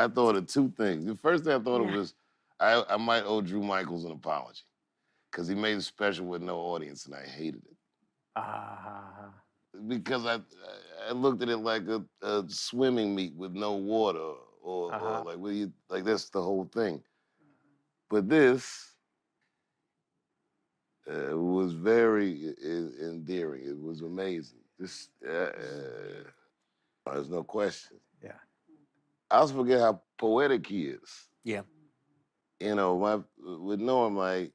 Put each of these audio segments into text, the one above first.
I thought of two things. The first thing I thought of was I might owe Drew Michaels an apology because he made a special with no audience and I hated it. Because I looked at it like a swimming meet with no water or like, like that's the whole thing. But this was very endearing. It was amazing. This, there's no question. Yeah. I also forget how poetic he is. Yeah. You know, with Norm, like,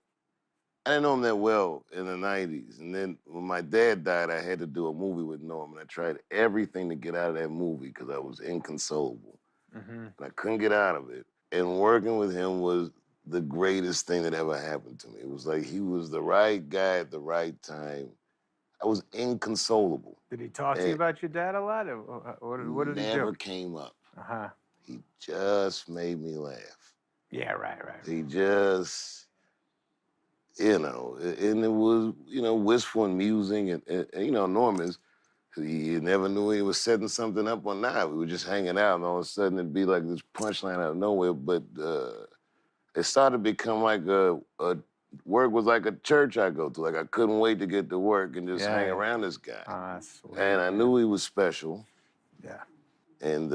I didn't know him that well in the 90s. And then when my dad died, I had to do a movie with Norm. And I tried everything to get out of that movie because I was inconsolable. And I couldn't get out of it. And working with him was the greatest thing that ever happened to me. It was like he was the right guy at the right time. I was inconsolable. Did he talk to you about your dad a lot? Or what did he do? Never came up. He just made me laugh. Yeah, right. He just, you know, and it was, you know, wistful and musing. And you know, Norm is, you never knew he was setting something up or not. We were just hanging out, and all of a sudden it'd be like this punchline out of nowhere. But it started to become like work was like a church I go to. Like I couldn't wait to get to work and just hang around this guy. Sweet, and I knew he was special. Yeah. And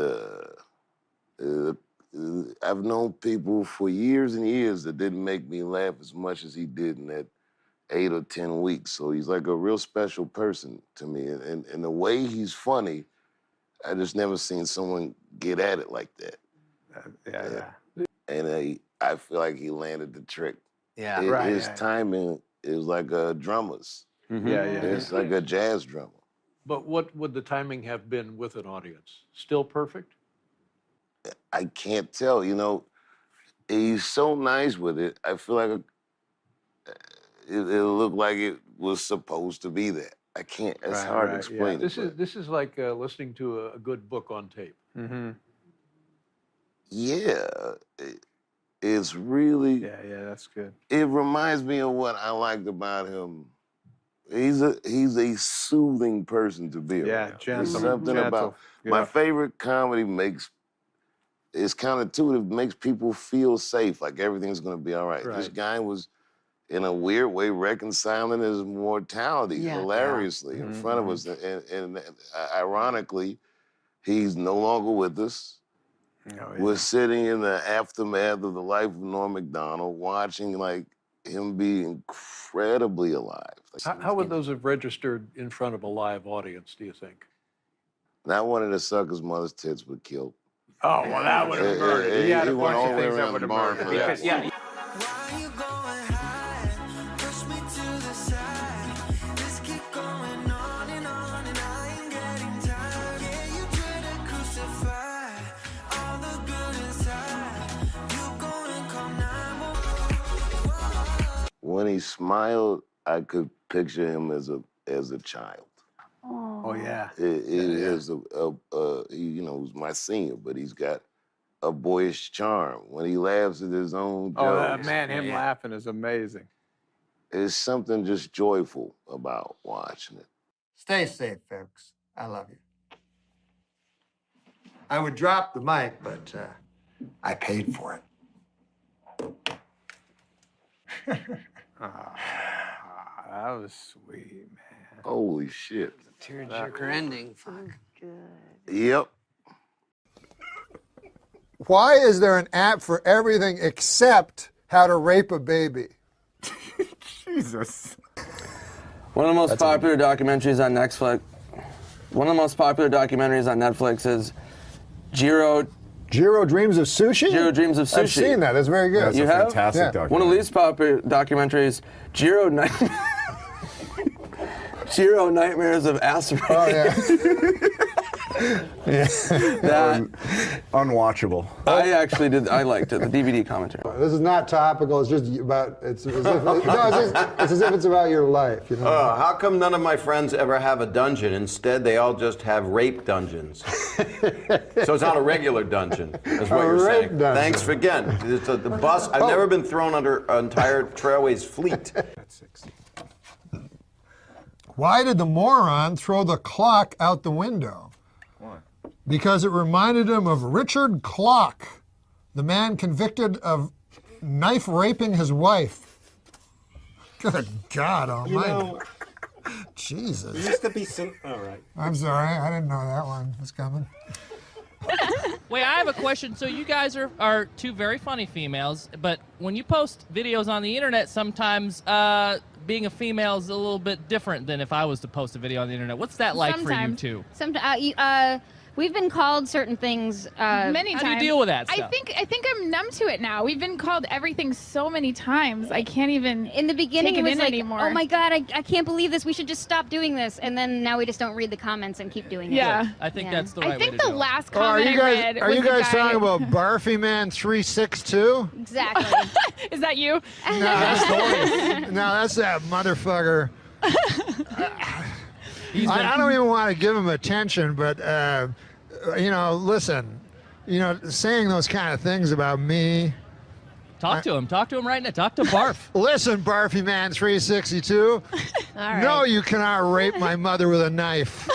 I've known people for years and years that didn't make me laugh as much as he did in that 8 or 10 weeks. So he's like a real special person to me. And the way he's funny, I just never seen someone get at it like that. And I feel like he landed the trick. Yeah, His timing is like a drummer's. It's like a jazz drummer. But what would the timing have been with an audience? Still perfect? I can't tell, you know. He's so nice with it. I feel like it looked like it was supposed to be that. I can't, it's hard to explain. This is like listening to a good book on tape. Yeah, it's really... Yeah, that's good. It reminds me of what I liked about him. He's a soothing person to be around. Yeah, gentle. There's something about... My favorite comedy it's counterintuitive, makes people feel safe, like everything's gonna be all right. This guy was, in a weird way, reconciling his mortality hilariously in front of us. And ironically, he's no longer with us. We're sitting in the aftermath of the life of Norm MacDonald, watching like him be incredibly alive. Like, How would those have registered in front of a live audience, do you think? Not one of the suckers' mother's tits would kill. Oh, well, that would have murdered. He had a bunch of things that would have murdered. Because, When he smiled, I could picture him as a child. Oh, yeah. He was my senior, but he's got a boyish charm. When he laughs at his own jokes. Him laughing is amazing. There's something just joyful about watching it. Stay safe, folks. I love you. I would drop the mic, but I paid for it. That was sweet, man. Holy shit. tearjerker ending. Fuck. Yep. Why is there an app for everything except how to rape a baby? Jesus. One of the most popular documentaries on Netflix. One of the most popular documentaries on Netflix is Jiro Dreams of Sushi? Jiro Dreams of Sushi. I've seen that. That's very good. That's a fantastic documentary. One of the least popular documentaries, Jiro Nightmares of Acid. Oh, yeah. Unwatchable. I liked it, the DVD commentary. This is not topical. It's just about, it's as if it's about your life. You know? How come none of my friends ever have a dungeon? Instead, they all just have rape dungeons. So it's not a regular dungeon, is what you're saying. Dungeon. Thanks for again. It's the bus. I've never been thrown under an entire Trailways fleet. Why did the moron throw the clock out the window? Why? Because it reminded him of Richard Clock, The man convicted of knife raping his wife. Good God Almighty! You know, Jesus. there used to be some. All right. I'm sorry, I didn't know that one was coming. Wait, I have a question. So you guys are two very funny females, but when you post videos on the internet, sometimes being a female is a little bit different than if I was to post a video on the internet. What's that like for you two? Sometimes. We've been called certain things many times. How do you deal with that stuff? I think I'm numb to it now. We've been called everything so many times. I can't even. In the beginning, it was like, anymore. oh my God, I can't believe this. We should just stop doing this. And then now we just don't read the comments and keep doing it. Yeah. I think that's the right way to do it. I think the last comment I read Are was you the guys guy... talking about Barfy Man 362? Exactly. Is that you? No, that's that motherfucker. I don't even want to give him attention, but listen, saying those kind of things about me. Talk to him right now. Talk to Barf. Listen, Barfy Man 362. Right. No, you cannot rape my mother with a knife.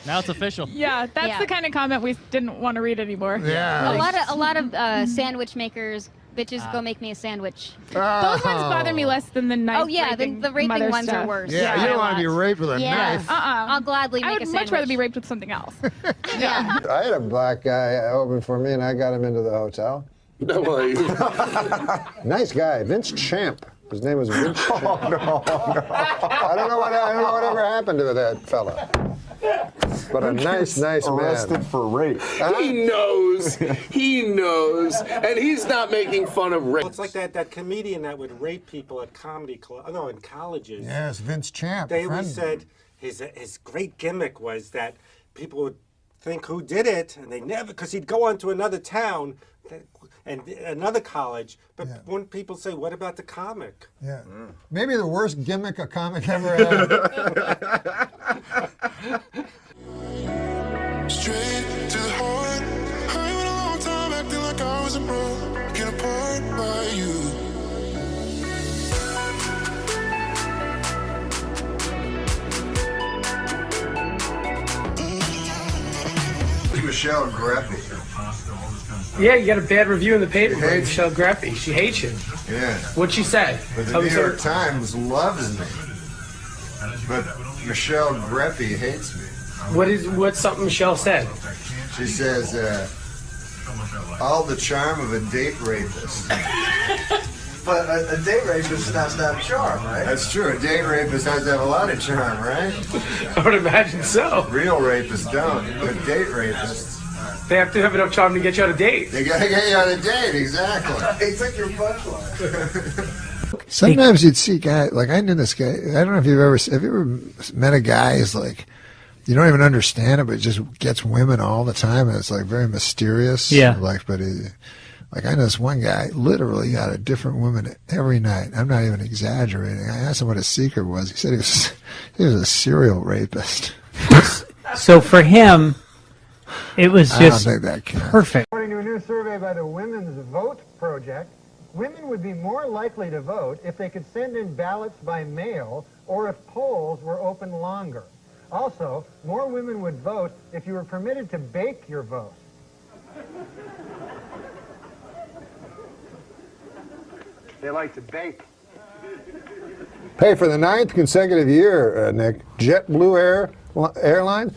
Now it's official. Yeah, that's the kind of comment we didn't want to read anymore. Yeah. A lot of sandwich makers. Bitches, go make me a sandwich. Those ones bother me less than the knife. Oh yeah, the raping mother ones stuff. are worse. Yeah, you don't want to be raped with a knife. I'll gladly make I a would sandwich. much rather be raped with something else. Yeah. I had a black guy open for me, and I got him into the hotel. No way. Nice guy, Vince Champ. His name was Vince Champ. Oh, no. I don't know whatever happened to that fella. But a nice man. Arrested for rape. He knows, and he's not making fun of rape. It's like that comedian that would rape people at comedy club. No, in colleges. Yes, Vince Champ. They always said his great gimmick was that people would think who did it, and they never, because he'd go on to another town and another college, but when people say, what about the comic? Yeah. Maybe the worst gimmick a comic ever had. Straight to the heart. I went a long time acting like I wasn't broken apart by you. Michelle Greffy. Yeah, you got a bad review in the paper by Michelle Greffy. She hates you. Yeah. What'd she say? But the New York Times loves me. But Michelle Greffy hates me. What's something Michelle said? She says, all the charm of a date rapist. But a date rapist has to have charm, right? That's true. A date rapist has to have a lot of charm, right? I would imagine so. Real rapists don't, but date rapists. They have to have enough charm to get you on a date. They gotta get you on a date, exactly. He took your punchline. Sometimes you'd see guys, like I knew this guy, I don't know if have you ever met a guy who's like, you don't even understand it, but just gets women all the time, and it's like very mysterious. Yeah. Like, but like I know this one guy literally got a different woman every night. I'm not even exaggerating. I asked him what his secret was. He said he was a serial rapist. So for him, it was just I don't think that counts. perfect. According to a new survey by the Women's Vote Project, women would be more likely to vote if they could send in ballots by mail or if polls were open longer. Also, more women would vote if you were permitted to bake your vote. They like to bake. Hey, for the 9th consecutive year, Nick, JetBlue Airlines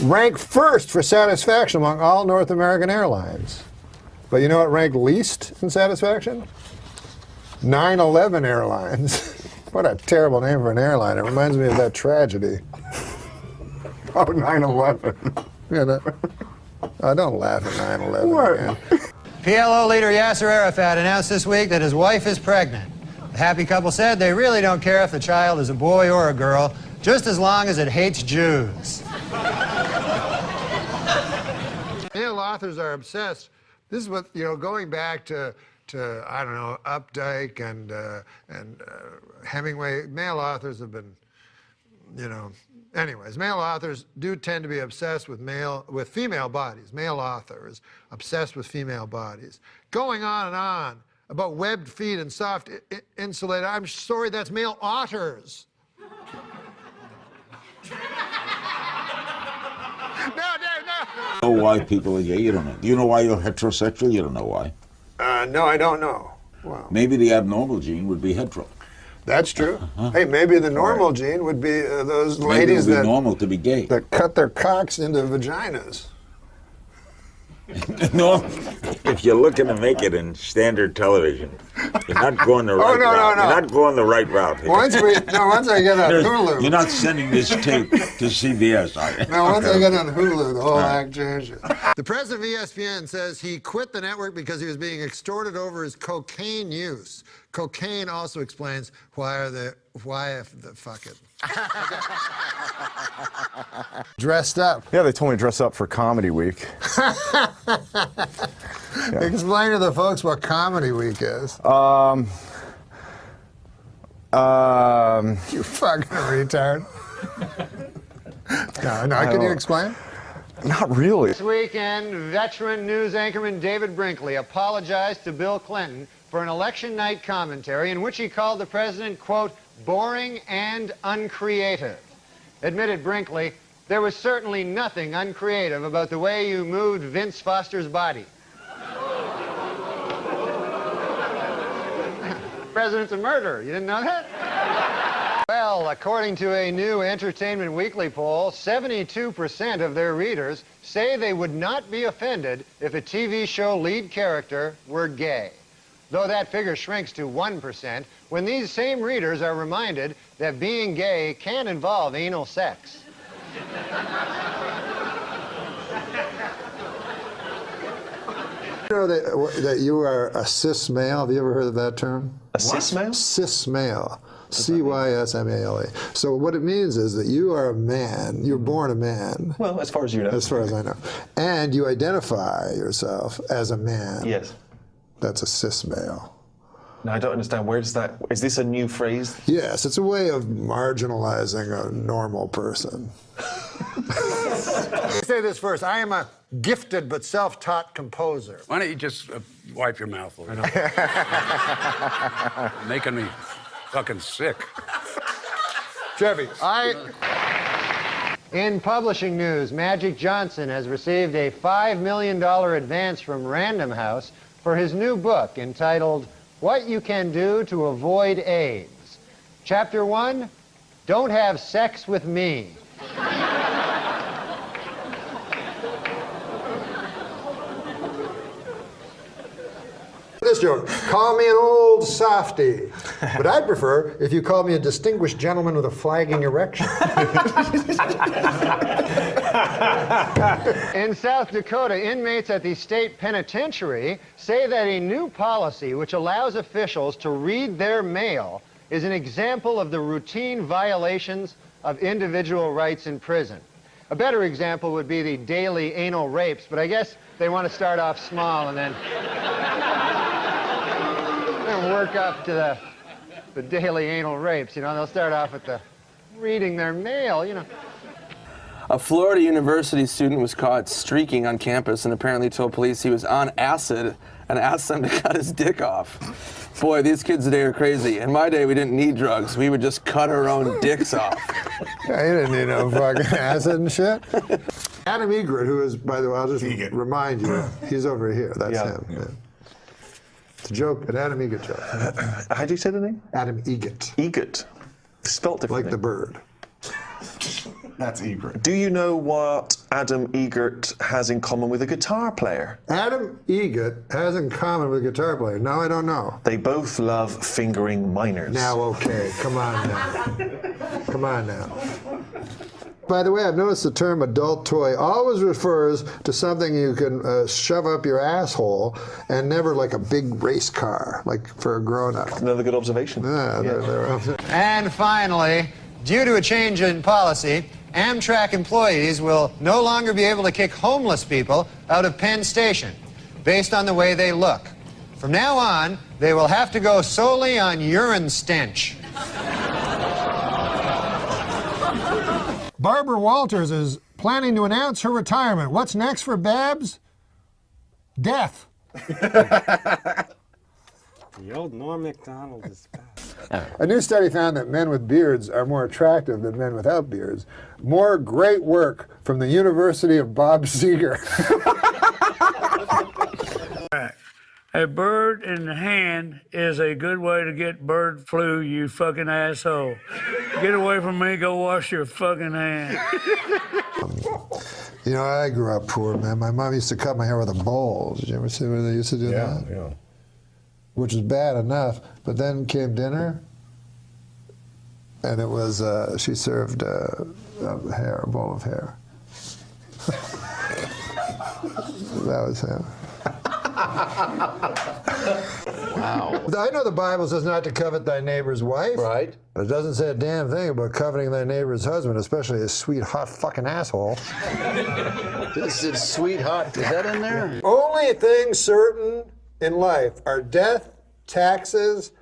ranked first for satisfaction among all North American airlines. But you know what ranked least in satisfaction? 9/11 Airlines. What a terrible name for an airline. It reminds me of that tragedy. Oh, 9/11. Yeah, don't laugh at 9/11 again. PLO leader Yasser Arafat announced this week that his wife is pregnant. The happy couple said they really don't care if the child is a boy or a girl, just as long as it hates Jews. Male authors are obsessed. This is what, going back to I don't know, Updike and Hemingway, male authors have been, anyways, male authors do tend to be obsessed with female bodies. Male authors obsessed with female bodies. Going on and on about webbed feet and soft insulated. I'm sorry, that's male otters. No, Dave, no. Know why people are gay? You don't know. Do you know why you're heterosexual? You don't know why. No, I don't know. Wow. Maybe the abnormal gene would be hetero. That's true. Hey, maybe the normal gene would be those ladies that normal to be gay. That cut their cocks into vaginas. No, if you're looking to make it in standard television, you're not going the right route. You're not going the right route here. Once I get on Hulu. You're not sending this tape to CBS, are you? No, once I get on Hulu, the whole act changes. The president of ESPN says he quit the network because he was being extorted over his cocaine use. Cocaine also explains fuck it. Dressed up. Yeah, they told me to dress up for Comedy Week. Explain to the folks what Comedy Week is. You fucking retard. No, can you explain? Not really. This weekend, veteran news anchorman David Brinkley apologized to Bill Clinton for an election night commentary in which he called the president, quote, boring and uncreative. Admitted Brinkley, there was certainly nothing uncreative about the way you moved Vince Foster's body. The president's a murderer. You didn't know that? Well, according to a new Entertainment Weekly poll, 72% of their readers say they would not be offended if a TV show lead character were gay. Though that figure shrinks to 1% when these same readers are reminded that being gay can involve anal sex. You know that you are a cis male? Have you ever heard of that term? A cis male? Cis male. C-Y-S-M-A-L-E. So what it means is that you are a man. You're born a man. Well, as far as you know. As far as I know. And you identify yourself as a man. Yes. That's a cis male. Now, I don't understand. Where does that... Is this a new phrase? Yes, it's a way of marginalizing a normal person. Say this first. I am a gifted but self-taught composer. Why don't you just wipe your mouth a little? Making me fucking sick. Chevy, In publishing news, Magic Johnson has received a $5 million advance from Random House for his new book entitled What You Can Do to Avoid AIDS. Chapter 1, Don't Have Sex with Me. This joke, call me an old softy. But I'd prefer if you called me a distinguished gentleman with a flagging erection. In South Dakota, inmates at the state penitentiary say that a new policy which allows officials to read their mail is an example of the routine violations of individual rights in prison. A better example would be the daily anal rapes, but I guess they want to start off small and then work up to the daily anal rapes. You know, they'll start off at the reading their mail, you know. A Florida University student was caught streaking on campus and apparently told police he was on acid and asked them to cut his dick off. Boy, these kids today are crazy. In my day, we didn't need drugs. We would just cut our own dicks off. Yeah, you didn't need no fucking acid and shit. Adam Egret, who is, by the way, I'll just remind you, he's over here. That's him. Yeah. It's a joke, an Adam Egret joke. How do you say the name? Adam Egret. Egret. Spelt differently. Like the bird. That's Egret. Do you know what Adam Egret has in common with a guitar player? Adam Egret has in common with a guitar player. No, I don't know. They both love fingering minors. Now, okay, come on now. Come on now. By the way, I've noticed the term adult toy always refers to something you can shove up your asshole and never like a big race car, like for a grown-up. Another good observation. Yeah. And finally, due to a change in policy, Amtrak employees will no longer be able to kick homeless people out of Penn Station based on the way they look. From now on, they will have to go solely on urine stench. Barbara Walters is planning to announce her retirement. What's next for Babs? Death. The old NORM MACDONALD is back. A new study found that men with beards are more attractive than men without beards. More great work from the University of Bob Seger. A bird in the hand is a good way to get bird flu, you fucking asshole. Get away from me, go wash your fucking hand. You know, I grew up poor, man. My mom used to cut my hair with a bowl. Did you ever see where they used to do that? Yeah. Which was bad enough, but then came dinner, and it was, she served a bowl of hair. That was him. Wow. I know the Bible says not to covet thy neighbor's wife. Right. But it doesn't say a damn thing about coveting thy neighbor's husband, especially a sweet, hot fucking asshole. This is sweet hot. Is that in there? Only things certain in life are death, taxes,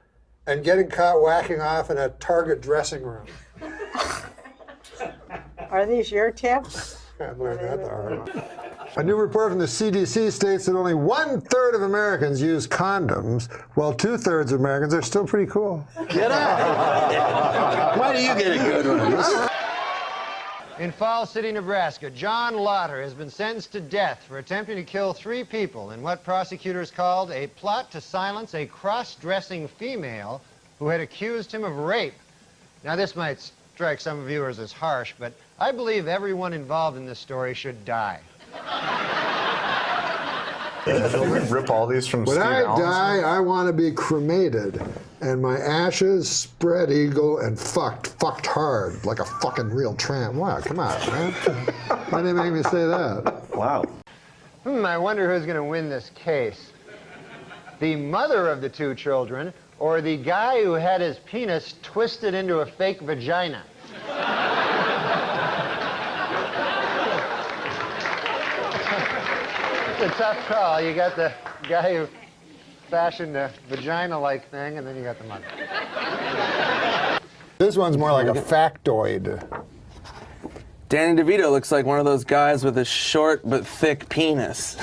and getting caught whacking off in a Target dressing room. Are these your tips? I learned that the hard way. A new report from the CDC states that only 1/3 of Americans use condoms, while 2/3 of Americans are still pretty cool. Get out. Why do you get a good one? In Falls City, Nebraska, John Lotter has been sentenced to death for attempting to kill 3 people in what prosecutors called a plot to silence a cross-dressing female who had accused him of rape. Now, this might strike some viewers as harsh, but I believe everyone involved in this story should die. Rip all these from When Steve I Allen's die, I want to be cremated, and my ashes spread eagle and fucked hard, like a fucking real tramp. Wow, come on, man. Why did they make me say that? Wow. I wonder who's going to win this case. The mother of the 2 children, or the guy who had his penis twisted into a fake vagina. It's a tough call. You got the guy who fashioned a vagina-like thing, and then you got the mother. This one's more like a factoid. Danny DeVito looks like one of those guys with a short but thick penis.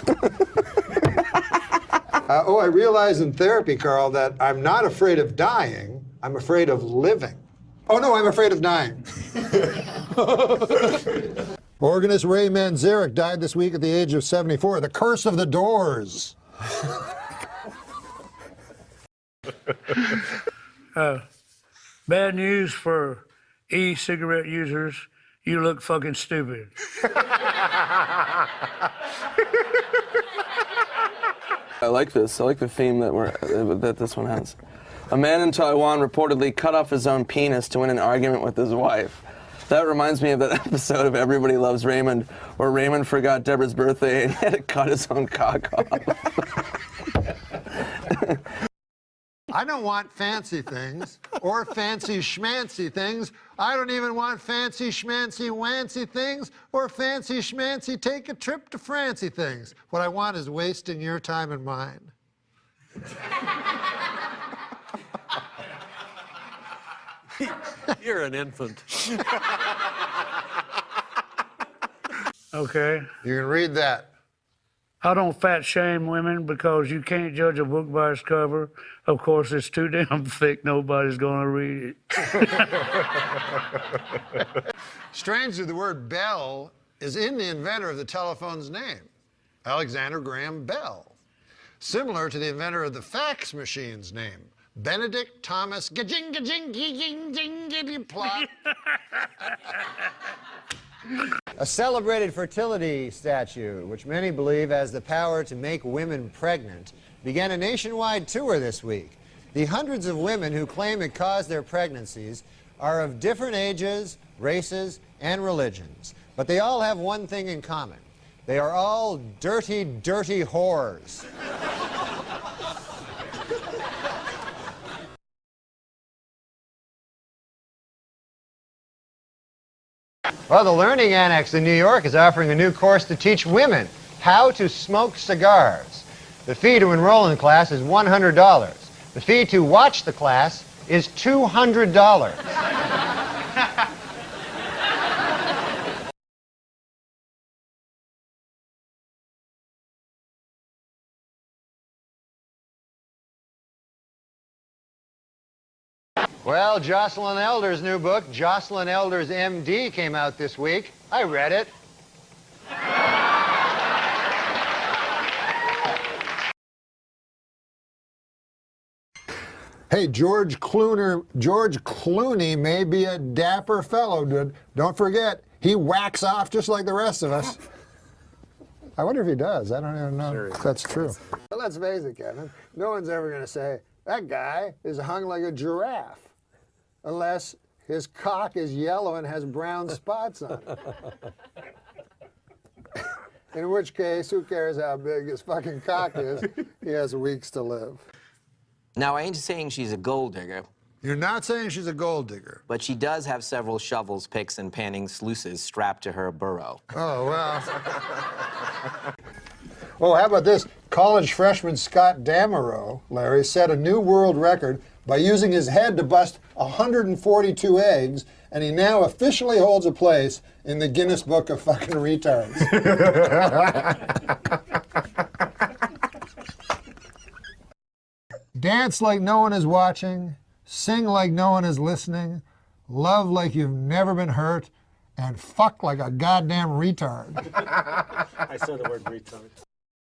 I realized in therapy, Carl, that I'm not afraid of dying. I'm afraid of living. Oh, no, I'm afraid of dying. Organist Ray Manzarek died this week at the age of 74. The curse of the Doors. Bad news for e-cigarette users. You look fucking stupid. I like this. I like the theme that this one has. A man in Taiwan reportedly cut off his own penis to win an argument with his wife. That reminds me of that episode of Everybody Loves Raymond, where Raymond forgot Deborah's birthday and had to cut his own cock off. I don't want fancy things or fancy schmancy things. I don't even want fancy schmancy wancy things or fancy schmancy take a trip to Francie things. What I want is wasting your time and mine. You're an infant. Okay. You can read that. I don't fat shame women because you can't judge a book by its cover. Of course, it's too damn thick. Nobody's going to read it. Strangely, the word Bell is in the inventor of the telephone's name, Alexander Graham Bell. Similar to the inventor of the fax machine's name, Benedict Thomas Plot. A celebrated fertility statue, which many believe has the power to make women pregnant, began a nationwide tour this week. The hundreds of women who claim it caused their pregnancies are of different ages, races, and religions. But they all have one thing in common. They are all dirty, dirty whores. Well, the Learning Annex in New York is offering a new course to teach women how to smoke cigars. The fee to enroll in the class is $100. The fee to watch the class is $200. Well, Jocelyn Elder's new book, Jocelyn Elder's MD, came out this week. I read it. Hey, George Clooney may be a dapper fellow, dude. Don't forget, he whacks off just like the rest of us. I wonder if he does. I don't even know if that's true. But let's face it, Kevin. No one's ever going to say, that guy is hung like a giraffe, unless his cock is yellow and has brown spots on it. In which case, who cares how big his fucking cock is? He has weeks to live. Now, I ain't saying she's a gold digger. You're not saying she's a gold digger. But she does have several shovels, picks, and panning sluices strapped to her burrow. Oh, well. Oh, how about this? College freshman Scott Damerow, Larry, set a new world record by using his head to bust 142 eggs, and he now officially holds a place in the Guinness Book of fucking retards. Dance like no one is watching, sing like no one is listening, love like you've never been hurt, and fuck like a goddamn retard. I saw the word retard.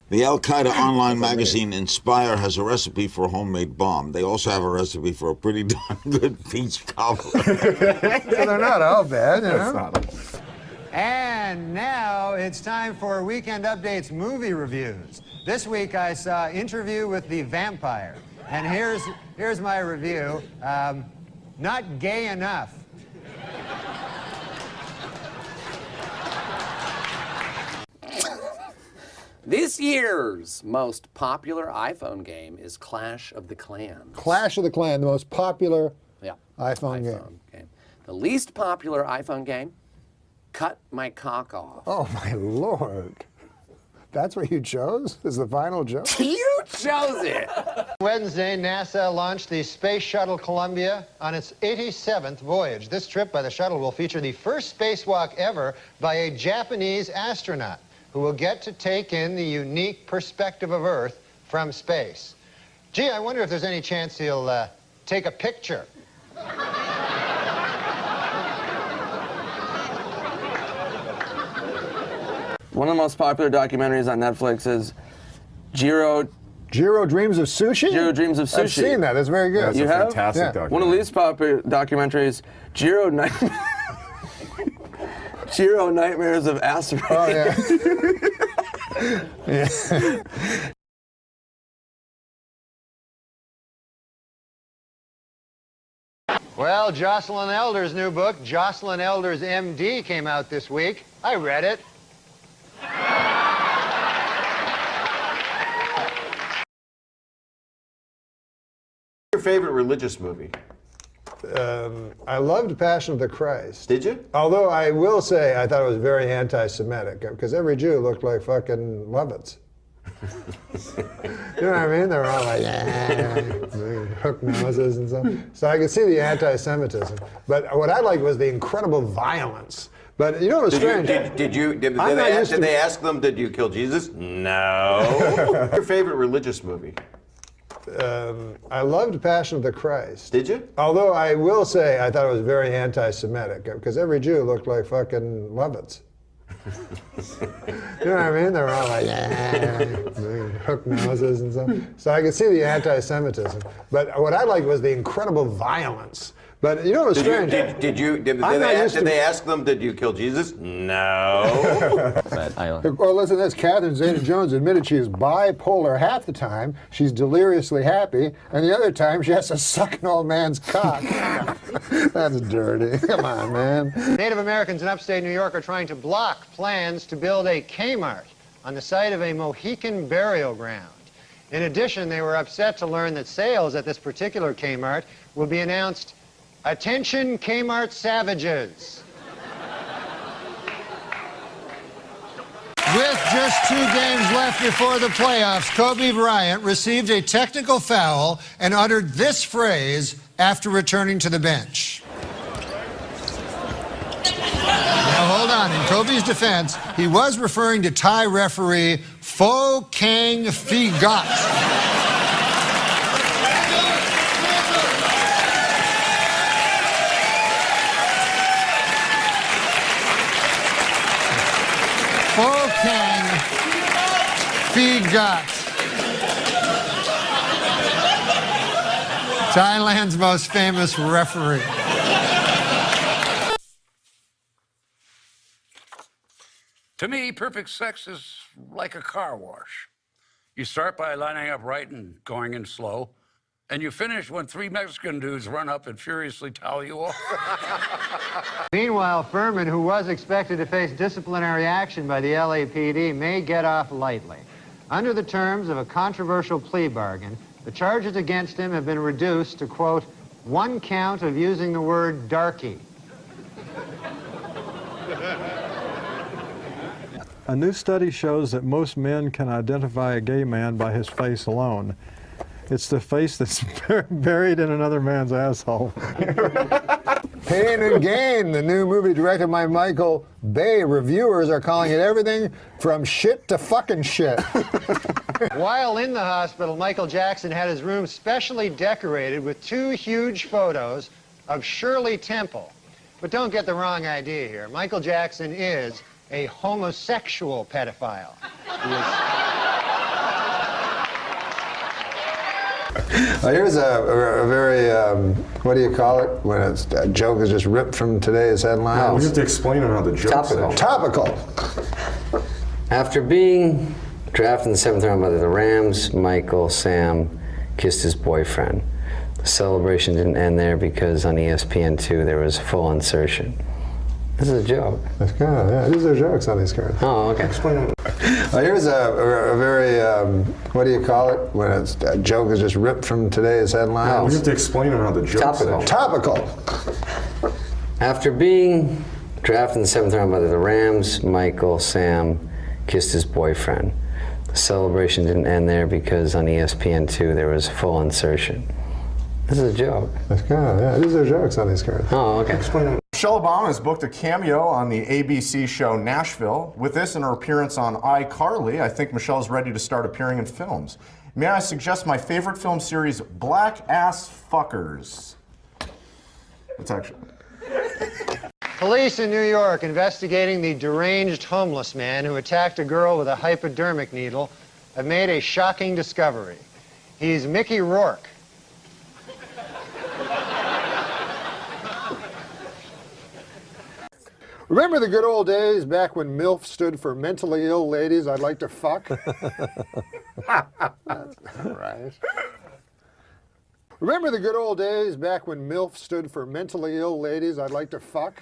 The Al Qaeda online magazine Inspire has a recipe for a homemade bomb. They also have a recipe for a pretty darn good peach cobbler. So they're not all bad, you know? And now it's time for Weekend Update's movie reviews. This week I saw Interview with the Vampire. And here's my review. Not gay enough. This year's most popular iPhone game is Clash of the Clans. Clash of the Clan, the most popular iPhone game. The least popular iPhone game, Cut My Cock Off. Oh, my Lord. That's what you chose as the final joke? You chose it! Wednesday, NASA launched the Space Shuttle Columbia on its 87th voyage. This trip by the shuttle will feature the first spacewalk ever by a Japanese astronaut who will get to take in the unique perspective of Earth from space. Gee, I wonder if there's any chance he'll take a picture. One of the most popular documentaries on Netflix is Jiro Dreams of Sushi? Jiro Dreams of Sushi. I've seen that. That's very good. That's a fantastic documentary. One of the least popular documentaries, Jiro Nightmares of Asteroids. Oh, yeah. Well, Jocelyn Elder's new book, Jocelyn Elder's MD, came out this week. I read it. Your favorite religious movie? I loved Passion of the Christ. Did you? Although I will say I thought it was very anti-Semitic, because every Jew looked like fucking Lovitz. You know what I mean? They were all like, hook noses and stuff. So I could see the anti-Semitism. But what I liked was the incredible violence. But you know what was strange? Did they ask them, did you kill Jesus? No. Your favorite religious movie? I loved Passion of the Christ. Did you? Although I will say I thought it was very anti-Semitic, because every Jew looked like fucking Lovitz. You know what I mean? They were all like, hook noses and stuff. So I could see the anti-Semitism. But what I liked was the incredible violence. But you know what was strange? Did they ask them, did you kill Jesus? No. Well, listen to this. Catherine Zeta-Jones admitted she is bipolar half the time. She's deliriously happy. And the other time, she has to suck an old man's cock. That's dirty. Come on, man. Native Americans in upstate New York are trying to block plans to build a Kmart on the site of a Mohican burial ground. In addition, they were upset to learn that sales at this particular Kmart will be announced, "Attention Kmart savages." With just 2 games left before the playoffs, Kobe Bryant received a technical foul and uttered this phrase after returning to the bench. Now, hold on. In Kobe's defense, he was referring to Thai referee Pho Kang Phigot. Phi Gat. Thailand's most famous referee. To me, perfect sex is like a car wash. You start by lining up right and going in slow, and you finish when 3 Mexican dudes run up and furiously towel you off. Meanwhile, Furman, who was expected to face disciplinary action by the LAPD, may get off lightly. Under the terms of a controversial plea bargain, the charges against him have been reduced to, quote, 1 count of using the word darky. A new study shows that most men can identify a gay man by his face alone. It's the face that's buried in another man's asshole. Pain and Gain, the new movie directed by Michael Bay. Reviewers are calling it everything from shit to fucking shit. While in the hospital, Michael Jackson had his room specially decorated with 2 huge photos of Shirley Temple. But don't get the wrong idea here. Michael Jackson is a homosexual pedophile. Here's a very, what do you call it? When a joke is just ripped from today's headlines. We have to explain on how the joke Topical. After being drafted in the 7th round by the Rams, Michael Sam kissed his boyfriend. The celebration didn't end there because on ESPN2 there was a full insertion. This is a joke. That's good. Yeah, these are jokes on these cards. Oh, okay. Explain. Here's a very, what do you call it? When a joke is just ripped from today's headlines. We have to explain on how the joke Topical. After being drafted in the 7th round by the Rams, Michael Sam kissed his boyfriend. The celebration didn't end there because on ESPN2 there was a full insertion. This is a joke. That's good. Yeah, these are jokes on these cards. Oh, okay. Explain. Michelle Obama has booked a cameo on the ABC show Nashville. With this and her appearance on iCarly, I think Michelle's ready to start appearing in films. May I suggest my favorite film series, Black Ass Fuckers? It's actually... Police in New York investigating the deranged homeless man who attacked a girl with a hypodermic needle have made a shocking discovery. He's Mickey Rourke. Remember the good old days back when MILF stood for mentally ill ladies I'd like to fuck? Right. Remember the good old days back when MILF stood for mentally ill ladies I'd like to fuck?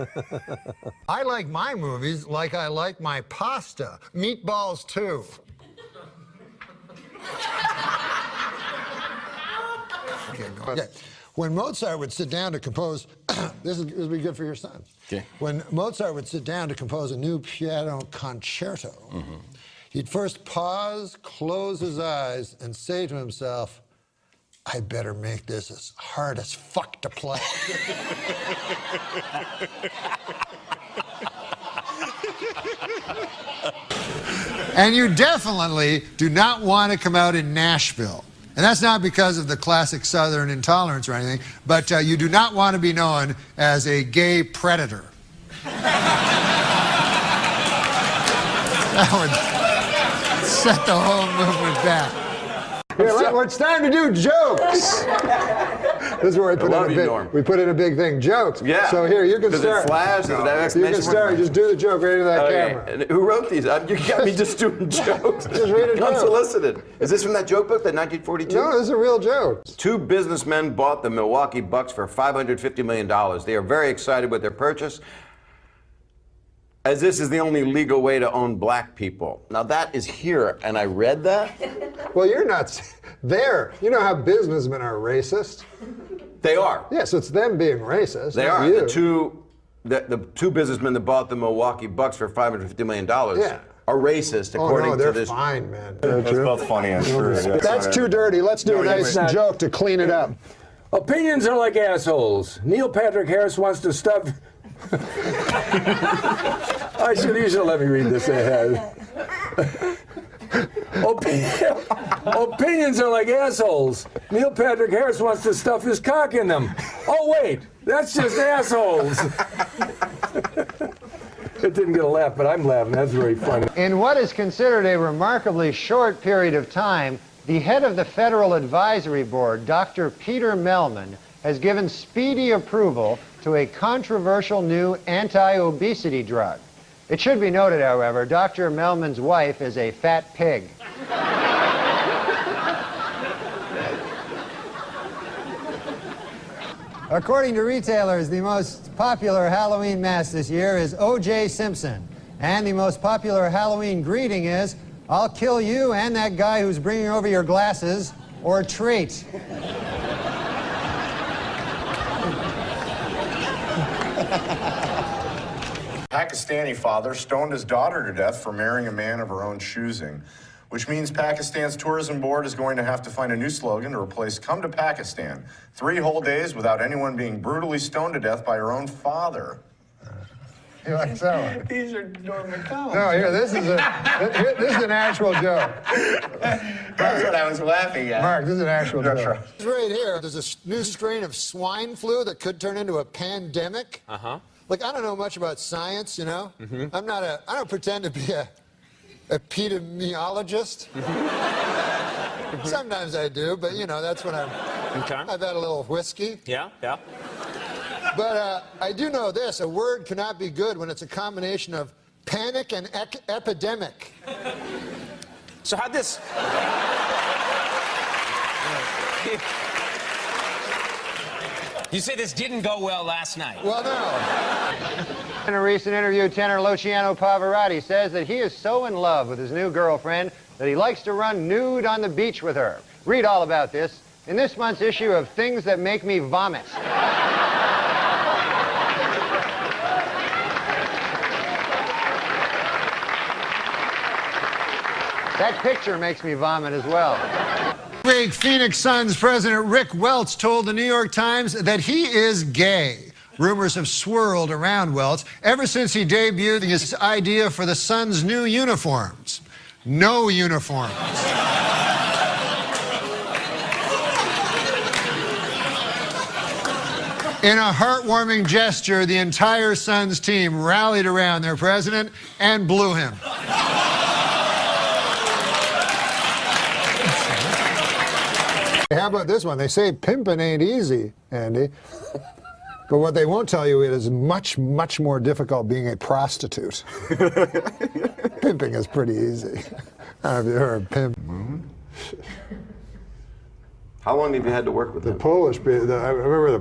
I like my movies like I like my pasta. Meatballs too. Okay, go ahead. When Mozart would sit down to compose, this would be good for your son. Okay. When Mozart would sit down to compose a new piano concerto, he'd first pause, close his eyes, and say to himself, I better make this as hard as fuck to play. And you definitely do not want to come out in Nashville. And that's not because of the classic Southern intolerance or anything, but you do not want to be known as a gay predator. That would set the whole movement back. Here, it's time to do jokes. This is where we put in a big thing, jokes. Yeah. So here, you can Does start. it flash? Does it have You exclamation can start. mark? Just do the joke right into that camera. And who wrote these? You got me just doing jokes. Just read it down. Unsolicited. Is this from that joke book, that 1942? No, this is a real joke. 2 businessmen bought the Milwaukee Bucks for $550 million. They are very excited with their purchase, as this is the only legal way to own black people. Now that is here, and I read that. Well, you're not there. You know how businessmen are racist? They are. Yes, it's them being racist. They not are. You. The two businessmen that bought the Milwaukee Bucks for $550 million Yeah. are racist, according oh, no, they're to this. fine, man. That's both funny and true. That's too dirty. Let's do a nice joke to clean it up. Opinions are like assholes. Neil Patrick Harris wants to stuff. You should let me read this ahead. Opinions are like assholes. Neil Patrick Harris wants to stuff his cock in them. Oh, wait, that's just assholes. It didn't get a laugh, but I'm laughing. That's very funny. In what is considered a remarkably short period of time, the head of the Federal Advisory Board, Dr. Peter Mellman, has given speedy approval to a controversial new anti-obesity drug. It should be noted, however, Dr. Mellman's wife is a fat pig. According to retailers, the most popular Halloween mask this year is O.J. Simpson. And the most popular Halloween greeting is, "I'll kill you and that guy who's bringing over your glasses," or treat. Pakistani father stoned his daughter to death for marrying a man of her own choosing, which means Pakistan's tourism board is going to have to find a new slogan to replace "Come to Pakistan." 3 whole days without anyone being brutally stoned to death by her own father. You like that one? These are Norm MacDonald. No, here, this is an actual joke. That's what I was laughing at. Mark, this is an actual joke. Right here, there's a new strain of swine flu that could turn into a pandemic. Uh-huh. Like, I don't know much about science, you know? Mm-hmm. I don't pretend to be a epidemiologist. Sometimes I do, but you know, that's when I've had a little whiskey. Yeah, yeah. But I do know this, a word cannot be good when it's a combination of panic and epidemic. So how'd this... You say this didn't go well last night. Well, no. In a recent interview, tenor Luciano Pavarotti says that he is so in love with his new girlfriend that he likes to run nude on the beach with her. Read all about this in this month's issue of Things That Make Me Vomit. That picture makes me vomit as well. Phoenix Suns president Rick Welts told the New York Times that he is gay. Rumors have swirled around Welts ever since he debuted his idea for the Suns' new uniforms. No uniforms. In a heartwarming gesture, the entire Suns team rallied around their president and blew him. How about this one? They say pimping ain't easy, Andy. But what they won't tell you is much, much more difficult being a prostitute. Pimping is pretty easy. I don't know if you heard of pimp. How long have you had to work with The them? Polish, I remember the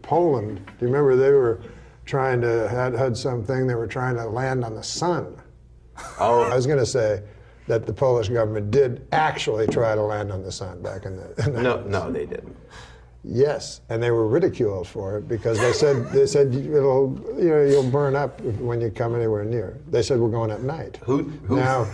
Poland. Do you remember they were trying to, had something, they were trying to land on the sun. Oh. I was going to say that the Polish government did actually try to land on the sun back in the No, they didn't. Yes, and they were ridiculed for it because they said you'll burn up when you come anywhere near. They said we're going at night. Who? Now,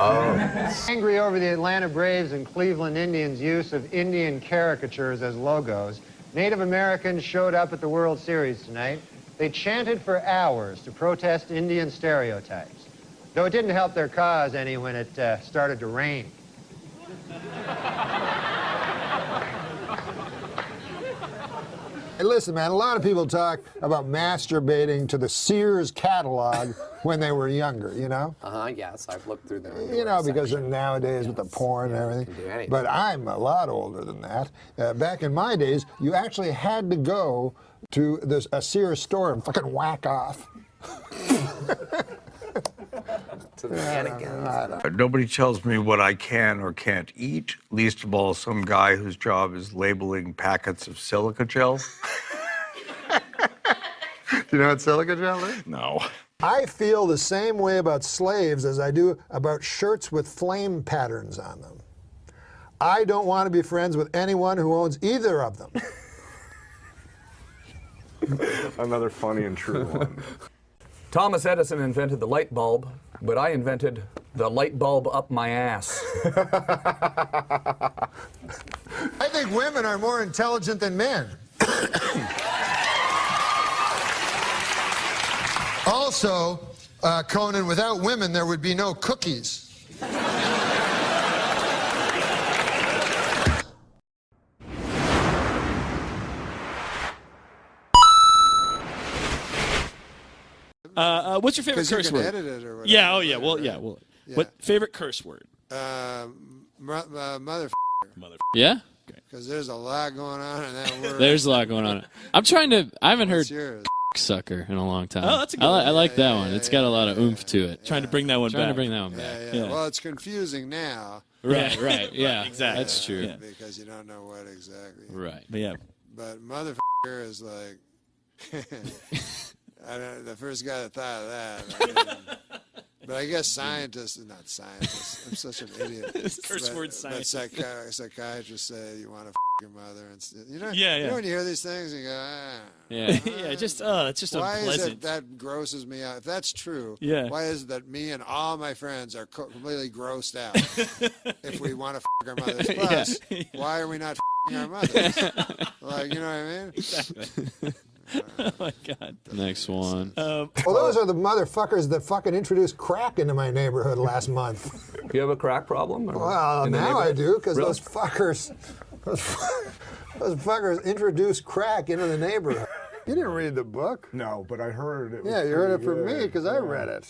Angry over the Atlanta Braves and Cleveland Indians' use of Indian caricatures as logos, Native Americans showed up at the World Series tonight. They chanted for hours to protest Indian stereotypes, though it didn't help their cause any when it started to rain. Hey, listen, man, a lot of people talk about masturbating to the Sears catalog when they were younger, you know? Yes, I've looked through them. You know, because nowadays with the porn and everything. But I'm a lot older than that. Back in my days, you actually had to go to a Sears store and fucking whack off. To the mannequins. Nobody tells me what I can or can't eat, least of all some guy whose job is labeling packets of silica gel. Do you know what silica gel is? No. I feel the same way about slaves as I do about shirts with flame patterns on them. I don't want to be friends with anyone who owns either of them. Another funny and true one. Thomas Edison invented the light bulb, but I invented the light bulb up my ass. I think women are more intelligent than men. Also, Conan, without women, there would be no cookies. What's your favorite 'Cause you curse can word? edit it or whatever. Yeah. Oh yeah. Well, yeah. Well, Yeah. what favorite curse word? Motherfucker. Yeah. Because there's a lot going on in that word. There's a lot going on. I haven't heard yours? sucker in a long time. Oh, that's a good I one. like that one. It's got a lot of oomph to it. Trying to bring that one back. back. Yeah. Well, it's confusing now. Right. Yeah. Exactly. That's true. Yeah. Because you don't know what exactly. Right. But yeah. But motherfucker is like, I don't. The first guy that thought of that. But I guess scientists, not scientists. I'm such an idiot. Curse word scientist. But psychiatrists say you want to your mother, and you know. Yeah. You know when you hear these things, you go, Yeah. It's just why unpleasant. is it that grosses me out? If that's true, Yeah. why is it that me and all my friends are completely grossed out if we want to our mothers? Plus, why are we not our mothers? Like, you know what I mean? Exactly. Oh my God. Next one. Well, those are the motherfuckers that fucking introduced crack into my neighborhood last month. Do you have a crack problem? Well, now I do, because those fuckers introduced crack into the neighborhood. You didn't read the book? No, but I heard it. Was Yeah, you heard it pretty from good. me, because I read it.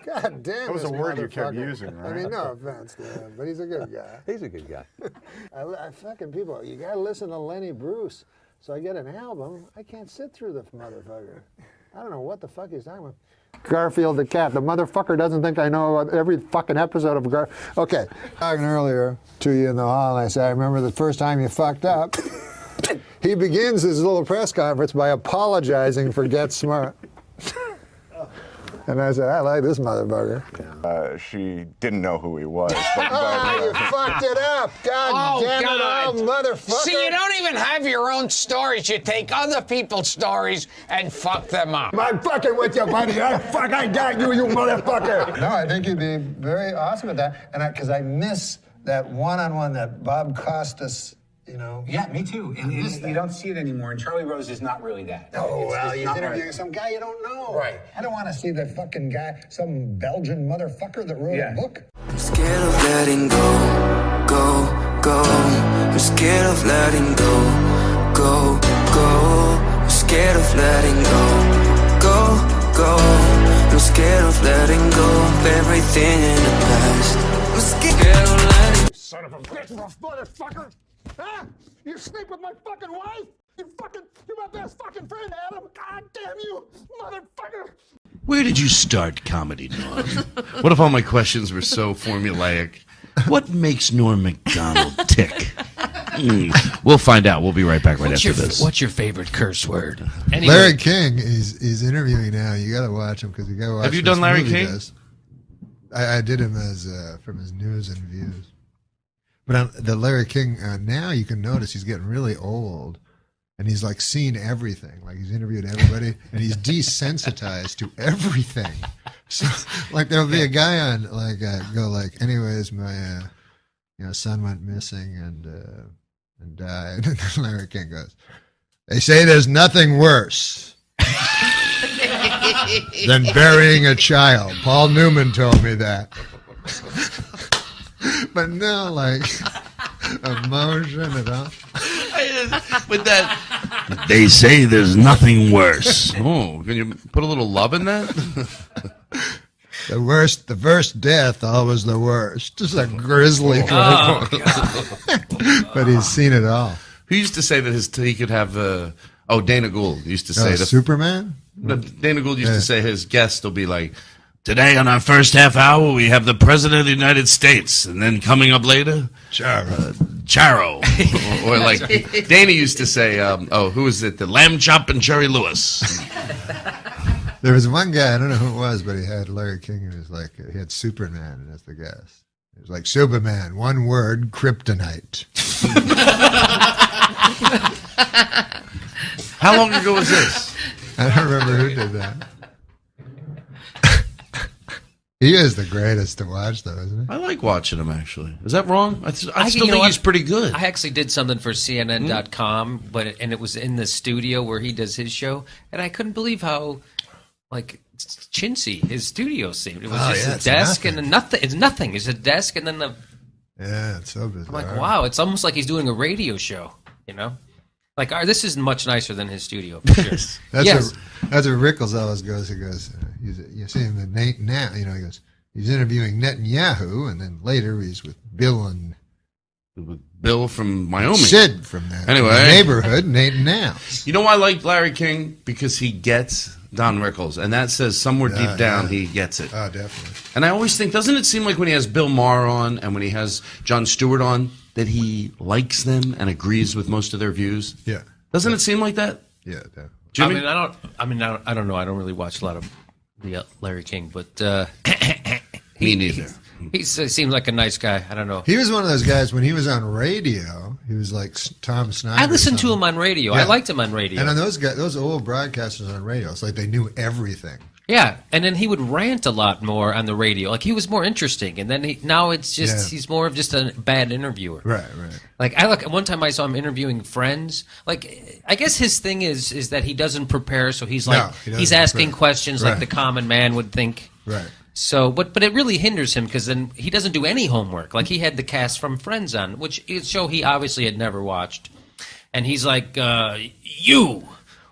God damn, That was this a word you kept motherfucker. using, right? I mean, no offense to him, but he's a good guy. He's a good guy. I fucking people, you gotta listen to Lenny Bruce. So I get an album, I can't sit through the motherfucker. I don't know what the fuck he's talking about. Garfield the cat. The motherfucker doesn't think I know about every fucking episode of Okay, talking earlier to you in the hall, and I said, I remember the first time you fucked up. He begins his little press conference by apologizing for Get Smart. And I said, I like this motherfucker. She didn't know who he was. You fucked it up. God damn it all, motherfucker. See, you don't even have your own stories. You take other people's stories and fuck them up. I'm fucking with you, buddy. I got you, you motherfucker. No, I think you'd be very awesome at that. And because I miss that one-on-one that Bob Costas, you know. Yeah, me too. And you don't see it anymore. And Charlie Rose is not really that. Oh, well, he's not interviewing right. some guy you don't know. Right. I don't want to see that fucking guy, some Belgian motherfucker that wrote a book. I'm scared of letting go, go. I'm scared of letting go, go. I'm scared of letting go. I'm scared of letting go of everything in the past. I'm scared of letting. Son of a bitch, motherfucker! Huh? You sleep with my fucking wife? You're my best fucking friend, Adam. God damn you, motherfucker! Where did you start comedy, Norm? What if all my questions were so formulaic? What makes Norm MacDonald tick? We'll find out. We'll be right back after this. What's your favorite curse word? Larry King is interviewing now. You got to watch him because you got to watch. Have you done Larry King? I did him as from his news and views. But on the Larry King now, you can notice he's getting really old, and he's like seen everything. Like he's interviewed everybody, and he's desensitized to everything. So like there'll be a guy on anyways, my son went missing and died. And Larry King goes, they say there's nothing worse than burying a child. Paul Newman told me that. But no, like, emotion at all. With that, they say there's nothing worse. Oh, can you put a little love in that? The first death, always the worst. Just a grisly. Oh, but he's seen it all. Who used to say that he could have? Dana Gould used to say that. Superman. Dana Gould used to say his guest will be like, today on our first half hour, we have the President of the United States. And then coming up later, Charo. or like Dana used to say, who is it? The Lamb Chop and Jerry Lewis. There was one guy, I don't know who it was, but he had Larry King, and he had Superman as the guest. It was like, Superman, one word, kryptonite. How long ago was this? I don't remember who did that. He is the greatest to watch, though, isn't he? I like watching him, actually. Is that wrong? I still think he's pretty good. I actually did something for CNN.com, and it was in the studio where he does his show, and I couldn't believe how, chintzy his studio seemed. It was just a desk and nothing. It's nothing. It's a desk and then the... Yeah, it's so bizarre. I'm like, wow, it's almost like he's doing a radio show, you know? Like, this is much nicer than his studio. For sure. That's what Rickles always goes. He goes, you see him now, you know, he goes, he's interviewing Netanyahu, and then later he's with Bill and Bill from Wyoming. Sid from that neighborhood, Nate now. You know why I like Larry King? Because he gets Don Rickles, and that says somewhere deep down he gets it. Oh, definitely. And I always think, doesn't it seem like when he has Bill Maher on and when he has Jon Stewart on, that he likes them and agrees with most of their views? Yeah. Doesn't it seem like that? Yeah, definitely. Jimmy? I don't know. I don't really watch a lot of the Larry King, but me neither. He seems like a nice guy. I don't know. He was one of those guys when he was on radio. He was like Tom Snyder. I listened to him on radio. Yeah. I liked him on radio. And on those old broadcasters on radio, it's like they knew everything. Yeah, and then he would rant a lot more on the radio. Like, he was more interesting, and then now it's just he's more of just a bad interviewer. Right. Like, one time I saw him interviewing Friends. Like, I guess his thing is that he doesn't prepare, so he's like he's asking questions like the common man would think. Right. So, but it really hinders him because then he doesn't do any homework. Like, he had the cast from Friends on, which is a show he obviously had never watched, and he's like, "You,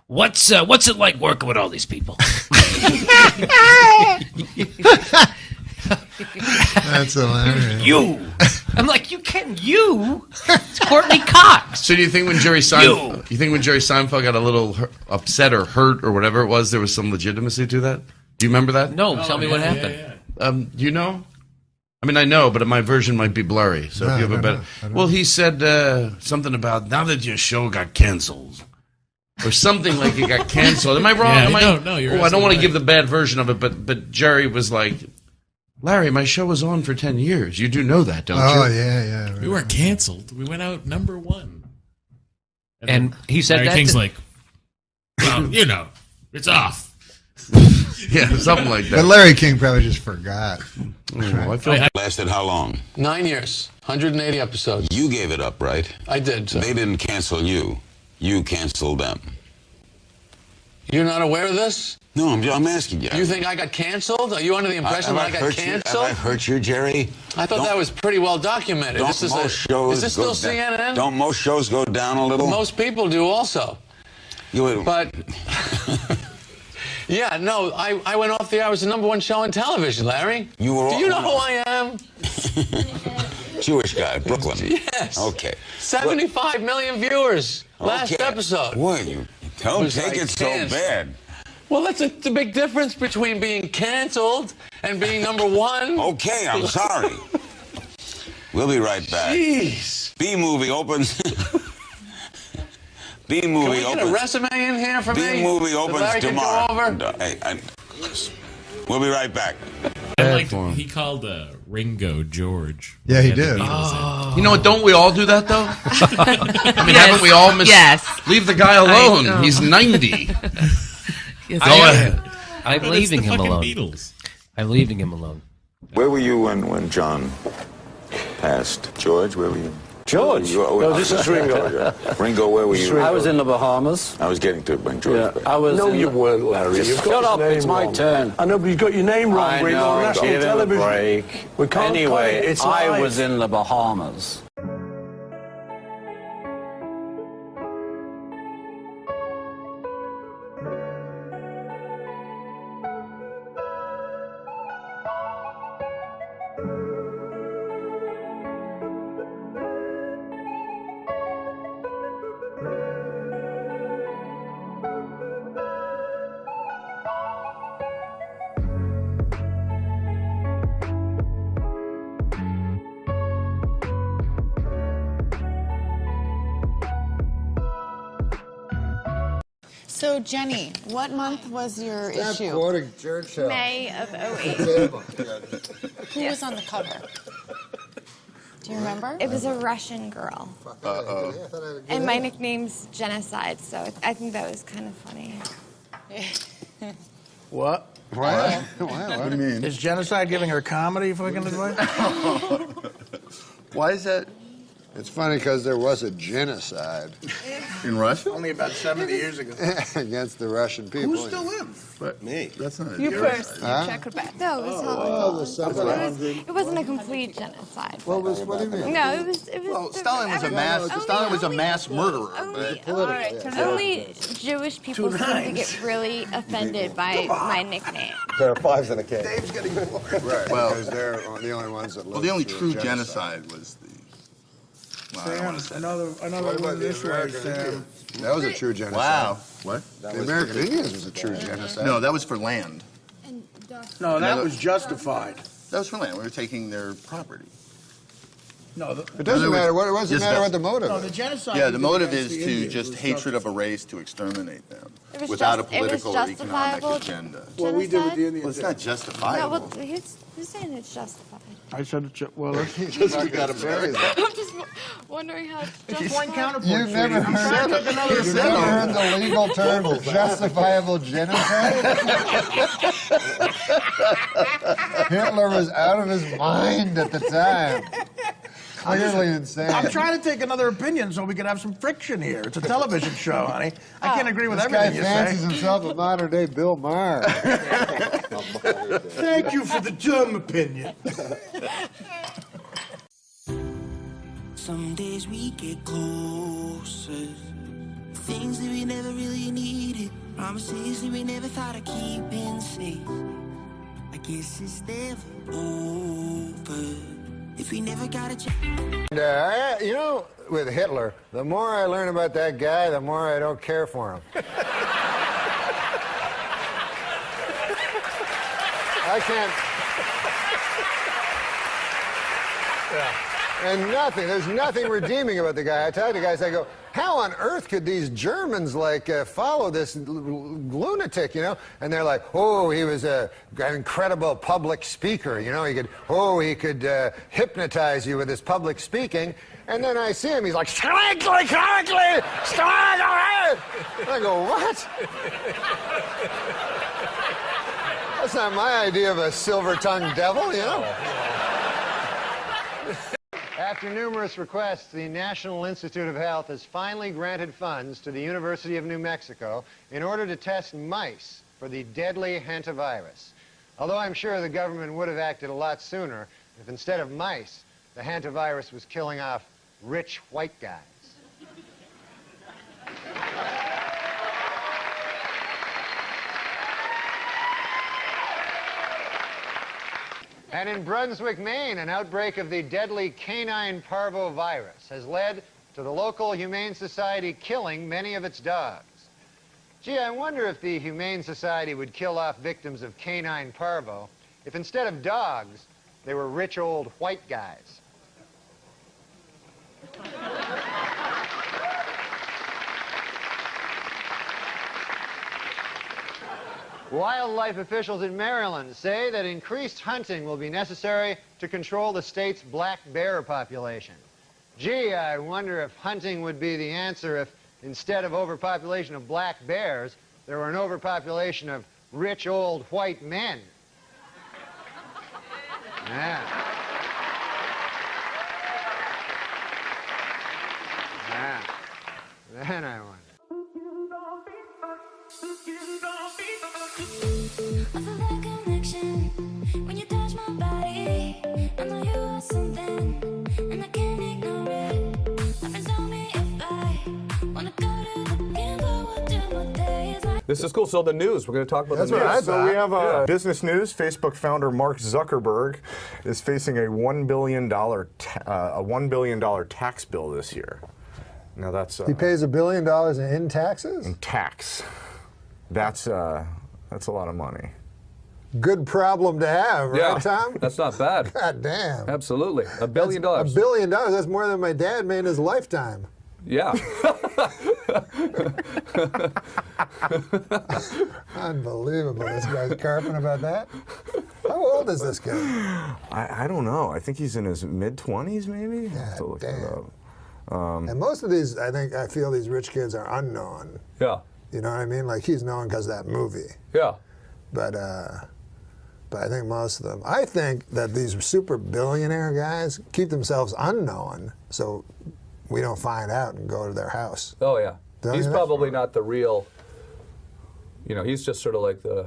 what's it like working with all these people?" That's hilarious. You. I'm like, you can't. It's Courtney Cox. So do you think when Jerry Seinfeld got a little upset or hurt or whatever it was, there was some legitimacy to that? Do you remember that? No, tell me what happened. Do you know? I mean, I know, but my version might be blurry. So if you have a better, well, he said something about now that your show got canceled, or something like it got canceled. Am I wrong? No, you're. I don't want to give the bad version of it, but Jerry was like, Larry, my show was on for 10 years. You do know that, don't you? Oh yeah. Right. We weren't canceled. We went out #1. And he said Larry that King's like, well, it's off. Yeah, something like that. But Larry King probably just forgot. Lasted how long? 9 years, 180 episodes. You gave it up, right? I did. So. They didn't cancel you. You canceled them. You're not aware of this? No, I'm asking you. You think I got canceled? Are you under the impression that I got canceled? Have I hurt you, Jerry? I thought that was pretty well documented. Is this still CNN? Don't most shows go down a little? Most people do also. But... Yeah, no, I went off the air. I was the #1 show on television, Larry. Do you know who I am? Jewish guy, Brooklyn. Yes. Okay. 75 million viewers last episode. Boy, you don't take it so bad. Well, that's the big difference between being canceled and being #1. Okay, I'm sorry. We'll be right back. Jeez. B-movie opens... Can we get a resume in here for me? B-movie opens Larry tomorrow. Can go over? We'll be right back. He called Ringo George. Yeah, he did. You know what? Don't we all do that though? I mean, haven't we all leave the guy alone? He's 90. Yes, Go ahead. I'm leaving him alone. Beatles. I'm leaving him alone. Where were you when John passed? George, where were you? George? No, this is Ringo. Ringo, where were you? I was in the Bahamas. I was getting to it when George passed. I was. No, you weren't, Larry. Shut up, it's my turn. I know, but you've got your name wrong, I Ringo, know, on national give him television. a break. We can't play Anyway, it. It's I live. was in the Bahamas. So, Jenny, what month was your issue? Quoting Churchill. May of 08. Who was on the cover? Do you remember? It was a Russian girl. And my nickname's Genocide, so I think that was kind of funny. What? What? What do you mean? Is Genocide giving her comedy fucking advice? Why is that? It's funny because there was a genocide. In Russia? Only about 70 years ago. Against the Russian people. Who still lives? But me. That's not a You genocide. first. You check it back. No, it was it wasn't a complete genocide. What do you mean? No, it was. Well, Stalin was a mass murderer. Only Jewish people seem to get really offended by my nickname. There are fives and a K. Dave's getting bored. Right. Well, because they're the only ones that live. Well, the only through true genocide was the. Well, I don't want to say another one this way, Sam. That was a true genocide. Wow. What? The American Indians was a true genocide. No, that was for land. No, that was justified. That was for land. We were taking their property. No, it doesn't matter. What doesn't matter what the motive? No, the genocide. Yeah, the motive is to just hatred of a race to exterminate them without a political or economic agenda. Well, we did with the Indians. Well, it's not justifiable. No, well, who's saying it's justified? I said it's well. We got to bury that. I'm just wondering how it's justified. Just one counterpoint. You've never heard the legal term justifiable genocide? Hitler was out of his mind at the time. Clearly insane. I'm trying to take another opinion so we can have some friction here. It's a television show, honey. I can't agree with everything you say. This guy fancies himself a modern-day Bill Maher. Thank you for the dumb opinion. Some days we get closer. Things that we never really needed. Promises that we never thought of keeping safe. I guess it's never over. If we never got a chance. You know, with Hitler, the more I learn about that guy, the more I don't care for him. I can't. And there's nothing redeeming about the guy. I tell the guys, I go, how on earth could these Germans follow this lunatic, you know? And they're like, oh, he was an incredible public speaker, you know? He could hypnotize you with his public speaking. And then I see him, he's like, correctly. And I go, what? That's not my idea of a silver-tongued devil, you know? After numerous requests, the National Institute of Health has finally granted funds to the University of New Mexico in order to test mice for the deadly hantavirus. Although I'm sure the government would have acted a lot sooner if instead of mice, the hantavirus was killing off rich white guys. And in Brunswick, Maine, an outbreak of the deadly canine parvovirus has led to the local Humane Society killing many of its dogs. Gee, I wonder if the Humane Society would kill off victims of canine parvo if instead of dogs, they were rich old white guys. Wildlife officials in Maryland say that increased hunting will be necessary to control the state's black bear population. Gee, I wonder if hunting would be the answer if instead of overpopulation of black bears, there were an overpopulation of rich old white men. Yeah. Yeah. Then I wonder. This is cool. So the news, we're going to talk about the news. So we have business news. Facebook founder Mark Zuckerberg is facing a $1 billion tax bill this year. Now that's he pays $1 billion in taxes? In tax. That's a lot of money. Good problem to have, right, Tom? That's not bad. God damn. Absolutely. $1 billion. $1 billion, that's more than my dad made in his lifetime. Yeah. Unbelievable. This guy's carping about that. How old is this guy? I don't know. I think he's in his mid-20s, maybe? I have to look that up. And most of these, I feel these rich kids are unknown. Yeah. You know what I mean? Like, he's known because of that movie. Yeah. But I think most of them, I think that these super billionaire guys keep themselves unknown so we don't find out and go to their house. Oh, yeah. He's probably not the real You know, he's just sort of like the.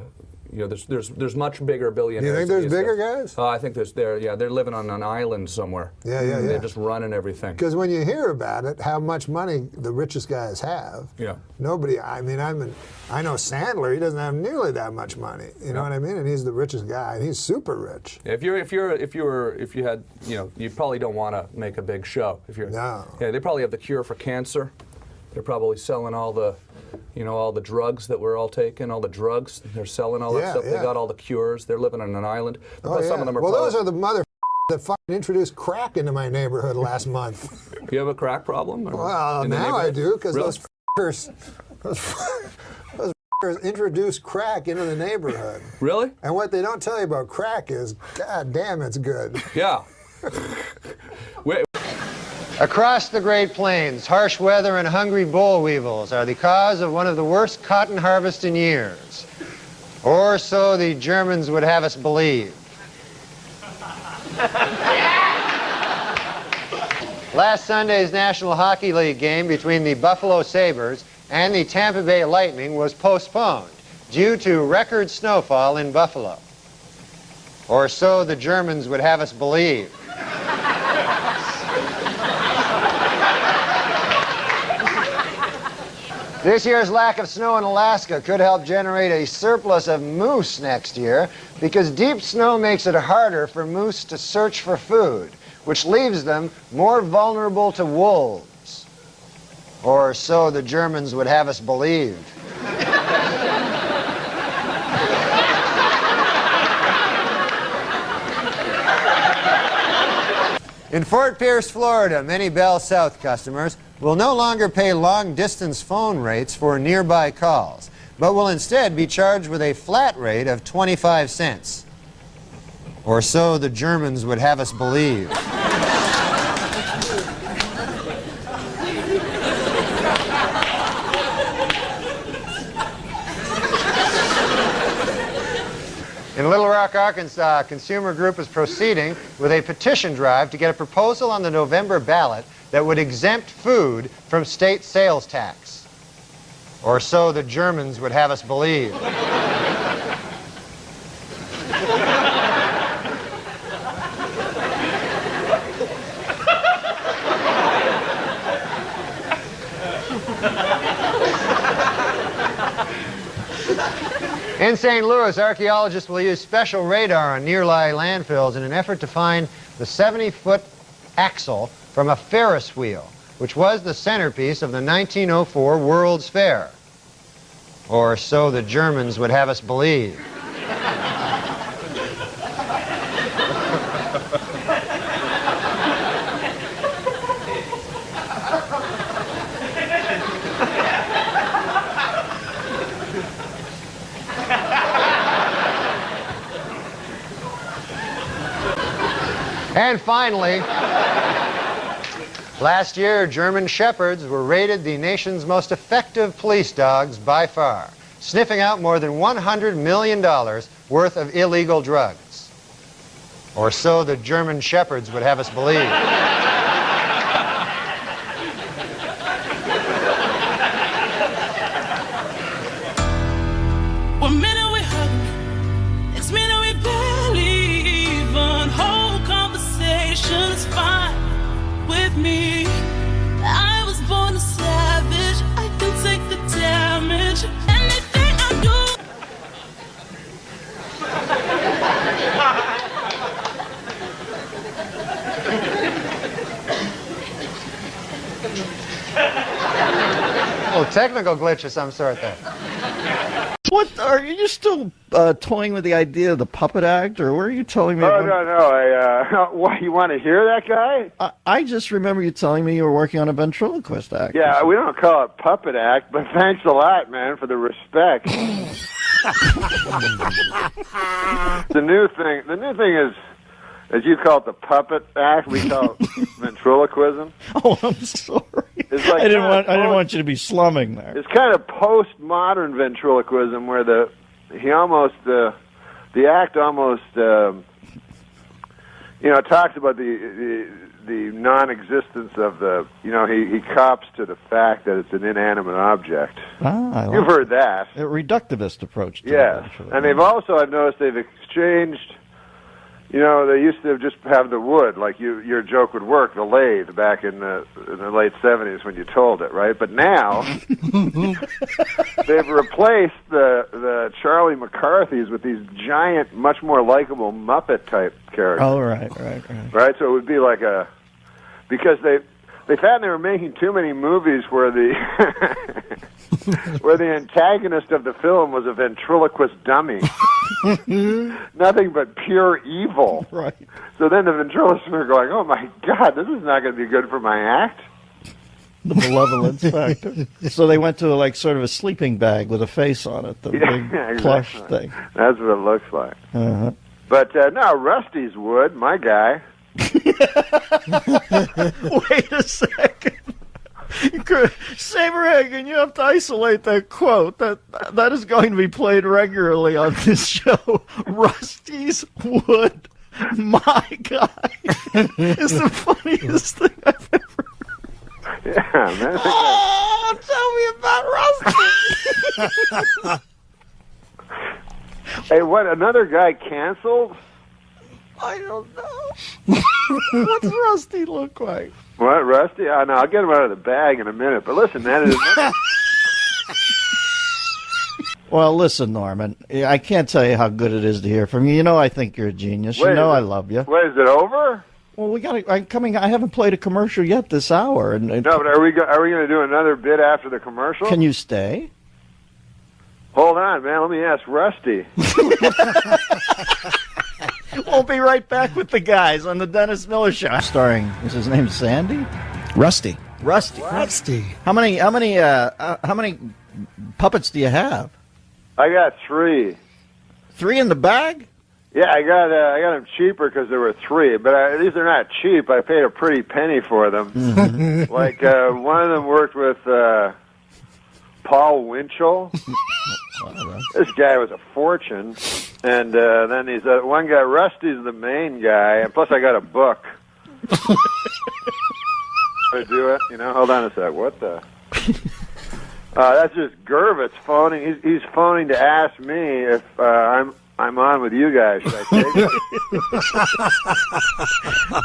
You know, there's much bigger billionaires. You think there's bigger guys? I think they're living on an island somewhere. Yeah. They're just running everything. Because when you hear about it, how much money the richest guys have. Yeah. Nobody. I mean, I know Sandler. He doesn't have nearly that much money. You know what I mean? And he's the richest guy, and he's super rich. Yeah, if you had, you know, you probably don't want to make a big show. No. Yeah, they probably have the cure for cancer. They're probably selling all the, you know, all the drugs that we're all taking, all the drugs. They're selling all that stuff. They got all the cures. They're living on an island. But some of them are. Well, those are the that fucking introduced crack into my neighborhood last month. You have a crack problem? Well, now I do, because those fuckers introduced crack into the neighborhood. Really? And what they don't tell you about crack is, god damn, it's good. Yeah. Across the Great Plains, harsh weather and hungry boll weevils are the cause of one of the worst cotton harvests in years. Or so the Germans would have us believe. Last Sunday's National Hockey League game between the Buffalo Sabres and the Tampa Bay Lightning was postponed due to record snowfall in Buffalo. Or so the Germans would have us believe. This year's lack of snow in Alaska could help generate a surplus of moose next year, because deep snow makes it harder for moose to search for food, which leaves them more vulnerable to wolves. Or so the Germans would have us believe. In Fort Pierce, Florida, many Bell South customers will no longer pay long-distance phone rates for nearby calls, but will instead be charged with a flat rate of 25 cents. Or so the Germans would have us believe. In Little Rock, Arkansas, a consumer group is proceeding with a petition drive to get a proposal on the November ballot that would exempt food from state sales tax. Or so the Germans would have us believe. In St. Louis, archaeologists will use special radar on nearby landfills in an effort to find the 70-foot axle from a Ferris wheel, which was the centerpiece of the 1904 World's Fair. Or so the Germans would have us believe. And finally, last year, German Shepherds were rated the nation's most effective police dogs by far, sniffing out more than $100 million worth of illegal drugs. Or so the German Shepherds would have us believe. One minute we hug, next minute we barely even hold conversations. Fine with me. I was born a savage. I can take the damage. Anything I do. Oh, technical glitch of some sort there. What are you still toying with the idea of the puppet act, or were you telling me? Oh, no. What, you want to hear that guy? I just remember you telling me you were working on a ventriloquist act. Yeah, we don't call it puppet act, but thanks a lot, man, for the respect. The new thing is, as you call it, the puppet act. We call it ventriloquism. Oh, I'm sorry. It's like I didn't want you to be slumming there. It's kind of postmodern ventriloquism, where the act almost talks about the non-existence of the, he cops to the fact that it's an inanimate object. You've heard that. A reductivist approach to it, Yes. actually. And they've also, I've noticed, they've exchanged, they used to just have the wood, like your joke would work, the lathe, back in the late 70s when you told it, right? But now, they've replaced the Charlie McCarthys with these giant, much more likable Muppet-type characters. Oh, right. Right, so it would be like because they found they were making too many movies where the where the antagonist of the film was a ventriloquist dummy. Nothing but pure evil. Right. So then the ventriloquists were going, oh my God, this is not going to be good for my act. The malevolence factor. So they went to sort of a sleeping bag with a face on it, the big plush thing. That's what it looks like. Uh-huh. But no, Rusty's wood, my guy. Wait a second. Saberhagen, you have to isolate that quote. That is going to be played regularly on this show. Rusty's wood, my guy, is the funniest thing I've ever heard. Yeah, man. Oh, tell me about Rusty. Hey, what, another guy canceled? I don't know. What's Rusty look like? What, Rusty? I know, I'll get him out of the bag in a minute. But listen, man, it is Well, listen, Norman, I can't tell you how good it is to hear from you. You know I think you're a genius. Wait, you know I love you. Wait, is it over? Well, I haven't played a commercial yet this hour. And No, but are we going to do another bit after the commercial? Can you stay? Hold on, man. Let me ask Rusty. We'll be right back with the guys on the Dennis Miller Show. Starring, is his name Sandy? Rusty. Rusty. Rusty. How many puppets do you have? I got 3. 3 in the bag? Yeah, I got them cheaper because there were 3, but these are not cheap. I paid a pretty penny for them. Mm-hmm. Like one of them worked with Paul Winchell. This guy was a fortune, and then he's one guy. Rusty's the main guy, and plus I got a book. To do it, Hold on a sec. What the? That's just Gervitz phoning. He's phoning to ask me if I'm on with you guys. Should I take it?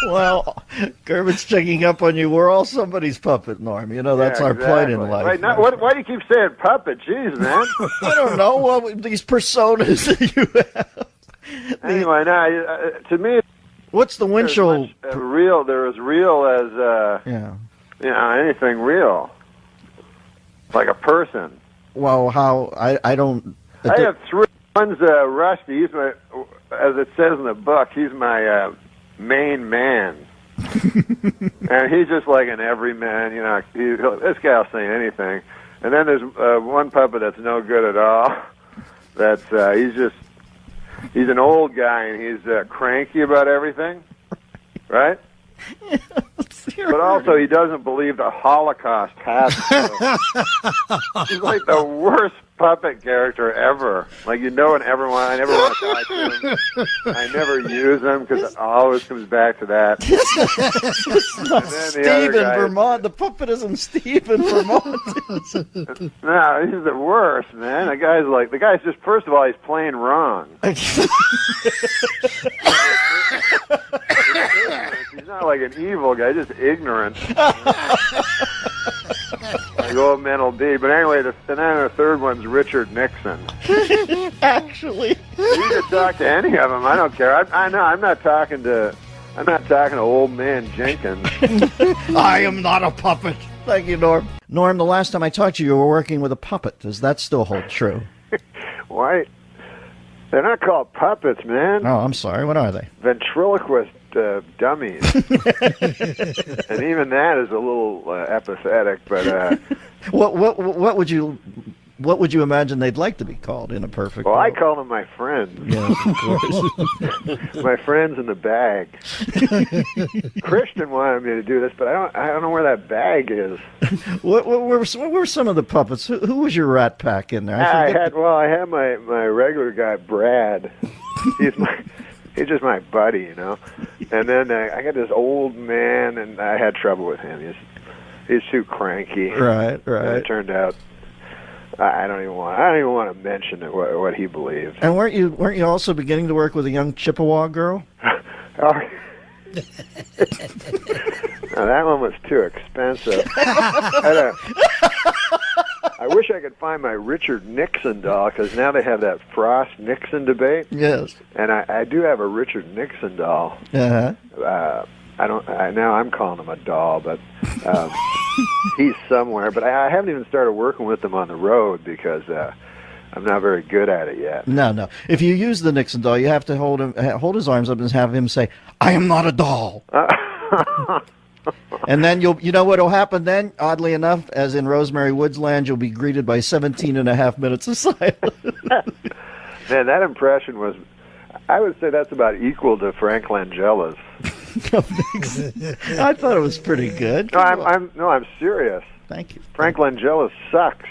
Well, Gervit's checking up on you. We're all somebody's puppet, Norm. That's our plight in life. Wait, why do you keep saying puppet? Jeez, man. I don't know. Well, these personas that you have. Anyway, now, to me, what's the Winchell? They're as real as anything real, like a person. Well, how I don't. I have 3. One's Rusty. He's my, as it says in the book, he's my main man, and he's just like an everyman. This guy will say anything. And then there's one puppet that's no good at all. That's he's an old guy and he's cranky about everything, right? But also he doesn't believe the Holocaust happened. He's like the worst puppet character ever. Like and never want. I never want to talk to him. I never use him because it always comes back to that. It's not Steve in Vermont. The puppet isn't Steve in Vermont. No, he's the worst, man. The guy's just, first of all, he's playing wrong. He's not like an evil guy, just ignorant. Like old men will be. But anyway, and then the third one's Richard Nixon. Actually, you can talk to any of them. I don't care. I know. I'm not talking to old man Jenkins. I am not a puppet. Thank you, Norm. Norm, the last time I talked to you were working with a puppet. Does that still hold true? Why? They're not called puppets, man. Oh, I'm sorry. What are they? Ventriloquist dummies. And even that is a little apathetic. But what would you imagine they'd like to be called in a perfect well, world? I call them my friends. Yes, of course. My friends in the bag. Christian wanted me to do this, but I don't know where that bag is. What were some of the puppets? Who was your rat pack in there? I had my regular guy, Brad. He's just my buddy, you know. And then I got this old man, and I had trouble with him. He's too cranky. Right. And it turned out I don't even want to mention it, what he believed. And weren't you also beginning to work with a young Chippewa girl? Oh. Now, that one was too expensive. I wish I could find my Richard Nixon doll, because now they have that Frost-Nixon debate. Yes. And I do have a Richard Nixon doll. Uh-huh. Now I'm calling him a doll, but he's somewhere. But I haven't even started working with him on the road because I'm not very good at it yet. No. If you use the Nixon doll, you have to hold his arms up and have him say, "I am not a doll." And then you know what'll happen then? Oddly enough, as in Rosemary Woods Land, you'll be greeted by 17 and a half minutes of silence. Man, that impression was, I would say that's about equal to Frank Langella's. I thought it was pretty good. No, I'm serious. Thank you. Frank Langella sucks.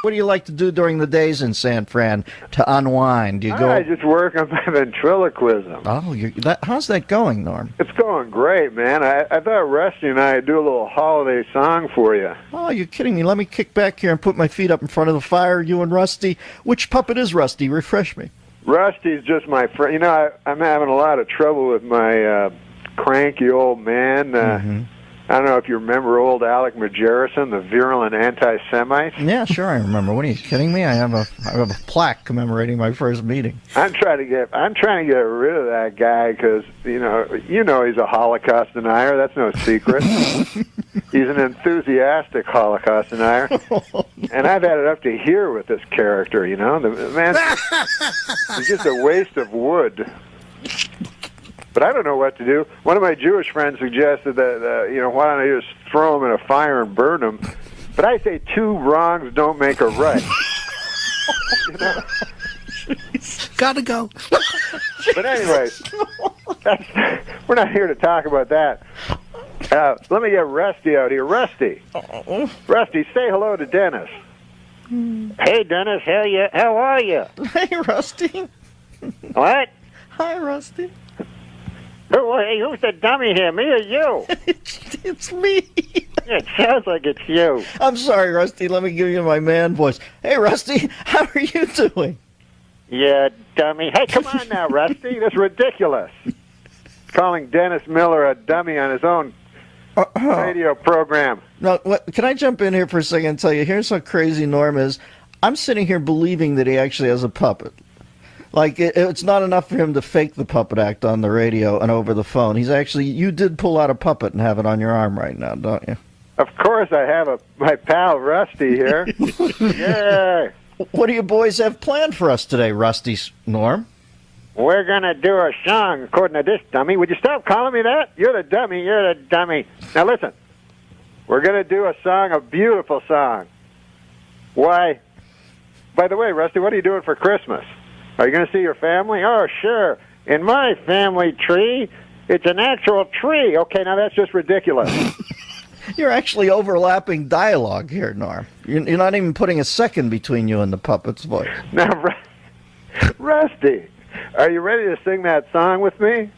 What do you like to do during the days in San Fran to unwind? Do you go? I just work on my ventriloquism. Oh, how's that going, Norm? It's going great, man. I thought Rusty and I'd do a little holiday song for you. Oh, you're kidding me. Let me kick back here and put my feet up in front of the fire, you and Rusty. Which puppet is Rusty? Refresh me. Rusty's just my friend. You know, I'm having a lot of trouble with my cranky old man. I don't know if you remember old Alec Majerison, the virulent anti-Semite. Yeah, sure, I remember. What, are you kidding me? I have a plaque commemorating my first meeting. I'm trying to get rid of that guy because you know he's a Holocaust denier. That's no secret. He's an enthusiastic Holocaust denier, and I've had it up to here with this character. You know, the man, he's just a waste of wood. But I don't know what to do. One of my Jewish friends suggested that, why don't I just throw them in a fire and burn them? But I say 2 wrongs don't make a right. Gotta go. But anyways, we're not here to talk about that. Let me get Rusty out here. Rusty, say hello to Dennis. Hey, Dennis, how are you? Hey, Rusty. What? Hi, Rusty. Who's the dummy here, me or you? It's me. It sounds like it's you. I'm sorry, Rusty. Let me give you my man voice. Hey, Rusty, how are you doing? Yeah, dummy. Hey, come on now, Rusty. That's ridiculous. Calling Dennis Miller a dummy on his own radio program. Now, can I jump in here for a second and tell you, here's how crazy Norm is. I'm sitting here believing that he actually has a puppet. Like, it's not enough for him to fake the puppet act on the radio and over the phone. You did pull out a puppet and have it on your arm right now, don't you? Of course I have my pal Rusty here. Yeah. What do you boys have planned for us today, Rusty, Norm? We're going to do a song, according to this dummy. Would you stop calling me that? You're the dummy. Now listen, we're going to do a song, a beautiful song. Why? By the way, Rusty, what are you doing for Christmas? Are you going to see your family? Oh, sure. In my family tree, it's an actual tree. Okay, now that's just ridiculous. You're actually overlapping dialogue here, Norm. You're not even putting a second between you and the puppet's voice. Now, Rusty, are you ready to sing that song with me?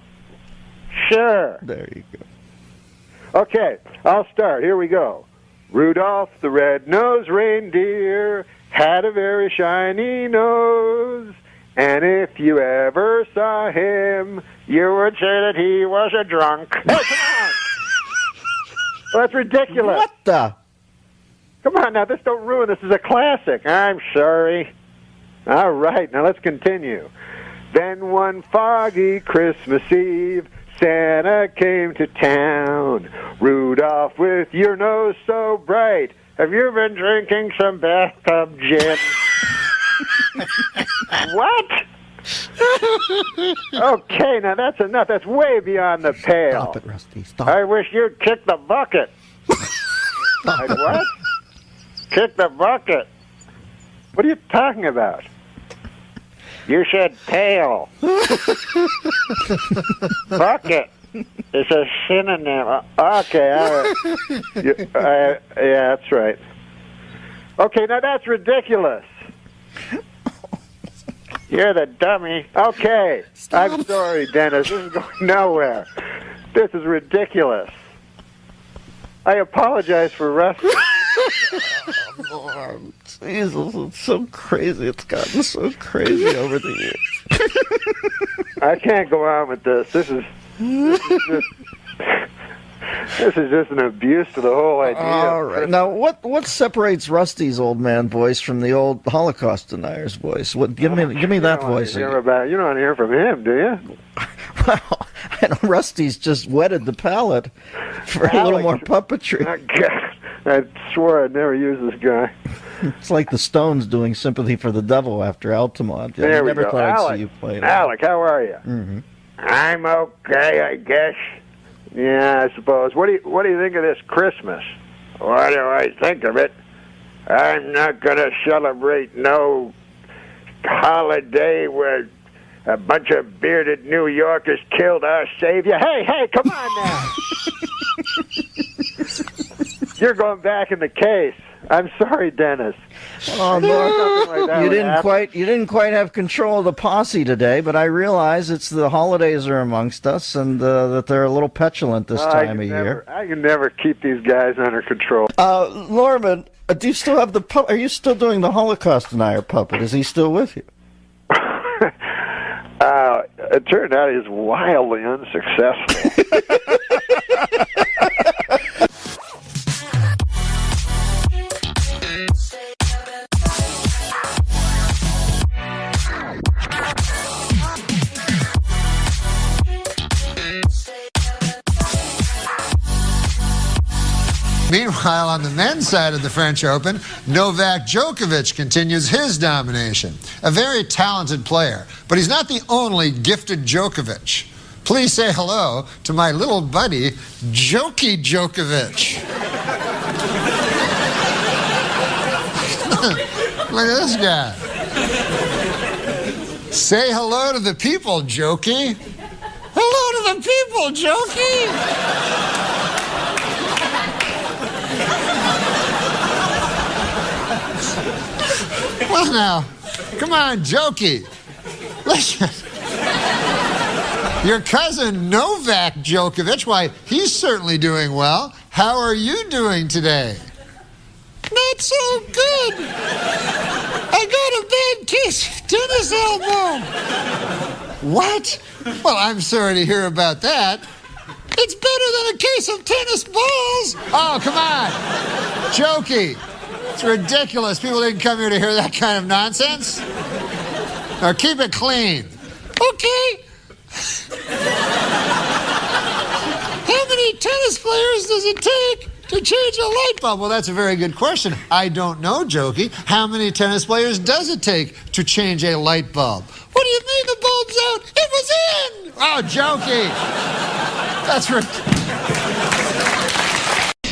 Sure. There you go. Okay, I'll start. Here we go. Rudolph the red-nosed reindeer had a very shiny nose. And if you ever saw him, you would say that he was a drunk. Hey, come on! Well, that's ridiculous. What the? Come on now, don't ruin this. This is a classic. I'm sorry. All right, now let's continue. Then one foggy Christmas Eve, Santa came to town. Rudolph, with your nose so bright, have you been drinking some bathtub gin? What? Okay, now that's enough. That's way beyond the pale. Stop it, Rusty. Stop. I wish you'd kick the bucket. Like what? Kick the bucket. What are you talking about? You said pale. Bucket. It's a synonym. Okay, all right. Yeah, that's right. Okay, now that's ridiculous. You're the dummy. Okay. I'm sorry, Dennis. This is going nowhere. This is ridiculous. I apologize for Rusty. Norm, Jesus, it's so crazy. It's gotten so crazy over the years. I can't go on with this. This is just an abuse to the whole idea. All right. Now, what separates Rusty's old man voice from the old Holocaust denier's voice? Give me that voice. You don't want to hear from him, do you? Well, I know Rusty's just wetted the palate for a little more puppetry. I swore I'd never use this guy. It's like the Stones doing "Sympathy for the Devil" after Altamont. There we never go. thought I'd Alec, see you play that. Alec, how are you? Mm-hmm. I'm okay, I guess. Yeah, I suppose. What do you think of this Christmas? What do I think of it? I'm not going to celebrate no holiday where a bunch of bearded New Yorkers killed our savior. Hey, come on now. You're going back in the case. I'm sorry, Dennis. Oh, Norm, you didn't quite have control of the posse today, but I realize it's the holidays are amongst us, and that they're a little petulant this time of year. I can never keep these guys under control. Norman, do you still have are you still doing the Holocaust denier puppet? Is he still with you? It turned out he's wildly unsuccessful. Meanwhile, on the men's side of the French Open, Novak Djokovic continues his domination. A very talented player, but he's not the only gifted Djokovic. Please say hello to my little buddy, Jokey Djokovic. Look at this guy. Say hello to the people, Jokey. Hello to the people, Jokey. Well, now, come on, Jokey. Listen. Your cousin Novak Djokovic, why, he's certainly doing well. How are you doing today? Not so good. I got a bad case of tennis elbow. What? Well, I'm sorry to hear about that. It's better than a case of tennis balls. Oh, come on. Jokey. It's ridiculous. People didn't come here to hear that kind of nonsense. Now keep it clean. Okay. How many tennis players does it take to change a light bulb? Well, that's a very good question. I don't know, Jokey. How many tennis players does it take to change a light bulb? What do you mean the bulb's out? It was in! Oh, Jokey. That's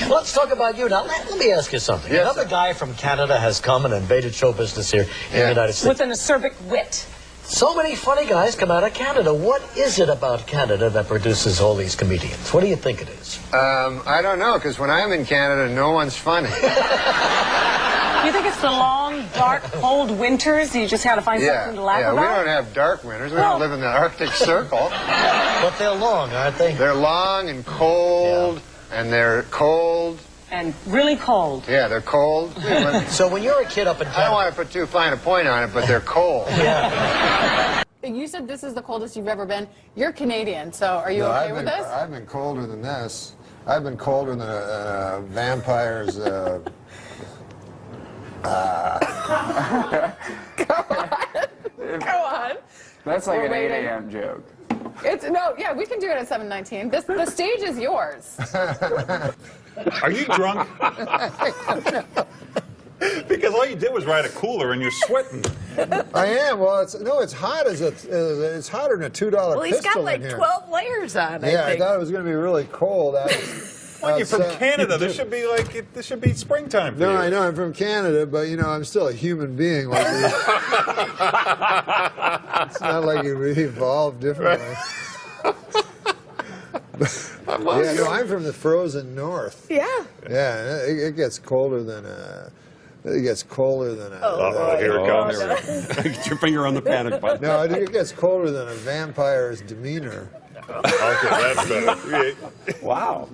Let's talk about you now. Let me ask you something. Yes, Another guy from Canada has come and invaded show business here in the United States. With an acerbic wit. So many funny guys come out of Canada. What is it about Canada that produces all these comedians? What do you think it is? I don't know, because when I'm in Canada, no one's funny. You think it's the long, dark, cold winters? You just had to find something to laugh about? We don't have dark winters. We don't live in the Arctic Circle. But they're long, aren't they? They're long and cold, and they're cold. And really cold. Yeah, they're cold. So when you're a kid up in Canada... I don't want to put too fine a point on it, but they're cold. Yeah. You said this is the coldest you've ever been. You're Canadian, so are you okay with this? I've been colder than this. I've been colder than a vampire's... Go on. That's like We're an waiting. 8 a.m. joke. We can do it at 7:19. The stage is yours. Are you drunk? Because all you did was ride a cooler and you're sweating. I am. Well, it's hot it's hotter than a $2 Well, he's pistol got like in here. 12 layers on, I Yeah, think. I thought it was going to be really cold. Well, you're from Canada. This should be springtime for you. No, I know I'm from Canada, but I'm still a human being. Like it's not like we evolved differently. I'm from the frozen north. Yeah. Yeah, it gets colder than It gets colder than a... Oh, here it comes. Get your finger on the panic button. No, it gets colder than a vampire's demeanor. Okay, that's better. Wow.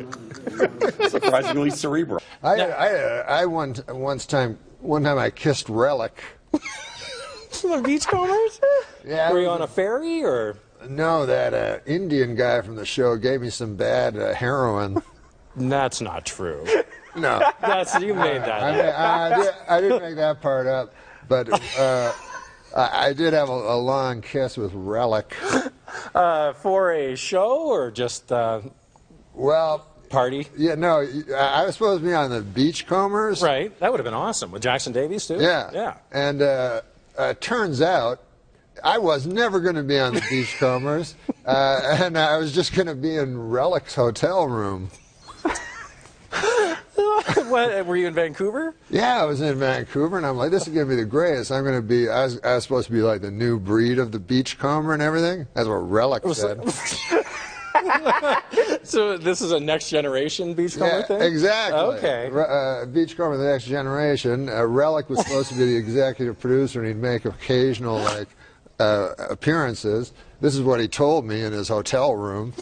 Surprisingly cerebral. One time I kissed Relic. The Beachcombers? Yeah. Were you on a ferry or? No, that Indian guy from the show gave me some bad heroin. That's not true. No. You made that up. I didn't make that part up, but I did have a long kiss with Relic. For a show or just well, party? Yeah, no, I was supposed to be on the Beachcombers. Right, that would have been awesome with Jackson Davies too. Yeah. And turns out I was never going to be on the Beachcombers, and I was just going to be in Relic's hotel room. What, were you in Vancouver? Yeah, I was in Vancouver, and I'm like, this is going to be the greatest. I'm going to be, I was supposed to be like the new breed of the beachcomber and everything. That's what Relic said. So this is a next generation beachcomber thing? Exactly. Okay. Beachcomber the next generation. Relic was supposed to be the executive producer, and he'd make occasional appearances. This is what he told me in his hotel room.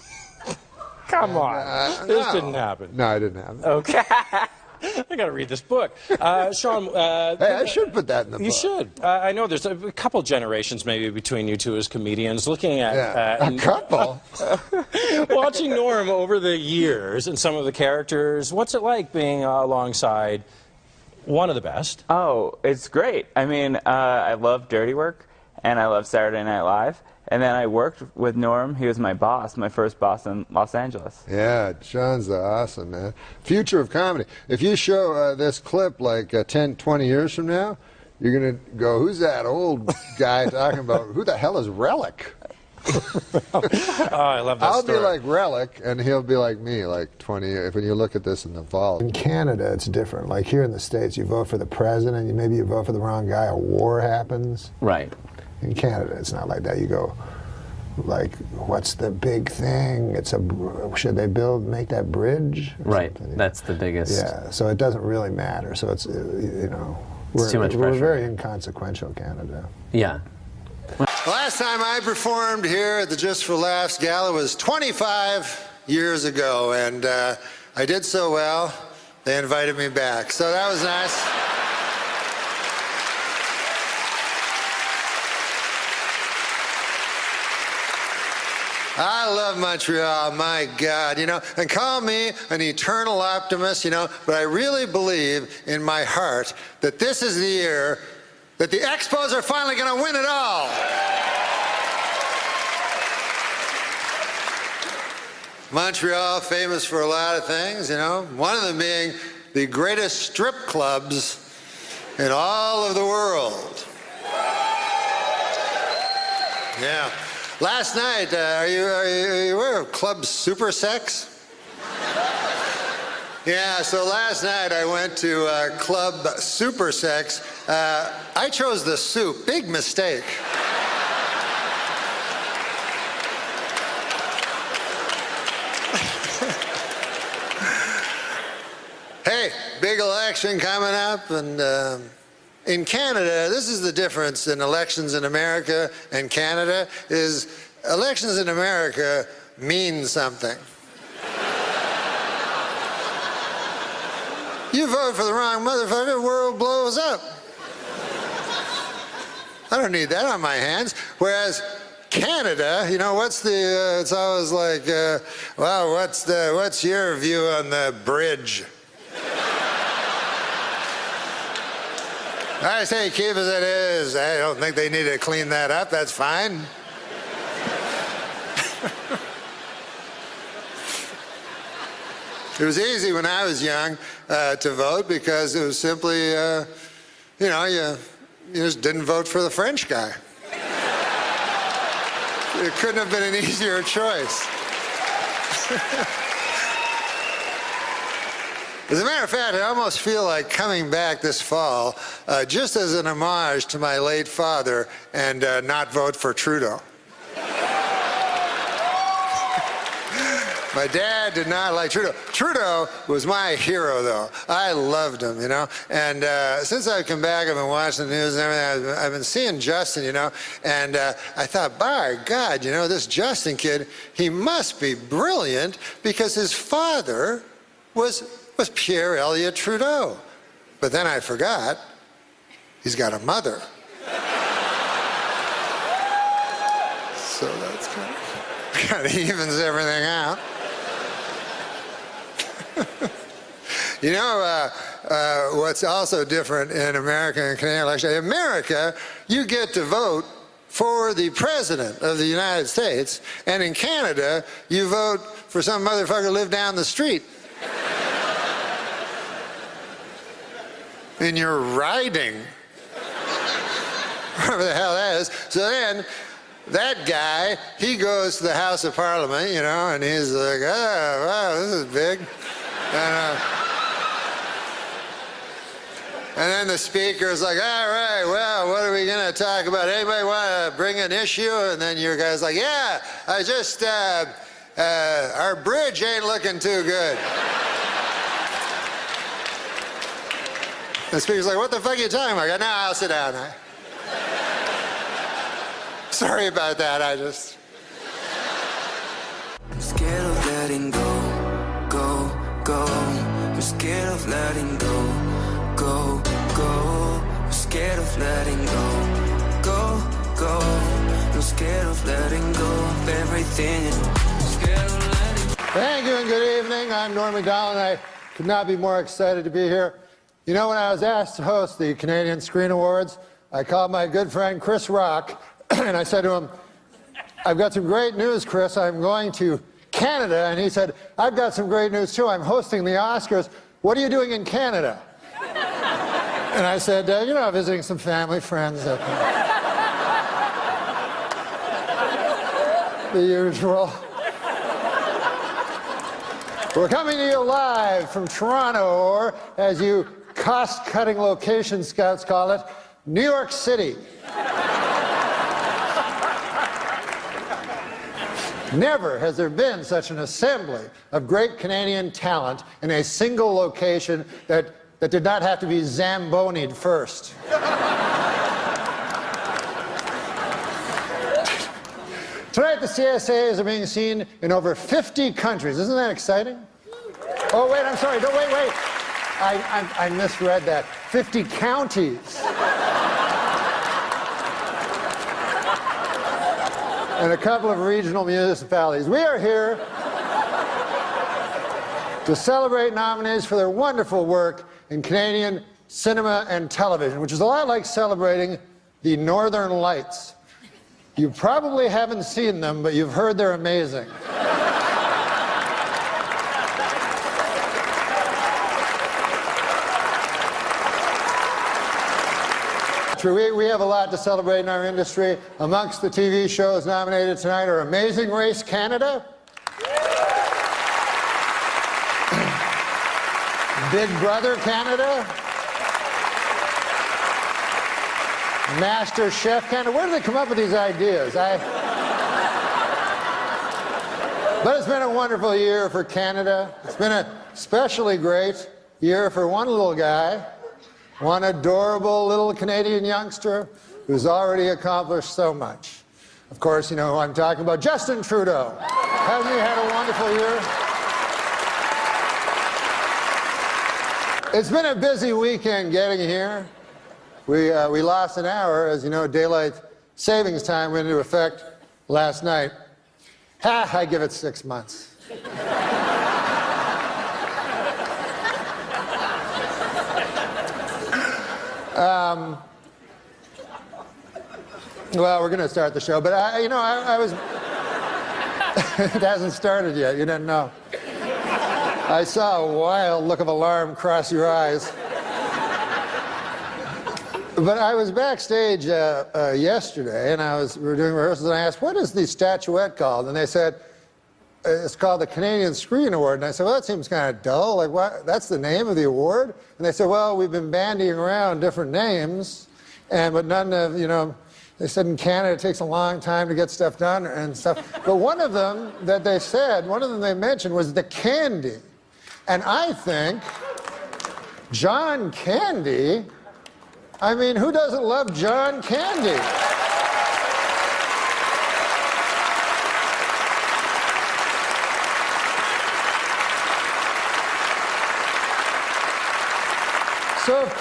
Come on. This didn't happen. No, it didn't happen. Okay. I got to read this book. Sean. Hey, I should put that in the book. You should. I know there's a couple generations maybe between you two as comedians. Looking at a couple. Watching Norm over the years and some of the characters, what's it like being alongside one of the best? Oh, it's great. I mean, I love Dirty Work, and I love Saturday Night Live. And then I worked with Norm. He was my boss, my first boss in Los Angeles. Yeah, Sean's awesome, man. Future of comedy. If you show this clip like 10, 20 years from now, you're going to go, who's that old guy talking about, who the hell is Relic? I love that I'll story. be like Relic, and he'll be like me, like 20 years, when you look at this in the fall. In Canada, it's different. Like here in the States, you vote for the president, maybe you vote for the wrong guy, a war happens. Right. In Canada, it's not like that. You go, like, what's the big thing? Should they make that bridge? Right, that's the biggest. Yeah, so it doesn't really matter. So it's, It's too much we're pressure. very inconsequential, Canada. Yeah. Last time I performed here at the Just for Laughs Gala was 25 years ago, and I did so well, they invited me back. So that was nice. I love Montreal, my God, and call me an eternal optimist, but I really believe in my heart that this is the year that the Expos are finally going to win it all. Montreal, famous for a lot of things, one of them being the greatest strip clubs in all of the world. Yeah. Last night, are you aware of Club Super Sex? Yeah, so last night I went to Club Super Sex. I chose the soup. Big mistake. Hey, big election coming up, and in Canada, this is the difference in elections in America and Canada, is elections in America mean something. You vote for the wrong motherfucker, the world blows up. I don't need that on my hands. Whereas Canada, it's always like, well, what's your view on the bridge? I say keep as it is. I don't think they need to clean that up. That's fine. It was easy when I was young to vote because it was simply, you just didn't vote for the French guy. It couldn't have been an easier choice. As a matter of fact, I almost feel like coming back this fall just as an homage to my late father and not vote for Trudeau. My dad did not like Trudeau. Trudeau was my hero, though. I loved him, you know. And since I've come back, I've been watching the news and everything. I've been seeing Justin, you know. And I thought, by God, you know, this Justin kid, he must be brilliant because his father was Pierre Elliott Trudeau. But then I forgot, he's got a mother. So that's kind of evens everything out. You know, what's also different in American and Canadian elections? In America, you get to vote for the President of the United States, and in Canada, you vote for some motherfucker who lived down the street. In your riding. Whatever the hell that is. So then, that guy, he goes to the House of Parliament, you know, and he's like, oh, wow, this is big. And then the speaker's like, all right, well, what are we going to talk about? Anybody want to bring an issue? And then your guy's like, yeah, I just, our bridge ain't looking too good. The speaker's like, what the fuck are you talking about? I go, no, I'll sit down. Sorry about that, I just... I'm scared of letting go. I'm scared of letting go. I'm scared of letting go. I'm scared of letting go of everything. Thank you and good evening. I'm Norm MacDonald, and I could not be more excited to be here. You know, when I was asked to host the Canadian Screen Awards, I called my good friend Chris Rock, and I said to him, I've got some great news, Chris. I'm going to Canada. And he said, I've got some great news, too. I'm hosting the Oscars. What are you doing in Canada? And I said, you know, visiting some family, friends. The usual. We're coming to you live from Toronto, or as you cost-cutting location scouts call it, New York City. Never has there been such an assembly of great Canadian talent in a single location that did not have to be Zambonied first. Tonight, the CSAs are being seen in over 50 countries. Isn't that exciting? Oh, wait, I'm sorry. No, wait. I misread that. 50 counties. And a couple of regional municipalities. We are here to celebrate nominees for their wonderful work in Canadian cinema and television, which is a lot like celebrating the Northern Lights. You probably haven't seen them, but you've heard they're amazing. We have a lot to celebrate in our industry. Amongst the TV shows nominated tonight are Amazing Race Canada, Big Brother Canada, Master Chef Canada. Where do they come up with these ideas? But it's been a wonderful year for Canada. It's been a especially great year for one little guy, one adorable little Canadian youngster who's already accomplished so much. Of course, you know who I'm talking about, Justin Trudeau. Hasn't he had a wonderful year? It's been a busy weekend getting here. We lost an hour. As you know, daylight savings time went into effect last night. I give it 6 months. Well, we're going to start the show, but I was... It hasn't started yet. You didn't know. I saw a wild look of alarm cross your eyes. But I was backstage yesterday, and we were doing rehearsals, and I asked, what is the statuette called? And they said, it's called the Canadian Screen Award. And I said, well, that seems kind of dull. Like, what? That's the name of the award? And they said, well, we've been bandying around different names, but none have, They said in Canada it takes a long time to get stuff done and stuff. But one of them that they said, one of them they mentioned was the candy. And I think John Candy, I mean, who doesn't love John Candy? So of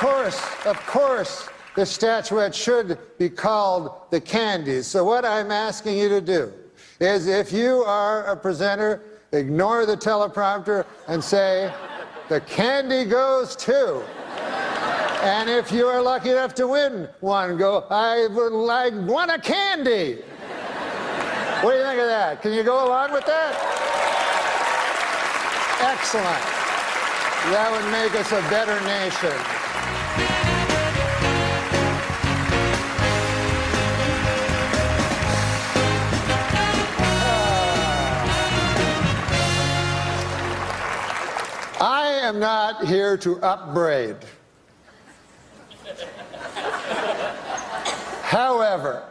course, the statuette should be called the Candies. So what I'm asking you to do is, if you are a presenter, ignore the teleprompter and say, the candy goes to. And if you are lucky enough to win one, go, I want a candy. What do you think of that? Can you go along with that? Excellent. That would make us a better nation. I am not here to upbraid. However,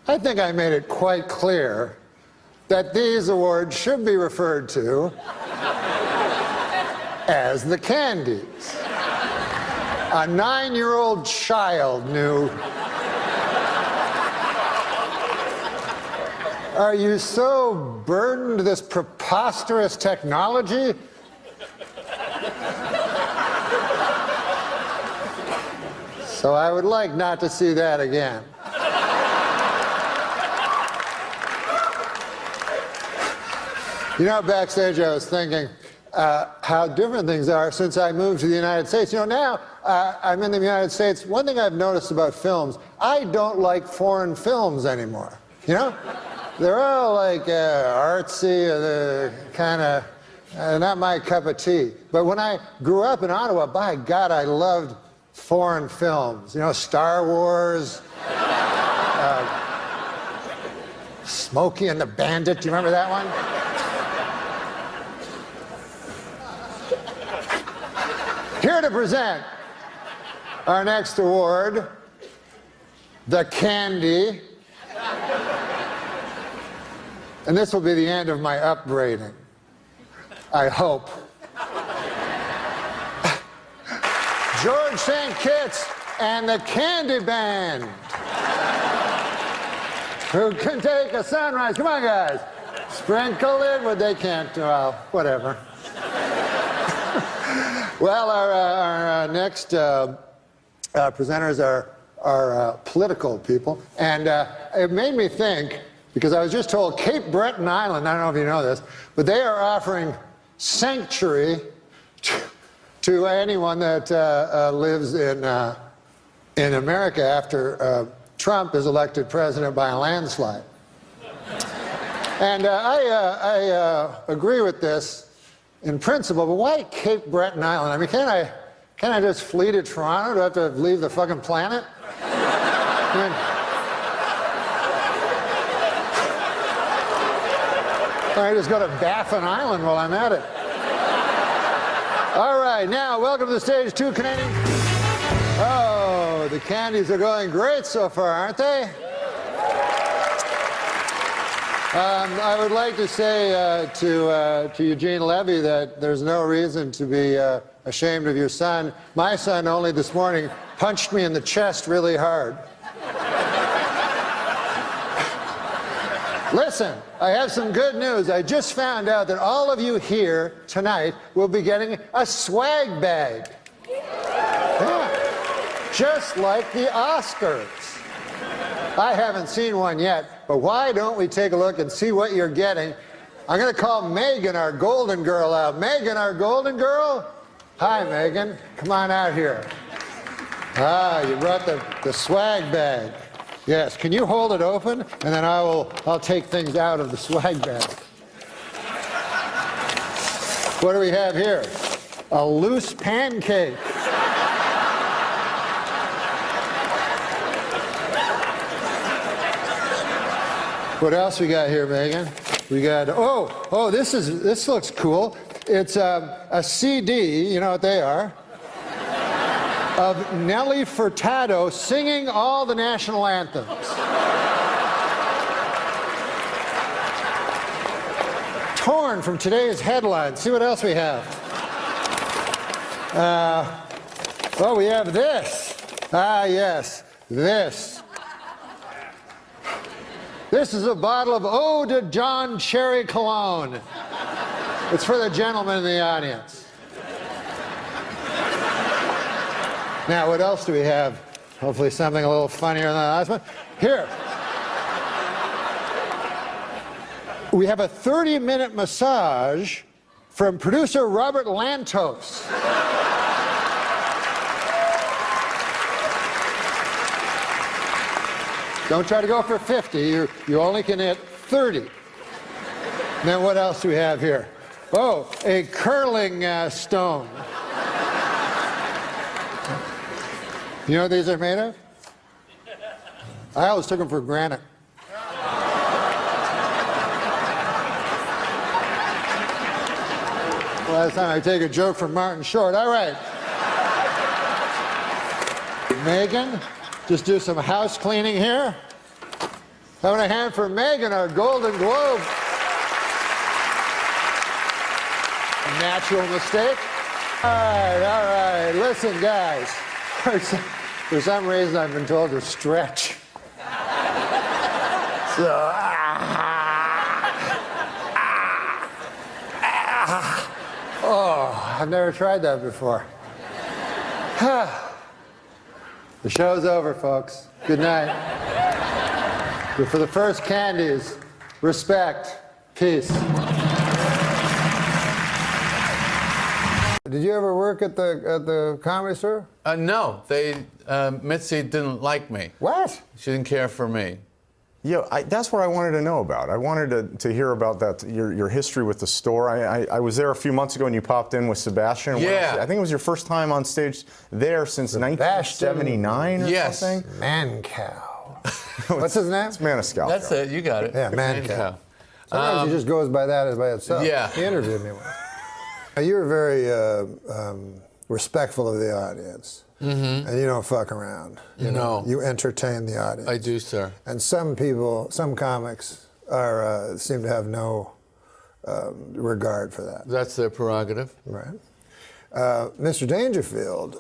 I think I made it quite clear that these awards should be referred to as the Candies. A 9-year-old child knew. Are you so burdened with this preposterous technology? So I would like not to see that again. You know, backstage I was thinking how different things are since I moved to the United States. You know, now I'm in the United States. One thing I've noticed about films, I don't like foreign films anymore. You know? They're all like artsy, kind of not my cup of tea. But when I grew up in Ottawa, by God, I loved foreign films. You know, Star Wars, Smokey and the Bandit. Do you remember that one? Here to present our next award, the Candy. And this will be the end of my upbraiding, I hope. George St. Kitts and the Candy Band. Who can take a sunrise? Come on, guys. Sprinkle it, but they can't. Well, whatever. Well, our next presenters are political people. And it made me think, because I was just told Cape Breton Island, I don't know if you know this, but they are offering sanctuary to anyone that lives in America after Trump is elected president by a landslide. And I agree with this in principle, but why Cape Breton Island? I mean, can't I just flee to Toronto? Do I have to leave the fucking planet? I mean, I just go to Baffin Island while I'm at it. All right, now welcome to the stage, 2 Canadian. Oh, the Candies are going great so far, aren't they? I would like to say to Eugene Levy that there's no reason to be ashamed of your son. My son only this morning punched me in the chest really hard. Listen, I have some good news. I just found out that all of you here tonight will be getting a swag bag. Yeah. Just like the Oscars. I haven't seen one yet, but why don't we take a look and see what you're getting? I'm going to call Megan, our golden girl, out. Megan, our golden girl? Hi, Megan. Come on out here. Ah, you brought the swag bag. Yes, can you hold it open? And then I'll take things out of the swag bag. What do we have here? A loose pancake. What else we got here, Megan? We got, oh, this looks cool. It's a CD, you know what they are? of Nelly Furtado singing all the national anthems. Torn from today's headlines. See what else we have. Well, we have this. Ah, yes, this. This is a bottle of Eau de John Cherry Cologne. It's for the gentlemen in the audience. Now, what else do we have? Hopefully something a little funnier than the last one. Here. We have a 30-minute massage from producer Robert Lantos. Don't try to go for 50. You only can hit 30. And then what else do we have here? Oh, a curling stone. You know what these are made of? I always took them for granite. Last time I take a joke from Martin Short. All right. Megan, just do some house cleaning here. Having a hand for Megan, our Golden Globe. Natural mistake. All right. Listen, guys. For some reason, I've been told to stretch. So, oh, I've never tried that before. The show's over, folks. Good night. But for the first candies, respect, peace. Did you ever work at the Comedy Store? No, Mitzi didn't like me. What? She didn't care for me. Yeah, that's what I wanted to know about. I wanted to hear about that, your history with the store. I was there a few months ago and you popped in with Sebastian. Yeah. I think it was your first time on stage there since 1979 or something. Mancow. What's his name? It's Maniscalco. That's it, you got it. Yeah, Mancow. Sometimes he just goes by that by itself. Yeah. He interviewed me once. You were very respectful of the audience. Mm-hmm. And you don't fuck around. You know? You entertain the audience. I do, sir. And some people, some comics, seem to have no regard for that. That's their prerogative. Right. Mr. Dangerfield,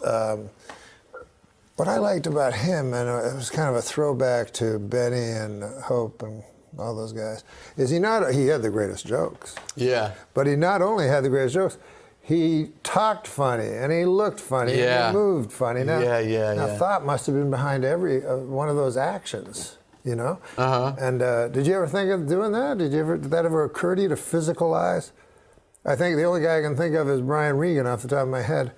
what I liked about him, and it was kind of a throwback to Benny and Hope and all those guys, is he had the greatest jokes. Yeah. But he not only had the greatest jokes, he talked funny, and he looked funny, and he moved funny. Now, thought must have been behind every one of those actions, you know? Uh-huh. And did you ever think of doing that? Did that ever occur to you to physicalize? I think the only guy I can think of is Brian Regan off the top of my head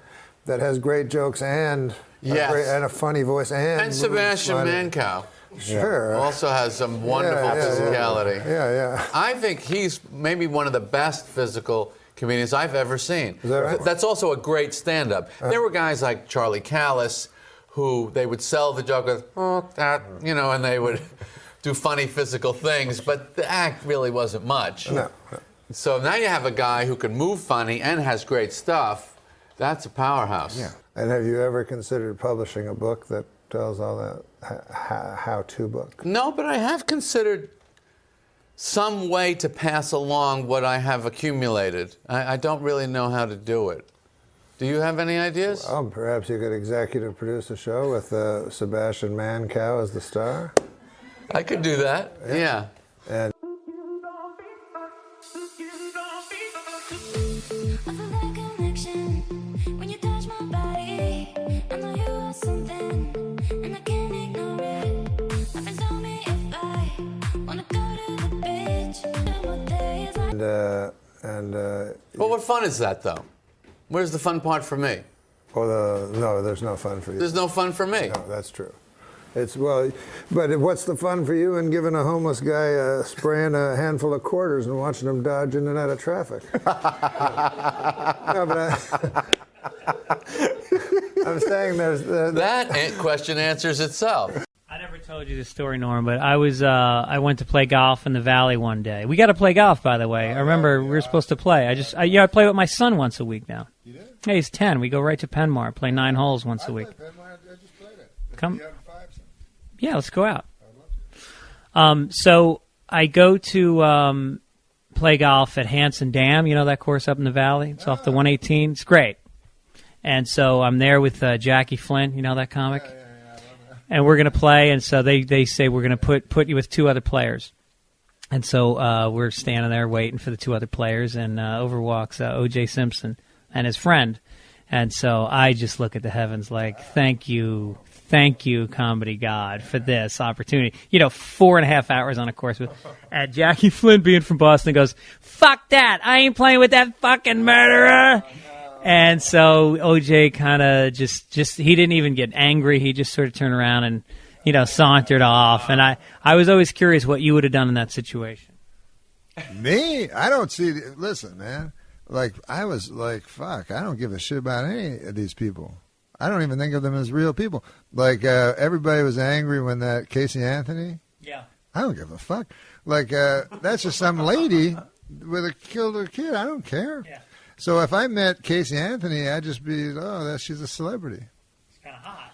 that has great jokes and a funny voice and Sebastian Mancow. Sure. Also has some wonderful physicality. Yeah. I think he's maybe one of the best physical comedians I've ever seen. Is that right? That's also a great stand-up. There were guys like Charlie Callis who they would sell the joke with, and they would do funny physical things, but the act really wasn't much. No. So now you have a guy who can move funny and has great stuff. That's a powerhouse. Yeah. And have you ever considered publishing a book that tells all that how-to book? No, but I have considered some way to pass along what I have accumulated. I don't really know how to do it. Do you have any ideas? Well, perhaps you could executive produce a show with Sebastian Mancow as the star. I could do that, yeah. And Well, what fun is that, though? Where's the fun part for me? No, there's no fun for you. There's no fun for me. No, that's true. But what's the fun for you in giving a homeless guy spraying a handful of quarters and watching him dodge in and out of traffic? No, but I'm saying there's that question answers itself. I never told you the story, Norm, but I went to play golf in the Valley one day. We got to play golf, by the way. I remember we were supposed to play. I play with my son once a week now. You did? Hey, he's 10. We go right to Penmar, play 9 holes once a week. Come. Yeah, let's go out. So I go to play golf at Hanson Dam. You know that course up in the valley? It's off the 118. It's great. And so I'm there with Jackie Flynn. You know that comic? And we're going to play. And so they say we're going to put you with 2 other players. And so we're standing there waiting for the 2 other players. And over walks O.J. Simpson and his friend. And so I just look at the heavens like, thank you, comedy God, for this opportunity. 4.5 hours on a course with Jackie Flynn being from Boston goes, fuck that, I ain't playing with that fucking murderer. And so OJ kind of just he didn't even get angry. He just sort of turned around and, sauntered off. And I was always curious what you would have done in that situation. Me? I don't see. Listen, man. Like, I was like, fuck, I don't give a shit about any of these people. I don't even think of them as real people. Like, everybody was angry when that Casey Anthony. Yeah. I don't give a fuck. Like, that's just some lady killed her kid. I don't care. Yeah. So if I met Casey Anthony, I'd just be, she's a celebrity. It's kind of hot.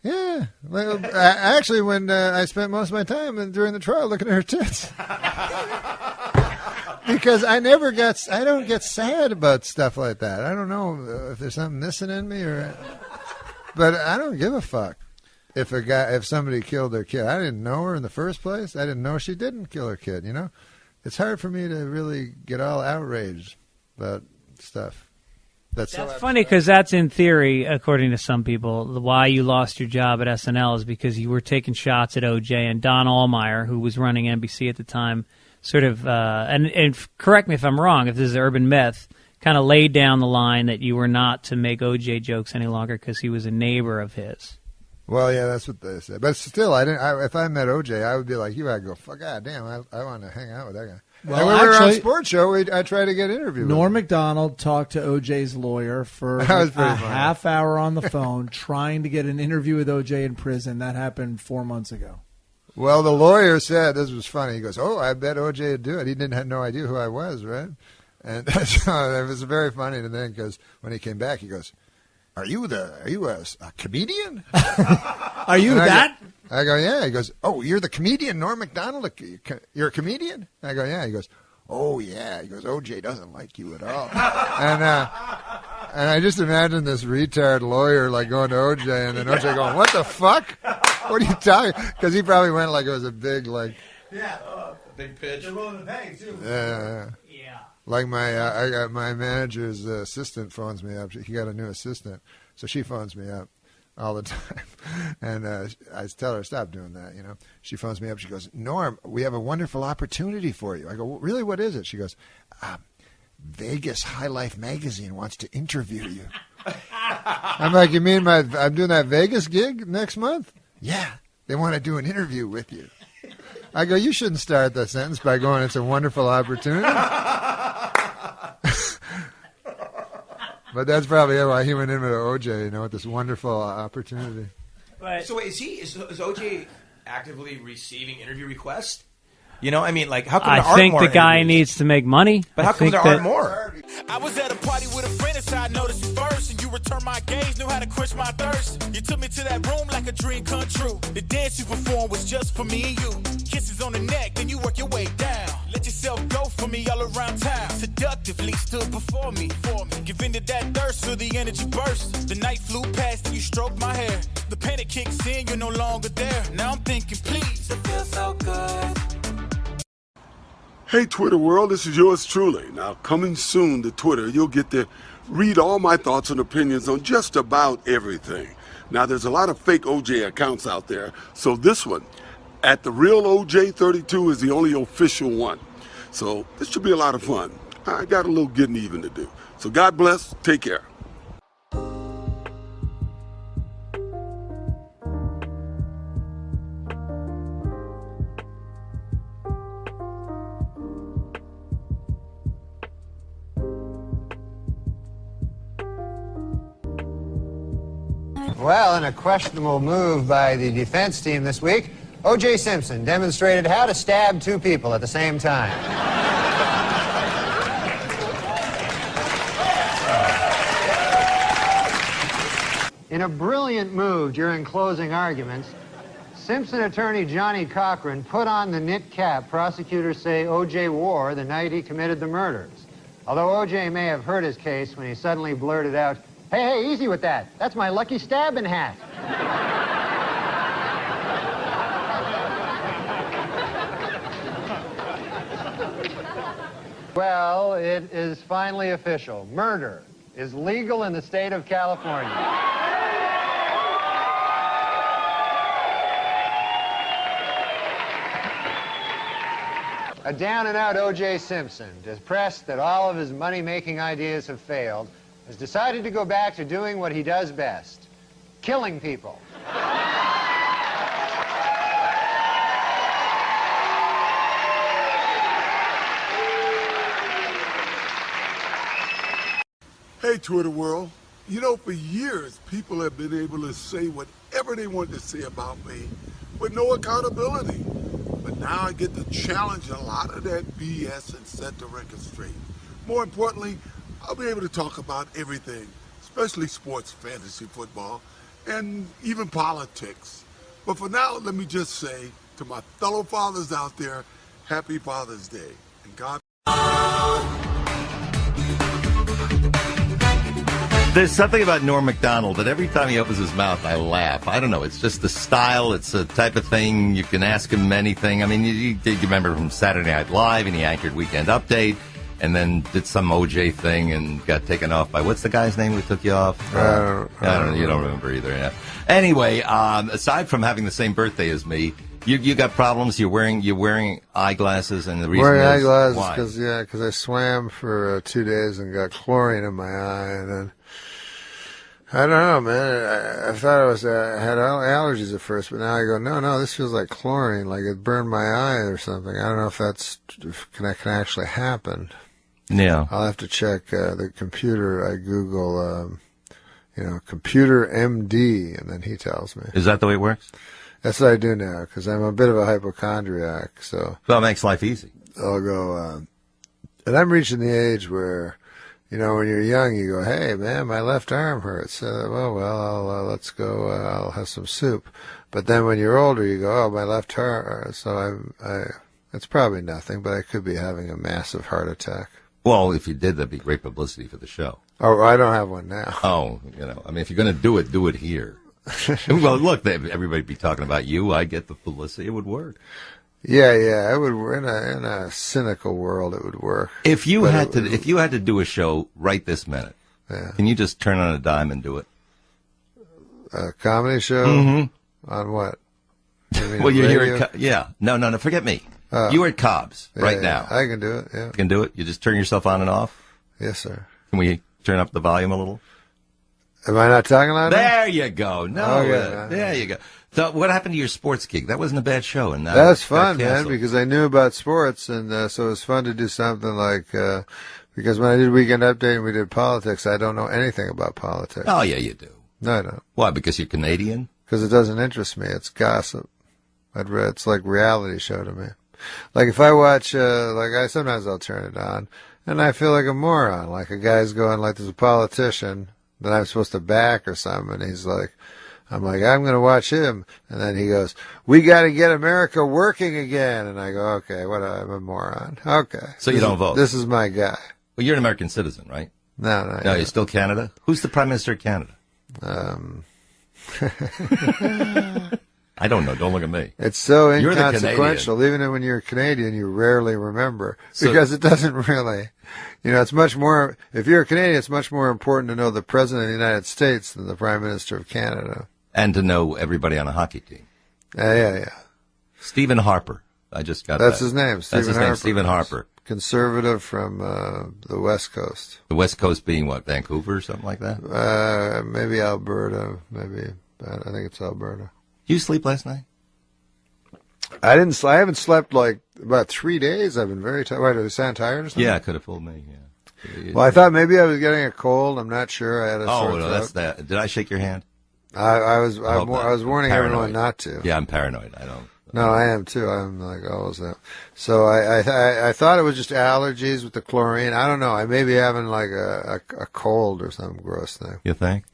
Yeah. Well, actually, when I spent most of my time during the trial looking at her tits. Because I don't get sad about stuff like that. I don't know if there's something missing in me but I don't give a fuck if somebody killed their kid. I didn't know her in the first place. I didn't know she didn't kill her kid, It's hard for me to really get all outraged about stuff. That's funny because that's in theory, according to some people, why you lost your job at SNL is because you were taking shots at OJ, and Don Allmeyer, who was running NBC at the time, sort of, and correct me if I'm wrong, if this is an urban myth, kind of laid down the line that you were not to make OJ jokes any longer because he was a neighbor of his. Well, yeah, that's what they said. But still, if I met OJ, I would be like, I'd go, fuck, God damn, I want to hang out with that guy. Well, and when we were on Sports Show, I tried to get interviewed. Norm MacDonald talked to OJ's lawyer for a half hour on the phone trying to get an interview with OJ in prison. That happened 4 months ago. Well, the lawyer said, this was funny, he goes, I bet OJ would do it. He didn't have no idea who I was, right? And so it was very funny to think, because when he came back, he goes, Are you a comedian? Are you that? I go, yeah. He goes, you're the comedian, Norm MacDonald? You're a comedian? I go, yeah. He goes, yeah. He goes, OJ doesn't like you at all. And I just imagine this retard lawyer like going to OJ, and then OJ going, what the fuck? What are you talking? Because he probably went like it was a big, like... Yeah, big pitch. They're willing to pay, too. Yeah. Like my manager's assistant phones me up. He got a new assistant, so she phones me up all the time. And I tell her, stop doing that, She phones me up. She goes, Norm, we have a wonderful opportunity for you. I go, really, what is it? She goes, Vegas High Life magazine wants to interview you. I'm like, you mean I'm doing that Vegas gig next month? Yeah, they want to do an interview with you. I go, you shouldn't start the sentence by going, it's a wonderful opportunity. But that's probably why he went in with OJ, with this wonderful opportunity. So wait, is OJ actively receiving interview requests? How come there aren't more I think the guy interviews? needs to make money. But how come there aren't more? I was at a party with a friend and I noticed you first, and you returned my gaze, knew how to quench my thirst. You took me to that room like a dream come true. The dance you performed was just for me and you. Kisses on the neck, then you work your way down. Let yourself go for me all around town. Seductively stood before me. Give in to that thirst, feel the energy burst. The night flew past and you stroked my hair. The panic kicks in, you're no longer there. Now I'm thinking, please, it feels so good. Hey, Twitter world, this is yours truly. Now, coming soon to Twitter, you'll get to read all my thoughts and opinions on just about everything. Now, there's a lot of fake OJ accounts out there, so this one, at the real OJ32, is the only official one. So this should be a lot of fun. I got a little getting even to do. So God bless, take care. Well, in a questionable move by the defense team this week, O.J. Simpson demonstrated how to stab 2 people at the same time. In a brilliant move during closing arguments, Simpson attorney Johnny Cochran put on the knit cap prosecutors say O.J. wore the night he committed the murders. Although O.J. may have hurt his case when he suddenly blurted out, hey, easy with that. That's my lucky stabbing hat. Well, it is finally official. Murder is legal in the state of California. A down-and-out O.J. Simpson, depressed that all of his money-making ideas have failed, has decided to go back to doing what he does best, killing people. Hey, Twitter world. You know, for years, people have been able to say whatever they want to say about me with no accountability. But now I get to challenge a lot of that BS and set the record straight. More importantly, I'll be able to talk about everything, especially sports, fantasy football, and even politics. But for now, let me just say to my fellow fathers out there, happy Father's Day. And God. There's something about Norm MacDonald that every time he opens his mouth, I laugh. I don't know. It's just the style. It's the type of thing you can ask him anything. I mean, you remember from Saturday Night Live, and he anchored Weekend Update, and then did some OJ thing and got taken off by, what's the guy's name who took you off? I don't know. You don't remember either. Yeah. Anyway, aside from having the same birthday as me, you got problems. You're wearing eyeglasses, and the reason wearing is eyeglasses why? because I swam for 2 days and got chlorine in my eye, and then I don't know, man. I thought I had allergies at first, but now I go, no, this feels like chlorine, like it burned my eye or something. I don't know if that can actually happen. Yeah, I'll have to check the computer. I Google, computer MD, and then he tells me. Is that the way it works? That's what I do now, because I'm a bit of a hypochondriac. So well, it makes life easy. I'll go, and I'm reaching the age where, when you're young, you go, hey, man, my left arm hurts. Let's go, I'll have some soup. But then when you're older, you go, oh, my left arm. So it's probably nothing, but I could be having a massive heart attack. Well, if you did, that'd be great publicity for the show. Oh, I don't have one now. Oh, I mean, if you're going to do it here. Well, look, everybody'd be talking about you. I get the publicity. It would work. Yeah, it would. In a cynical world, it would work. If you had to do a show right this minute, can you just turn on a dime and do it? A comedy show? Mm-hmm. On what? Well, you're here at No, forget me. You're at Cobb's right now. I can do it, yeah. You can do it? You just turn yourself on and off? Yes, sir. Can we turn up the volume a little? Am I not talking loud enough? There you go. No, there you go. So what happened to your sports gig? That wasn't a bad show. And that's fun, man, because I knew about sports, and so it was fun to do something like, because when I did Weekend Update and we did politics, I don't know anything about politics. Oh, yeah, you do. No, I don't. Why, because you're Canadian? Because it doesn't interest me. It's gossip. It's like reality show to me. Like if I watch, sometimes I'll turn it on, and I feel like a moron. Like a guy's going, like there's a politician that I'm supposed to back or something, and he's like, I'm going to watch him. And then he goes, we got to get America working again. And I go, okay, I'm a moron. Okay. So you don't vote? This is my guy. Well, you're an American citizen, right? No. You're still Canada? Who's the Prime Minister of Canada? I don't know. Don't look at me. It's so inconsequential. Even when you're Canadian, you rarely remember. Because it doesn't really, it's much more, if you're a Canadian, it's much more important to know the President of the United States than the Prime Minister of Canada. And to know everybody on a hockey team. Yeah. Stephen Harper. I just got That's that. his name. That's his name, Stephen Harper. Conservative from the West Coast. The West Coast being what, Vancouver or something like that? Maybe Alberta. I think it's Alberta. Did you sleep last night? I haven't slept like about 3 days. I've been very tired. Why, did I sound tired or something? Yeah, it could have fooled me, yeah. Well, I thought maybe I was getting a cold. I'm not sure. I had a sore throat. That's that. Did I shake your hand? I was warning everyone not to. Yeah, I'm paranoid. I don't. No, I am too. I'm like always that. So I thought it was just allergies with the chlorine. I don't know. I may be having like a cold or some gross thing. You think?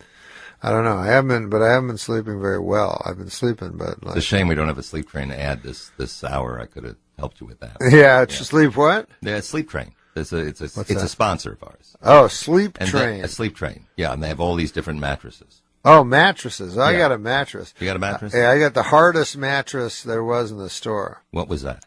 I don't know. I haven't been sleeping very well. I've been sleeping, but like, It's a shame we don't have a sleep train to add this hour. I could have helped you with that. Yeah, sleep what? Yeah, sleep train. It's a that? sponsor of ours. Oh, sleep And train. a sleep train. Yeah, and they have all these different mattresses. Oh, mattresses. I Yeah. got a mattress. You got a mattress? Yeah, I got the hardest mattress there was in the store. What was that?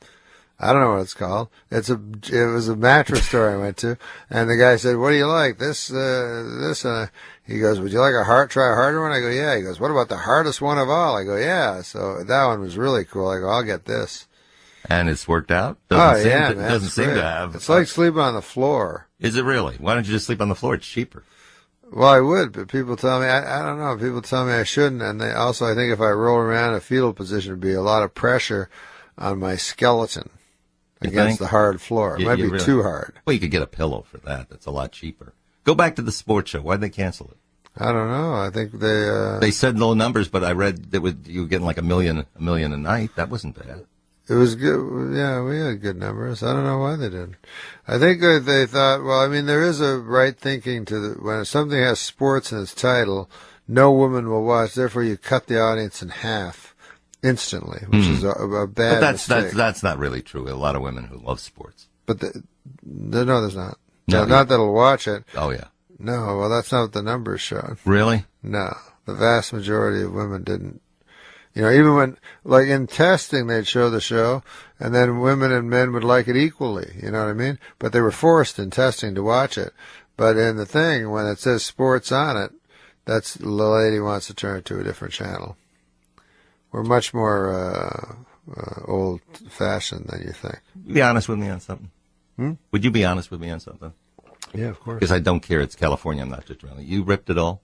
I don't know what it's called. It was a mattress store I went to, and the guy said, "What do you like? This." He goes, "Would you like try a harder one?" I go, "Yeah." He goes, "What about the hardest one of all?" I go, "Yeah." So that one was really cool. I go, "I'll get this." And it's worked out? Man, Doesn't it's seem great. to have. It's like sleeping on the floor. Is it really? Why don't you just sleep on the floor? It's cheaper. Well, I would, but people tell me, I don't know, people tell me I shouldn't, and I think if I roll around in a fetal position, it'd be a lot of pressure on my skeleton against the hard floor. It might be too hard. Well, you could get a pillow for that. That's a lot cheaper. Go back to the sports show. Why'd they cancel it? I don't know. I think they said low numbers, but I read that you were getting like a million a night. That wasn't bad. It was good. Yeah, we had good numbers. I don't know why they didn't. I think they thought, well, I mean, there is a right thinking when something has sports in its title, no woman will watch. Therefore, you cut the audience in half instantly, which is a bad mistake. That's not really true. A lot of women who love sports. But no, there's not. No, not that'll watch it. Oh, yeah. No, well, that's not what the numbers showed. Really? No, the vast majority of women didn't. Even when, like in testing, they'd show the show, and then women and men would like it equally, you know what I mean? But they were forced in testing to watch it. But in the thing, when it says sports on it, the lady wants to turn it to a different channel. We're much more old-fashioned than you think. Be honest with me on something. Would you be honest with me on something? Yeah, of course. Because I don't care. It's California. I'm not just really. You ripped it all?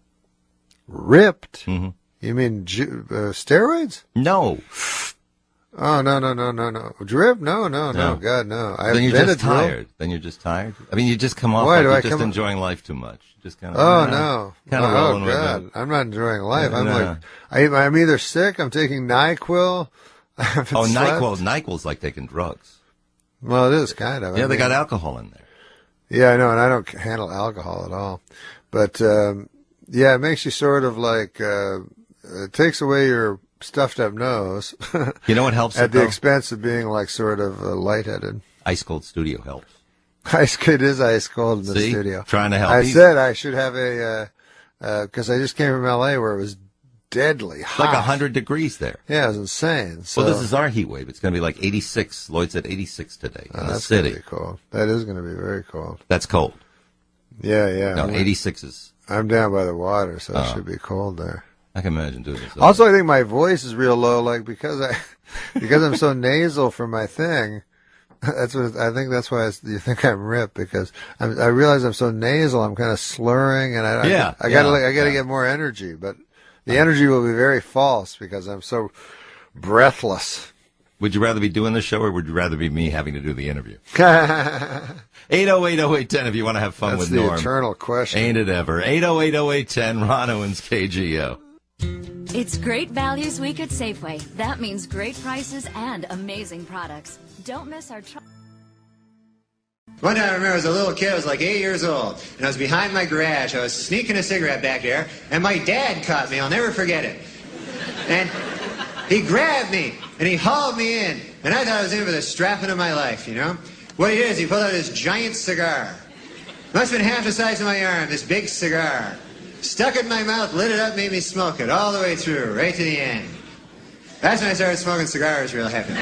Ripped? Mm-hmm. You mean steroids? No. Oh, no. Drip? No, God, no. Then you're just tired. Then you're just tired? I mean, you just come off like you're just enjoying life too much. Just kind of. Oh, no. Kind of rolling with God. it. I'm not enjoying life. I'm No. I'm either sick, I'm taking NyQuil. NyQuil's like taking drugs. Well, it is kind of. Yeah, they got alcohol in there. Yeah, I know, and I don't handle alcohol at all. But, yeah, it makes you sort of like, it takes away your stuffed up nose. You know what helps? At the expense of being like sort of lightheaded. Ice cold studio helps. It is ice cold in the studio. Trying to help. I said I should have because I just came from L.A. where it was deadly hot. Like 100 degrees there. Yeah, it was insane. So, well, this is our heat wave. It's going to be like 86. Lloyd said 86 today in the that's city. Gonna be cold. That is going to be very cold. That's cold. Yeah. No, 86 is. I'm down by the water, so it should be cold there. I can imagine doing this. Also, I think my voice is real low, like because I'm so nasal for my thing. That's what I think. That's why you think I'm ripped because I realize I'm so nasal. I'm kind of slurring, and I gotta get more energy. But the energy will be very false because I'm so breathless. Would you rather be doing the show, or would you rather be me having to do the interview? 808-0810 if you want to have fun with Norm. That's the eternal question. Ain't it ever? 808-0810, Ron Owens, KGO. It's Great Values Week at Safeway. That means great prices and amazing products. Don't miss our... One time I remember I was a little kid, I was like 8 years old, and I was behind my garage. I was sneaking a cigarette back there, and my dad caught me. I'll never forget it. And he grabbed me, and he hauled me in, and I thought I was in for the strapping of my life, you know? What he did is he pulled out this giant cigar. Must have been half the size of my arm, this big cigar. Stuck it in my mouth, lit it up, made me smoke it all the way through, right to the end. That's when I started smoking cigars real heavy.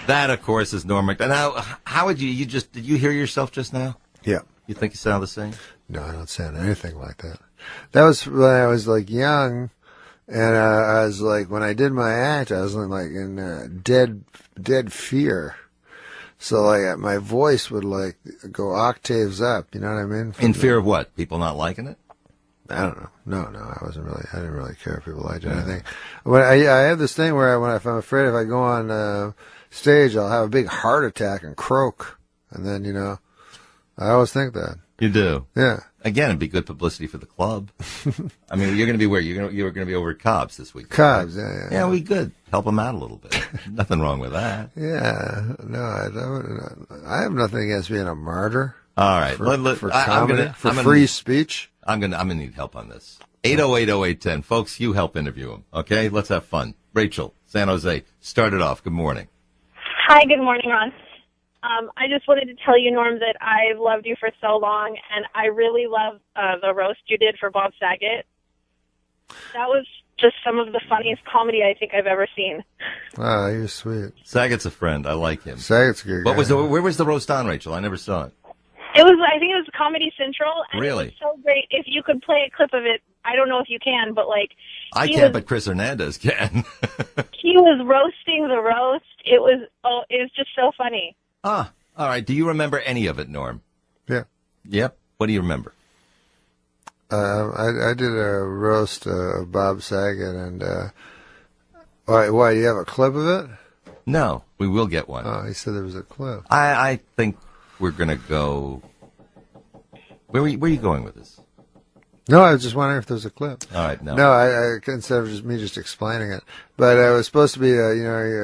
That, of course, is Norm MacDonald. Now, how would you did you hear yourself just now? Yeah. You think you sound the same? No, I don't sound anything like that. That was when I was like young, and I was like, when I did my act, I was like in dead fear. So like my voice would like go octaves up, you know what I mean? In fear of what? People not liking it? I don't know. No, I didn't really care if people liked it. I think when I have this thing where if I'm afraid if I go on stage, I'll have a big heart attack and croak, and then I always think that. You do? Yeah. Again, it'd be good publicity for the club. I mean, you're going to be where? You're going to be over at Cobb's this week. Cobb's, right? yeah. Yeah, we could help them out a little bit. Nothing wrong with that. Yeah. No, I have nothing against being a martyr. All right. For comedy, for free speech. I'm gonna need help on this. 8080810, folks. You help interview him. Okay. Let's have fun. Rachel, San Jose, start it off. Good morning. Hi. Good morning, Ron. I just wanted to tell you, Norm, that I've loved you for so long, and I really love the roast you did for Bob Saget. That was just some of the funniest comedy I think I've ever seen. Ah, you're sweet. Saget's a friend. I like him. Saget's a good guy. Where was the roast on, Rachel? I never saw it. I think it was Comedy Central. And Really? It was so great. If you could play a clip of it, I don't know if you can, but I can't, but Chris Hernandez can. He was roasting the roast. It was just so funny. All right. Do you remember any of it, Norm? Yeah. Yep. What do you remember? I did a roast of Bob Saget, and why? You have a clip of it? No, we will get one. Oh, he said there was a clip. I think we're gonna go. Where are you going with this? No, I was just wondering if there's a clip. All right, no. No, I instead of me just explaining it. But it was supposed to be,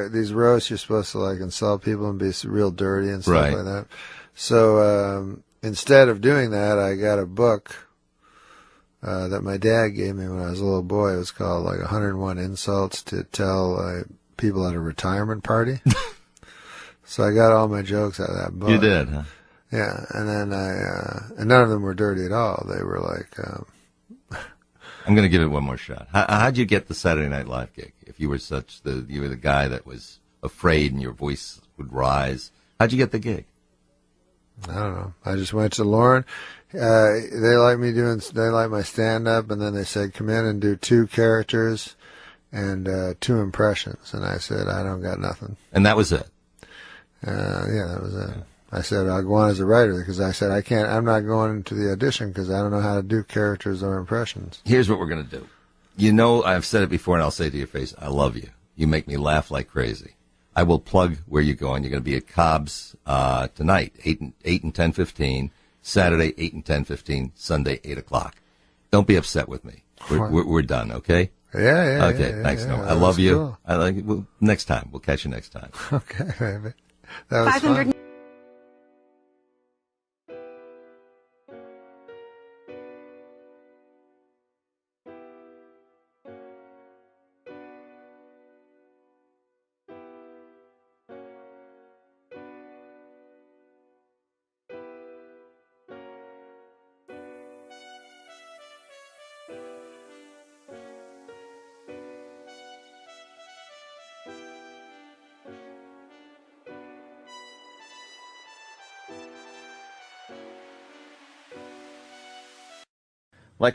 these roasts, you're supposed to insult people and be real dirty and stuff like that. So instead of doing that, I got a book that my dad gave me when I was a little boy. It was called 101 Insults to Tell People at a Retirement Party. So I got all my jokes out of that book. You did, huh? Yeah, and then and none of them were dirty at all. They were I'm going to give it one more shot. How'd you get the Saturday Night Live gig? If you were you were the guy that was afraid and your voice would rise, how'd you get the gig? I don't know. I just went to Lauren. They like my stand-up, and then they said, come in and do 2 characters and 2 impressions. And I said, I don't got nothing. And that was it? Yeah, that was it. I said, I'll go on as a writer, because I said, I'm not going to the audition because I don't know how to do characters or impressions. Here's what we're going to do. I've said it before, and I'll say it to your face, I love you. You make me laugh like crazy. I will plug where you're going. You're going to be at Cobb's tonight, 8 and 10:15, Saturday, 8 and 10:15, Sunday, 8 o'clock. Don't be upset with me. We're done, okay? Yeah. Okay, thanks, Noah. I love you. Cool. I like you. Next time. We'll catch you next time. Okay, baby. That was fun.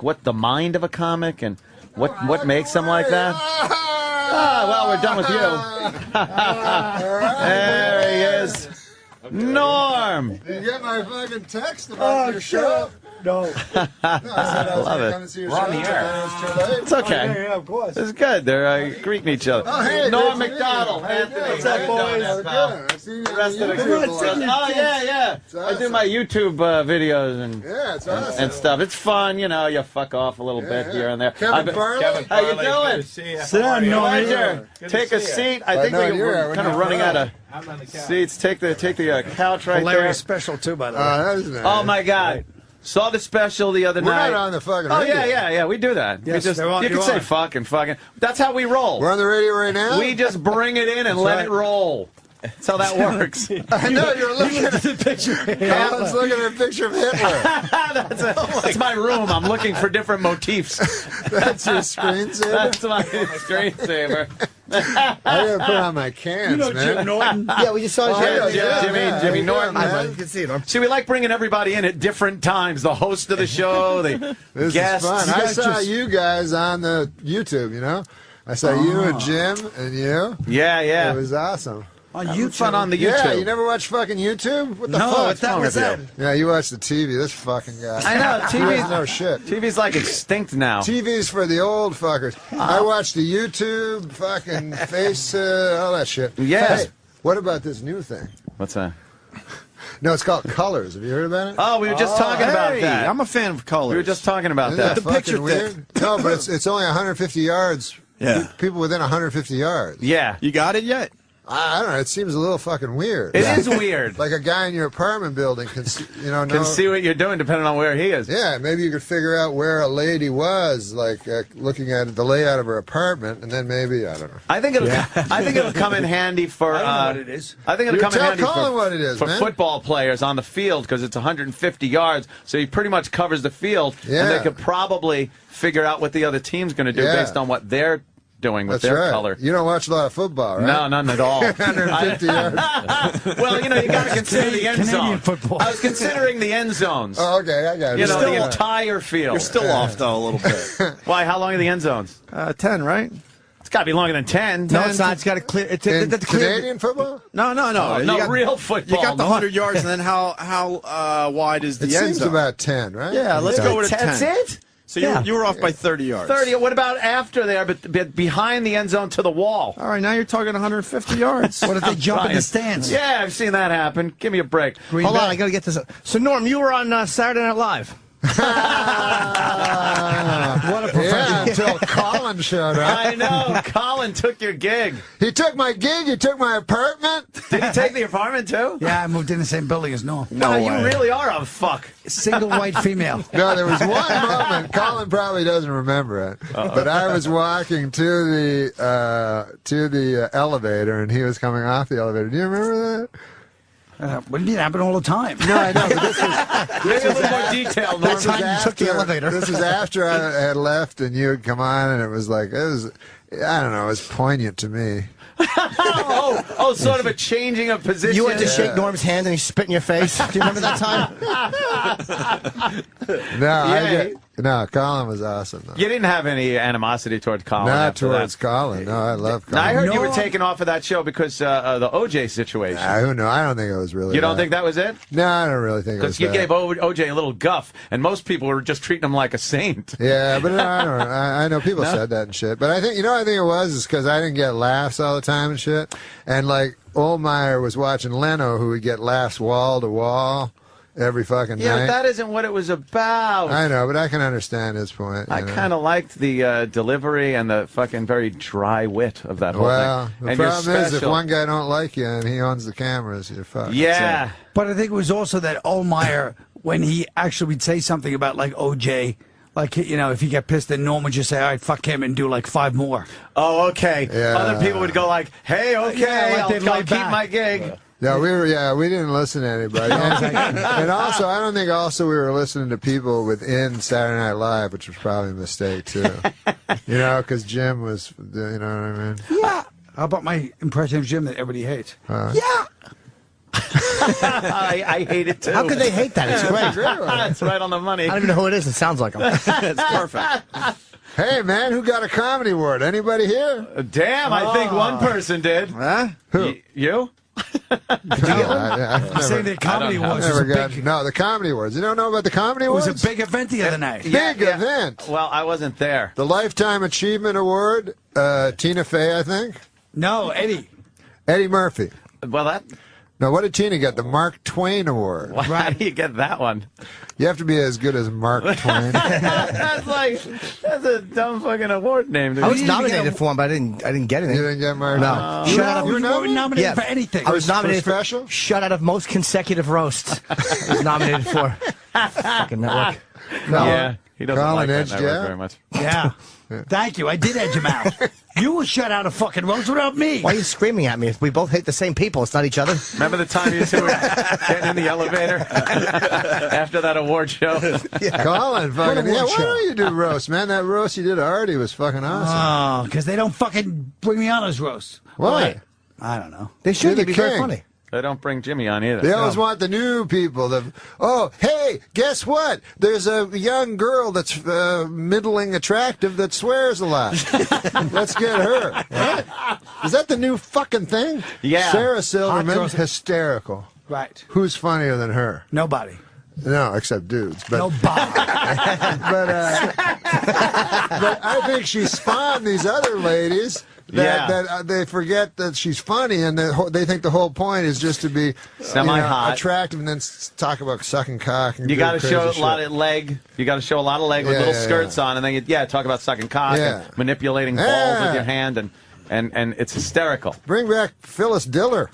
What the mind of a comic and what makes them like that? Well, we're done with you. There he is. Norm! Did you get my fucking text about your show? No. I love it. We're on the air. It's okay. Yeah, of course. It's good. They're greeting each other. Oh, hey, Norm MacDonald. Anthony. What's up, boys? I've seen you yeah. Awesome. I do my YouTube videos and stuff. It's fun, you fuck off a little bit here and there. Kevin Farley? How you doing? Sit down, Norm. Take a seat. I think we're kind of running out of seats. Take the couch right there. Hilarious special, too, by the way. That is nice. Oh, my God. Saw the special the other night. We're not on the fucking radio. radio. Yeah, we do that. Yes, you can say fucking. That's how we roll. We're on the radio right now? We just bring it in and let it roll. That's how that works. I know, you're looking at the picture. Colin's looking at a picture of Hitler. That's my room. I'm looking for different motifs. That's your screensaver? That's my screensaver. I gotta put on my cans, man. Jim Norton? Yeah, we just saw Jimmy Norton. You can see it. See, we like bringing everybody in at different times. The host of the show, the guests. Is fun. I saw you guys on the YouTube, I saw you and Jim and you. Yeah. It was awesome. On YouTube? Fun on the YouTube. Yeah, you never watch fucking YouTube? What the fuck? What's that? Yeah, you watch the TV. This fucking guy. I know, TV's no shit. TV's like extinct now. TV's for the old fuckers. I watch the YouTube, fucking face, all that shit. Yes. Hey, what about this new thing? What's that? No, it's called Colors. Have you heard about it? Oh, we were just talking about that. I'm a fan of Colors. We were just talking about Isn't that. The picture weird? No, but it's only 150 yards. Yeah. People within 150 yards. Yeah. You got it yet? I don't know. It seems a little fucking weird. It is weird. Like a guy in your apartment building can see, can see what you're doing depending on where he is. Yeah, maybe you could figure out where a lady was, like looking at the layout of her apartment, and then maybe I don't know. I think it'll come in handy for. I don't know what it is. I think it'll come in handy Tell Colin what it is, for man. football players on the field because it's 150 yards, so he pretty much covers the field, and they could probably figure out what the other team's going to do based on what they're doing with That's their right. color. You don't watch a lot of football, right? No, none at all. 150 yards. Well, you got to consider the end Canadian zone. football. I was considering the end zones. Oh, okay, I got it. The entire field. You're still off, though, a little bit. Why? How long are the end zones? 10, right? It's got to be longer than 10. No, it's not. It's got to clear. It's Canadian football? No. Real football. You got the 100 yards, and then how wide is the It end seems zone? about 10, right? Yeah, let's go with a 10. That's it? So you were off by 30 yards. 30. What about after there, but behind the end zone to the wall? All right, now you're talking 150 yards. What if they jump in the stands? Yeah, I've seen that happen. Give me a break. Hold on, I got to get this up. So, Norm, you were on Saturday Night Live. What a professional. Yeah, until Colin showed up. I know. Colin took your gig. He took my gig. He took my apartment. Did he take the apartment, too? Yeah, I moved in the same building as Norm. No way. You really are a fuck. Single white female. No, there was one moment. Colin probably doesn't remember it, but I was walking to the elevator, and he was coming off the elevator. Do you remember that? What do you mean? It happened all the time. No, I know. But This was a little more detailed. This time you took the elevator. This was after I had left, and you had come on, and it was I don't know, it was poignant to me. Sort of a changing of position. You went to shake Norm's hand, and he spit in your face. Do you remember that time? No, Colin was awesome, though. You didn't have any animosity towards Colin. Not towards Colin. No, I love Colin. Now, I heard you were taken off of that show because the OJ situation. Who knows? I don't think it was really. You don't think that was it? No, I don't really think it was. Because you gave OJ a little guff, and most people were just treating him like a saint. Yeah, but I know people said that and shit. But I think I think it was because I didn't get laughs all the time and shit. And like Oldmeyer was watching Leno, who would get laughs wall to wall every fucking night. Yeah, but that isn't what it was about. I know, but I can understand his point. I kind of liked the delivery and the fucking very dry wit of that whole thing. Well, the problem is if one guy don't like you and he owns the cameras, you're fucked. Yeah. But I think it was also that Oldmeyer, when he actually would say something about like OJ, like, if you get pissed, then Norm would just say, all right, fuck him, and do like 5 more. Oh, okay. Yeah. Other people would go like, hey, okay, I'll keep my gig. Yeah, we didn't listen to anybody. And also, I don't think we were listening to people within Saturday Night Live, which was probably a mistake, too. Because Jim was, you know what I mean? Yeah. How about my impression of Jim that everybody hates? Yeah. I hate it, too. How could they hate that? It's great. It's right on the money. I don't even know who it is. It sounds like him. It's perfect. Hey, man, who got a comedy award? Anybody here? Damn, I think one person did. Huh? Who? You? Saying the comedy awards was a big... No, the comedy awards. You don't know about the comedy It awards? was a big event the other night. Big event. Well, I wasn't there. The Lifetime Achievement Award, Tina Fey, I think. No, Eddie Murphy. Well, that... No, what did Tina get? The Mark Twain Award. Well, how do you get that one? You have to be as good as Mark Twain. That's a dumb fucking award name. I was nominated for one, but I didn't get anything. You didn't get Mark? No. You weren't nominated for anything. I was nominated for special? Shut out of most consecutive roasts. I was nominated for. Fucking network. No. Yeah, he doesn't Colin like that edged network you out? very much. Yeah. Thank you. I did edge him out. You were shut out of fucking roast without me. Why are you screaming at me? We both hate the same people. It's not each other. Remember the time you two were getting in the elevator after that award show? Colin, fucking, why don't you do roast, man? That roast you did already was fucking awesome. Oh, because they don't fucking bring me on as roast. Why? I don't know. They should. You're Be the very king. funny. They don't bring Jimmy on either. They always want the new people. Hey, guess what? There's a young girl that's middling attractive that swears a lot. Let's get her. What? Is that the new fucking thing? Yeah. Sarah Silverman, hysterical. Right. Who's funnier than her? Nobody. No, except dudes. But, Nobody. but I think she spawned these other ladies. That they forget that she's funny, and they think the whole point is just to be semi-hot, attractive, and then talk about sucking cock. And you got to show shit. a lot of leg. You got to show a lot of leg with little skirts on, and then talk about sucking cock and manipulating balls with your hand, and and it's hysterical. Bring back Phyllis Diller.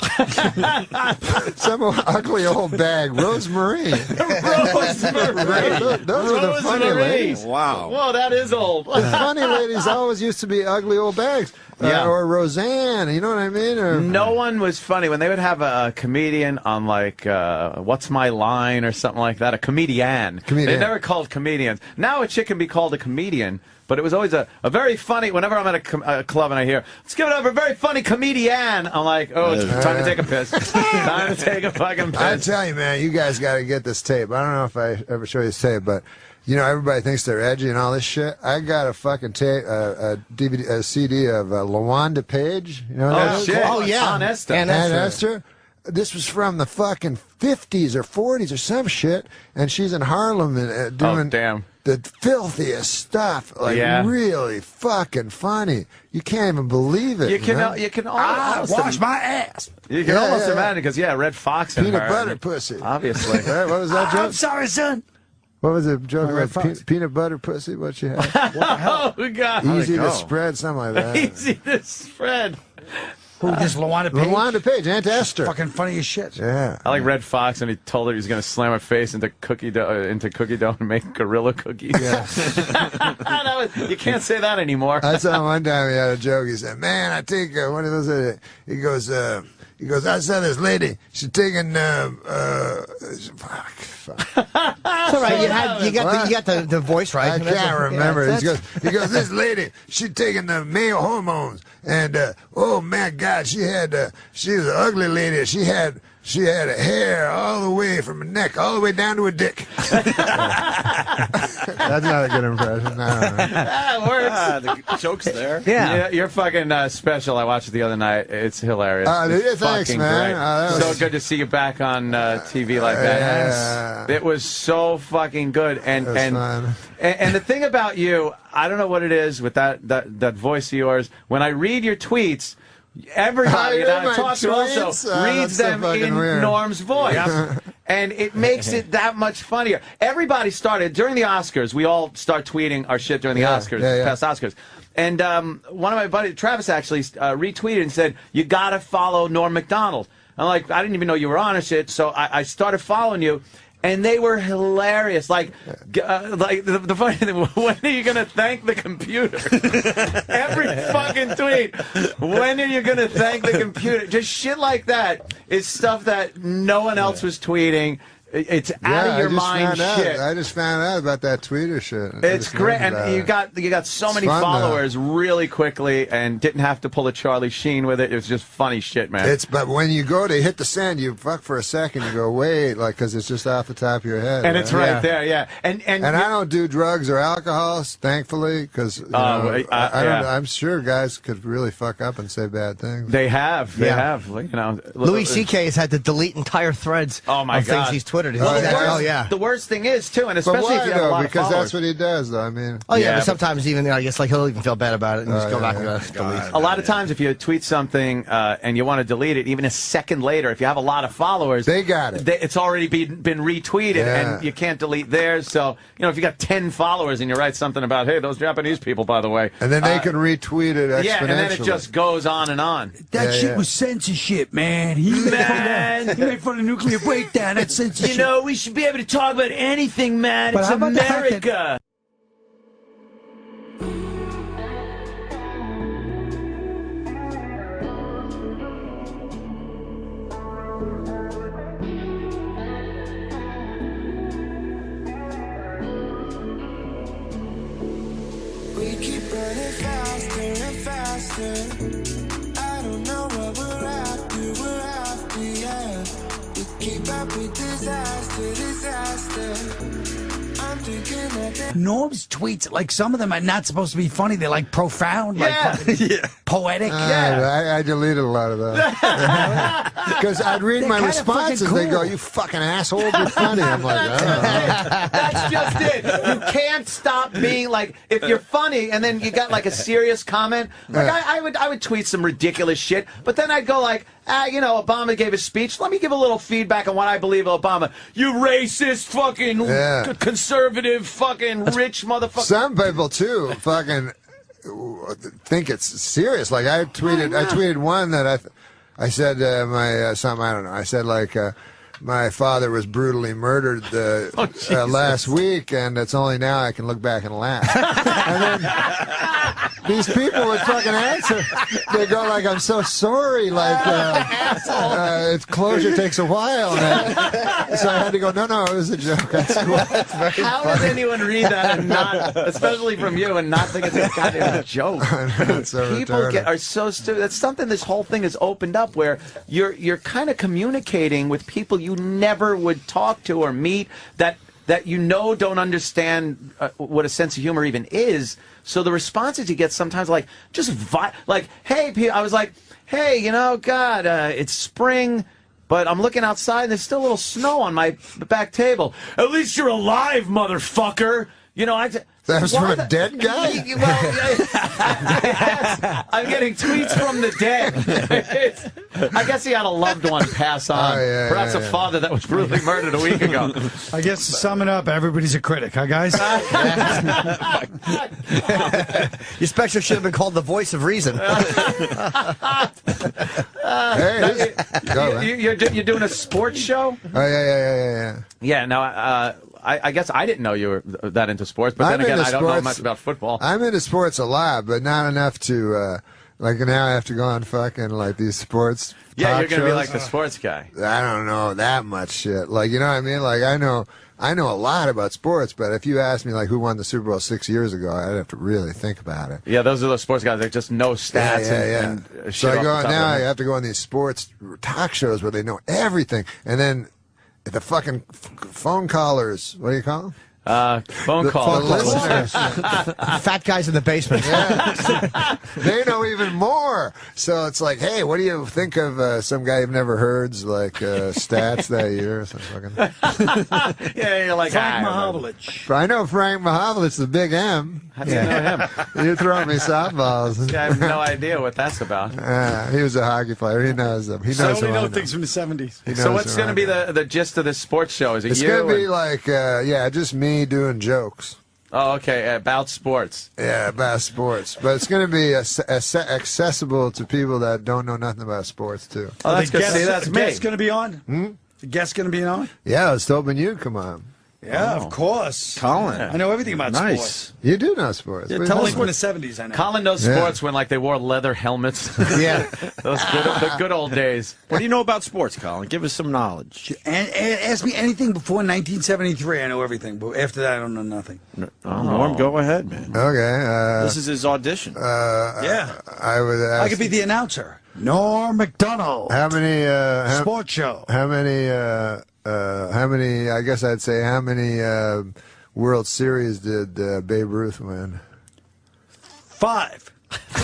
Some ugly old bag. Rosemary. Rosemary. Those are the funny ladies. Wow. Whoa, that is old. The funny ladies always used to be ugly old bags. Or Roseanne, you know what I mean? Or, no one was funny when they would have a comedian on like What's My Line or something like that. A comedian. They never called comedians. Now a chick can be called a comedian, but it was always a very funny. Whenever I'm at a club and I hear, let's give it up for a very funny comedian, I'm like, oh, it's time to take a piss. Time to take a fucking piss. I tell you, man, you guys got to get this tape. I don't know if I ever show you this tape, but. You know, everybody thinks they're edgy and all this shit. I got a fucking tape, a DVD, a CD of LaWanda Page. You know that? Shit. Oh, yeah. Aunt Esther. Aunt Esther. This was from the fucking 50s or 40s or some shit, and she's in Harlem and doing the filthiest stuff. Like, really fucking funny. You can't even believe it. You can almost wash my ass. You can almost imagine because Red Fox and Peanut butter pussy. Obviously. Right? What was that joke? I'm sorry, son. What was it, joke about peanut butter pussy? What you had? What the hell? Oh, God. Easy to spread, something like that. Easy to spread. Who, this LaWanda Page? LaWanda Page, Aunt Esther. Fucking funny as shit. Yeah. I like Red Fox, and he told her he was going to slam her face into cookie dough and make gorilla cookies. Yeah. You can't say that anymore. I saw him one time, he had a joke. He said, man, I take one of those, he goes, I saw this lady. She's taking, fuck. It's all right. You got the voice right. I can't remember. He goes, this lady, she's taking the male hormones, and oh man, God, she was an ugly lady. She had a hair all the way from her neck all the way down to her dick. That's not a good impression. No. That works. The joke's there. Yeah. You're fucking special. I watched it the other night. It's hilarious. Thanks, fucking man. Great. So good to see you back on TV like that. Yeah. It was so fucking good. And the thing about you, I don't know what it is with that voice of yours. When I read your tweets, everybody that I talk to also reads them in Norm's voice. Yep. And it makes it that much funnier. Everybody started, during the Oscars, we all start tweeting our shit during the Oscars, past Oscars. And one of my buddies, Travis, actually retweeted and said, you got to follow Norm MacDonald. I'm like, I didn't even know you were on a shit, so I started following you. And they were hilarious. Like the funny thing, when are you going to thank the computer? Every fucking tweet. When are you going to thank the computer? Just shit like that is stuff that no one else was tweeting. It's out of your mind shit. I just found out about that Twitter shit. It's great, and you got so many followers really quickly, and didn't have to pull a Charlie Sheen with it. It was just funny shit, man. But when you go to hit the send, you fuck for a second. You go wait, like because it's just off the top of your head, and it's right there, yeah. And I don't do drugs or alcohol, thankfully, because I'm sure guys could really fuck up and say bad things. They have. You know, Louis C.K. has had to delete entire threads. Oh my God, things he's Twittered. The worst thing is too, and especially if you have a lot of because followers. that's what he does, though. I mean, but sometimes even I guess like he'll even feel bad about it and just go back and delete. A lot of times, if you tweet something and you want to delete it, even a second later, if you have a lot of followers, they got it. It's already been retweeted, and you can't delete theirs. So if you got 10 followers and you write something about, hey, those Japanese people, by the way, and then they can retweet it exponentially. Yeah, and then it just goes on and on. That shit was censorship, man. He made fun of nuclear breakdown. That's censorship. We should be able to talk about anything, man. It's America. We keep running faster and faster. I don't know what we're after, yeah. We keep up with disaster. I'm thinking that Norm's tweets, like some of them are not supposed to be funny. They're like profound, like poetic. I deleted a lot of those. Because I'd read my responses, they go, you fucking asshole, you're funny. I'm like, That's just it. You can't stop being like, if you're funny and then you got like a serious comment, like I would tweet some ridiculous shit, but then I'd go like, Obama gave a speech. Let me give a little feedback on what I believe of Obama. You racist, fucking conservative, fucking rich motherfucker. Some people, too, fucking think it's serious. Like I tweeted one that I said my something, I don't know. I said like my father was brutally murdered last week, and it's only now I can look back and laugh. And then these people would fucking answer. They go like, "I'm so sorry." Like closure takes a while. So I had to go. No, it was a joke. That's cool. How does anyone read that and not, especially from you, and not think it's a goddamn joke? People are so stupid. That's something this whole thing has opened up, where you're kind of communicating with people you never would talk to or meet, that don't understand what a sense of humor even is. So the responses you get sometimes like hey, I was like, hey, God, it's spring, but I'm looking outside and there's still a little snow on my back table. At least you're alive, motherfucker. That was from a dead guy? Yes, I'm getting tweets from the dead. I guess he had a loved one pass on. Perhaps a father that was brutally murdered a week ago. I guess to sum it up, everybody's a critic, huh, guys? Your special should have been called The Voice of Reason. You're doing a sports show? Oh, yeah. Yeah, no, I guess I didn't know you were that into sports, but then again, I don't know much about football. I'm into sports a lot, but not enough to, now I have to go on fucking, these sports Yeah, you're going to be like the sports guy. I don't know that much shit. You know what I mean? I know a lot about sports, but if you ask me, who won the Super Bowl 6 years ago, I'd have to really think about it. Yeah, those are the sports guys that just know stats and shit. So I have to go on these sports talk shows where they know everything, and then the fucking phone callers, what do you call them? Phone callers. The listeners. Fat guys in the basement. Yeah. They know even more. So it's like, hey, what do you think of some guy you've never heard's stats that year? Or something. Yeah, you're like Frank Mahovlich. I know Frank Mahovlich, the big M. How do you know him? You're throwing me softballs. I have no idea what that's about. He was a hockey player. He knows them. He knows. I only know things from the 70s. So what's going to be the gist of this sports show? Is it it's going to be just me doing jokes. Oh, okay, about sports. Yeah, about sports. But it's going to be accessible to people that don't know nothing about sports, too. Oh, that's good. See, that's me. Guest going to be on? The guest going to be on? Yeah, I was hoping you'd come on. Yeah, of course. Colin. I know everything about sports. You do know sports. Yeah, tell me from the 70s, I know. Colin knows sports when they wore leather helmets. Yeah. the good old days. What do you know about sports, Colin? Give us some knowledge. And ask me anything before 1973. I know everything. But after that, I don't know nothing. Norm, go ahead, man. Okay. This is his audition. Yeah. I would ask. I could be the announcer. Norm MacDonald. How many sports show? How many? I guess I'd say how many World Series did Babe Ruth win? 5.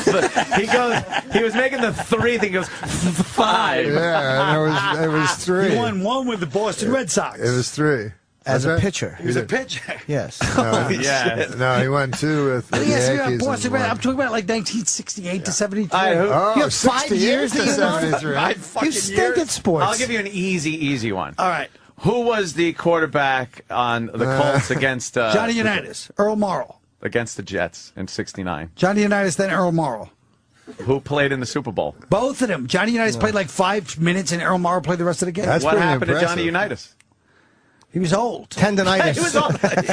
He was making the 3 thing. He goes 5. Yeah, and it was 3. He won 1 with the Boston Red Sox. It was 3. As a pitcher. He was a pitcher. Yes. No, he won 2 with the Yankees. Boston Red. I'm talking about 1968 to 73. You have 5 years to 73. You stink at sports. I'll give you an easy one. All right. Who was the quarterback on the Colts against Johnny Unitas, Earl Morrall. Against the Jets in '69. Johnny Unitas, then Earl Morrall. Who played in the Super Bowl? Both of them. Johnny Unitas played 5 minutes, and Earl Morrall played the rest of the game. What happened to Johnny Unitas? He was old. Tendonitis. He was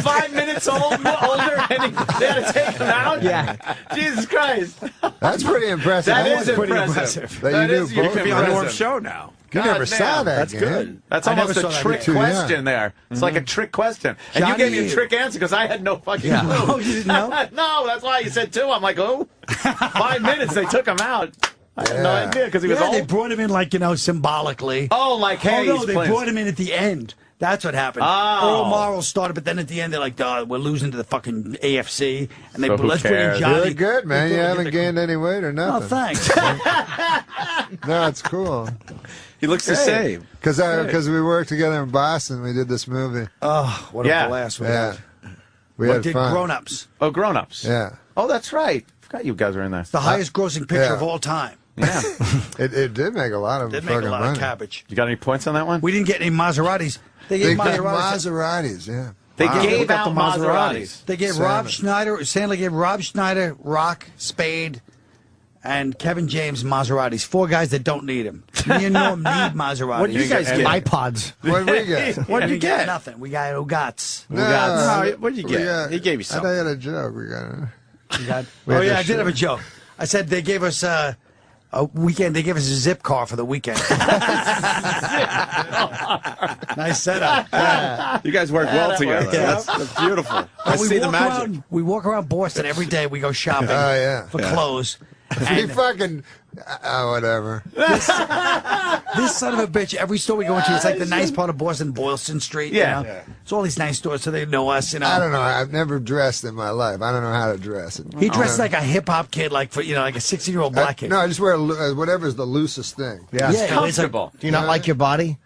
5 minutes older, and they had to take him out? Yeah. Jesus Christ. That's pretty impressive. That is pretty impressive. That you You could be on Norm's show now. You never saw that. That's good. That's almost a trick question there. It's like a trick question. And you gave me a trick answer because I had no fucking clue. Oh, you didn't know? No, that's why you said 2. I'm like, oh, 5 minutes, they took him out. I had no idea because he was old. They brought him in symbolically. Oh, like, hey, no, they brought him in at the end. That's what happened. Oh. Earl Morrall started, but then at the end they're like, we're losing to the fucking AFC. And they let's bring in Johnny. You're good, man. You haven't gained any weight or nothing. Oh, thanks. No, it's cool. He looks the same. Because we worked together in Boston. We did this movie. Oh, what a blast we had. We had fun. Grown Ups. Oh, Grown Ups. Yeah. Oh, that's right. Forgot you guys were in there. It's the highest grossing picture of all time. Yeah. It did make a lot of fucking money. Of cabbage. You got any points on that one? We didn't get any Maseratis. They gave Maseratis. Maseratis, yeah. They Wow. gave Look up out the Maseratis. They gave Salmon. Rob Schneider, Sandler gave Rob Schneider, Rock, Spade, and Kevin James Maseratis. 4 guys that don't need him. Me and Norm need Maseratis. What did you guys get? iPods. What did we get? What did you get? Nothing. We got Ugats. No, what did you get? He gave you I thought something. you had a joke. We got Oh, yeah, I did have a joke. I said they gave us a weekend. They gave us a zip car for the weekend. Nice setup. Yeah. You guys work well together. Yeah. That's beautiful. I we see the walk magic. we walk around Boston every day. We go shopping for clothes. We And fucking whatever. this son of a bitch, every store we go into, it's like the nice part of Boston, Boylston Street. Yeah. You know? It's all these nice stores, so they know us. You know. I don't know. I've never dressed in my life. I don't know how to dress. He dressed like a hip hop kid, like for like a 16-year-old black kid. No, I just wear whatever's the loosest thing. Yeah, Yeah, it's comfortable. Do you not like your body?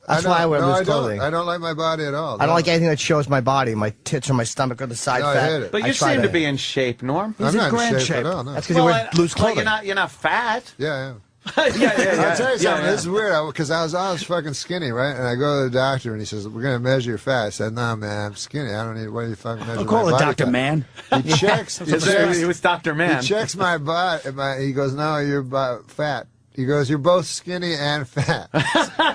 That's why I wear loose clothing. I don't like my body at all. I don't like anything that shows my body, my tits or my stomach or the side No, I fat. hate it. But you seem to be in shape, Norm. I'm not in shape at all. No. That's because you wear loose Well, clothing. you're not fat. Yeah. yeah. I'll tell you something. Yeah. This is weird because I was fucking skinny, right? And I go to the doctor and he says, "We're gonna measure your fat." I said, "No, man, I'm skinny. I don't need. What are you fucking measuring?" Don't call my it body Dr. fat?" Man. He checks. He was Dr. Man. He checks my butt. He goes, "No, you're fat." He goes, "You're both skinny and fat."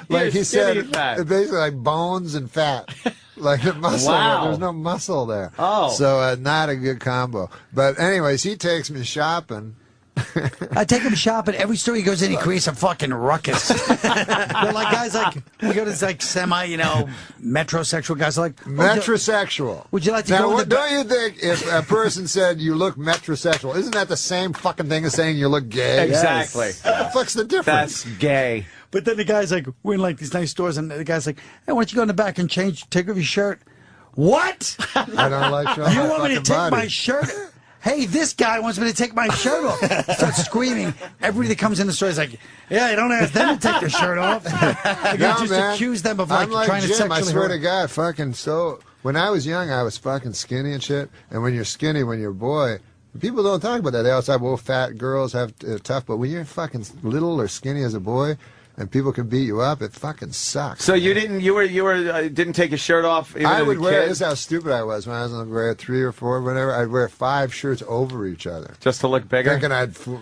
Like he said, basically like bones and fat. Like the muscle, there's no muscle there. Oh. So not a good combo. But anyways, he takes me shopping. I take him shopping. Every store he goes in, he creates a fucking ruckus. They're like guys like we go to this like metrosexual guys like Metrosexual. Would you like to now, go? Don't you think if a person said you look metrosexual, isn't that the same fucking thing as saying you look gay? Exactly. What the fuck's the difference? That's gay. But then the guy's like, we're in like these nice stores, and the guy's like, hey, why don't you go in the back and take off your shirt? What? I don't like showing You my want me to fucking take body. my shirt? Hey, this guy wants me to take my shirt off. Starts screaming. Everybody that comes in the store is like, yeah, don't ask them to take their shirt off. Like, No, you just man. accuse them of I'm trying to Jim, sexually I swear to harass. God, fucking so. When I was young, I was fucking skinny and shit. And when you're skinny, when you're a boy, people don't talk about that. They always say, well, fat girls have tough. But when you're fucking little or skinny as a boy, and people can beat you up, it fucking sucks. So you didn't didn't take your shirt off even I as would a wear, kid? this is how stupid I was when I was in grade 3 or 4 or whatever. I'd wear 5 shirts over each other. Just to look bigger? Thinking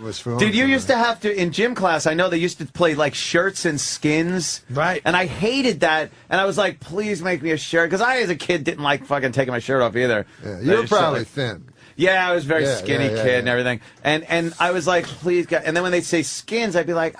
was fooling. Did you somebody. used to have to, in gym class, I know they used to play like shirts and skins. Right. And I hated that. And I was like, please make me a shirt. Because I, as a kid, didn't like fucking taking my shirt off either. Yeah, you were probably thin. Yeah, I was a very Yeah, skinny yeah, kid and everything. And I was like, please, God. And then when they'd say skins, I'd be like,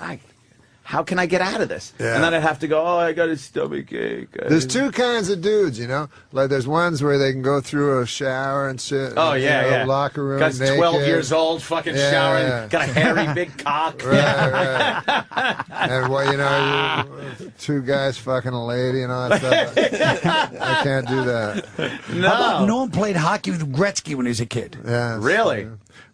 how can I get out of this? Yeah. And then I'd have to go, I got a stomach ache. There's 2 kinds of dudes, you know? Like, there's ones where they can go through a shower and shit. Oh, you yeah, know, yeah. Locker room, Guy's naked. 12 years old, fucking Yeah, showering, yeah. got a hairy big cock. Right. And, well, you know, 2 guys fucking a lady and all that stuff. I can't do that. No. How about Norm played hockey with Gretzky when he was a kid? Yeah, Really?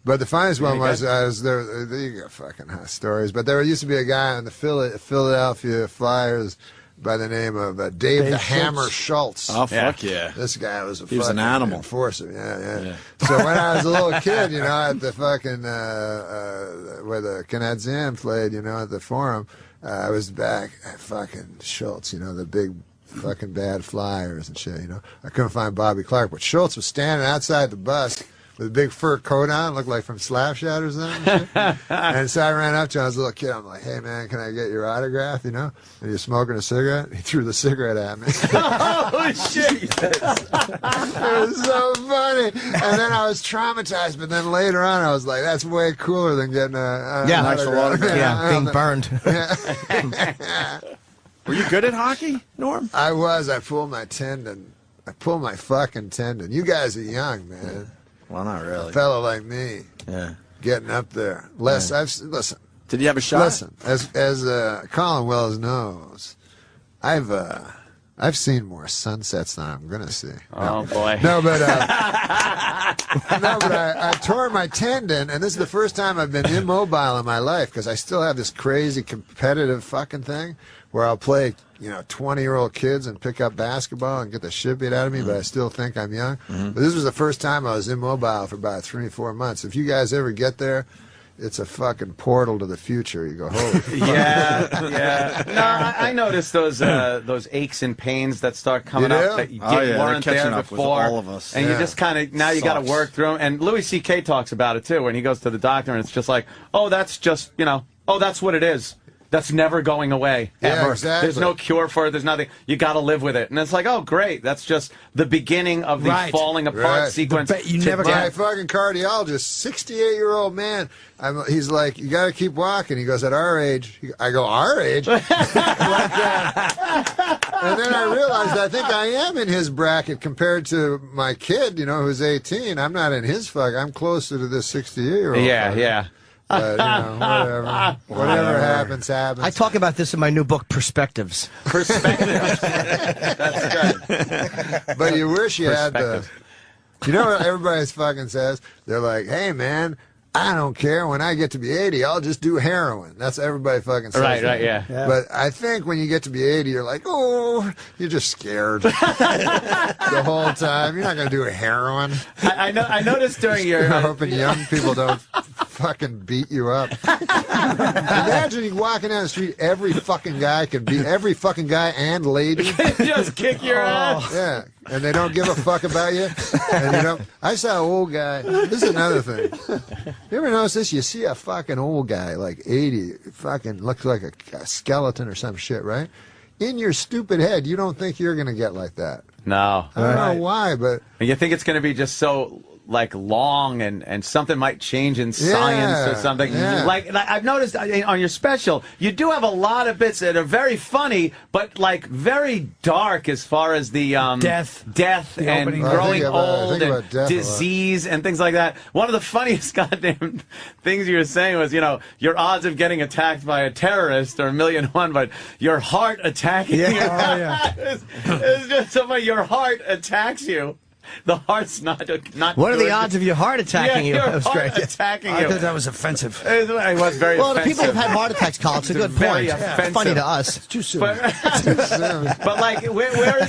But the funniest one Yeah, was there. You got fucking hot stories. But there used to be a guy on the Philadelphia Flyers by the name of Dave the Hammer Schultz. Oh, fuck yeah. This guy was He was an fucking animal. enforcer. Yeah. So when I was a little kid, you know, at the fucking where the Canadiens played, you know, at the Forum, I was back at fucking Schultz, you know, the big fucking bad Flyers and shit, you know. I couldn't find Bobby Clark, but Schultz was standing outside the bus with a big fur coat on, looked like from Slapshot or something. And so I ran up to him, I was a little kid, I'm like, hey man, can I get your autograph, you know? And he was smoking a cigarette. He threw the cigarette at me. Oh, shit. It was so funny. And then I was traumatized, but then later on I was like, that's way cooler than getting an autograph. being burned. Yeah. Were you good at hockey, Norm? I was. I pulled my tendon. I pulled my fucking tendon. You guys are young, man. Well, not really. A fellow like me. Yeah. Getting up there. Listen. Did you have a shot? Listen, as Colin Wells knows, I've seen more sunsets than I'm gonna see. Oh, boy. No, but I tore my tendon, and this is the first time I've been immobile in my life because I still have this crazy competitive fucking thing where I'll play, 20-year-old kids and pick up basketball and get the shit beat out of me, but I still think I'm young. But this was the first time I was immobile for about 3 or 4 months. If you guys ever get there, it's a fucking portal to the future. You go, holy fuck. Yeah. No, I noticed those aches and pains that start coming up that you weren't there before. All of us. And you just kind of, now you got to work through them. And Louis C.K. talks about it too, when he goes to the doctor and it's just like, oh, that's just, oh, that's what it is. That's never going away, ever. Exactly. There's no cure for it. There's nothing. You got to live with it. And it's like, oh, great. That's just the beginning of the falling apart sequence. My fucking cardiologist, 68-year-old man, he's like, you got to keep walking. He goes, at our age. I go, our age? And then I realized I think I am in his bracket compared to my kid, who's 18. I'm not in his I'm closer to this 68-year-old. Yeah. But, whatever happens. I talk about this in my new book, Perspectives. That's good. But you wish you had the... You know what everybody fucking says? They're like, hey, man, I don't care. When I get to be 80, I'll just do heroin. That's what everybody fucking says. Right, yeah. But I think when you get to be 80, you're like, oh, you're just scared the whole time. You're not going to do a heroin. I noticed during your... You're hoping young people don't fucking beat you up. Imagine you walking down the street, every fucking guy and lady. Just kick your ass. Yeah. And they don't give a fuck about you. And I saw an old guy. This is another thing. You ever notice this? You see a fucking old guy, like 80, fucking looks like a skeleton or some shit, right? In your stupid head, you don't think you're going to get like that. No. I don't know why, but... And you think it's going to be just so... long and something might change in science or something. Yeah. Like I've noticed on your special, you do have a lot of bits that are very funny, but like very dark as far as the death and growing old and disease and things like that. One of the funniest goddamn things you were saying was, your odds of getting attacked by a terrorist are 1,000,001, but your heart attacking you. It's just so funny. Your heart attacks you. The heart's not. What are the odds of your heart attacking you? That was great. Attacking I thought that was offensive. It was very well, offensive. The people who've had heart attacks, Carl, it's a good point. It's funny to us. It's too soon. But like, where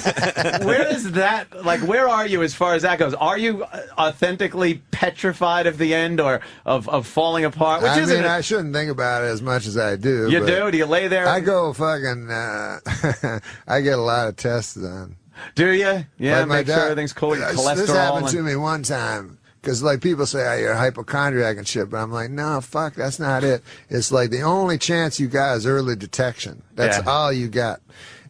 is that? Like, where are you as far as that goes? Are you authentically petrified of the end or of falling apart? I shouldn't think about it as much as I do. You do? Do you lay there? I go fucking. I get a lot of tests done. Do you? Yeah, like make sure everything's cool. Your cholesterol. This happened to me one time. Because, people say, oh, you're a hypochondriac and shit. But I'm like, no, fuck, that's not it. It's like the only chance you got is early detection. That's all you got.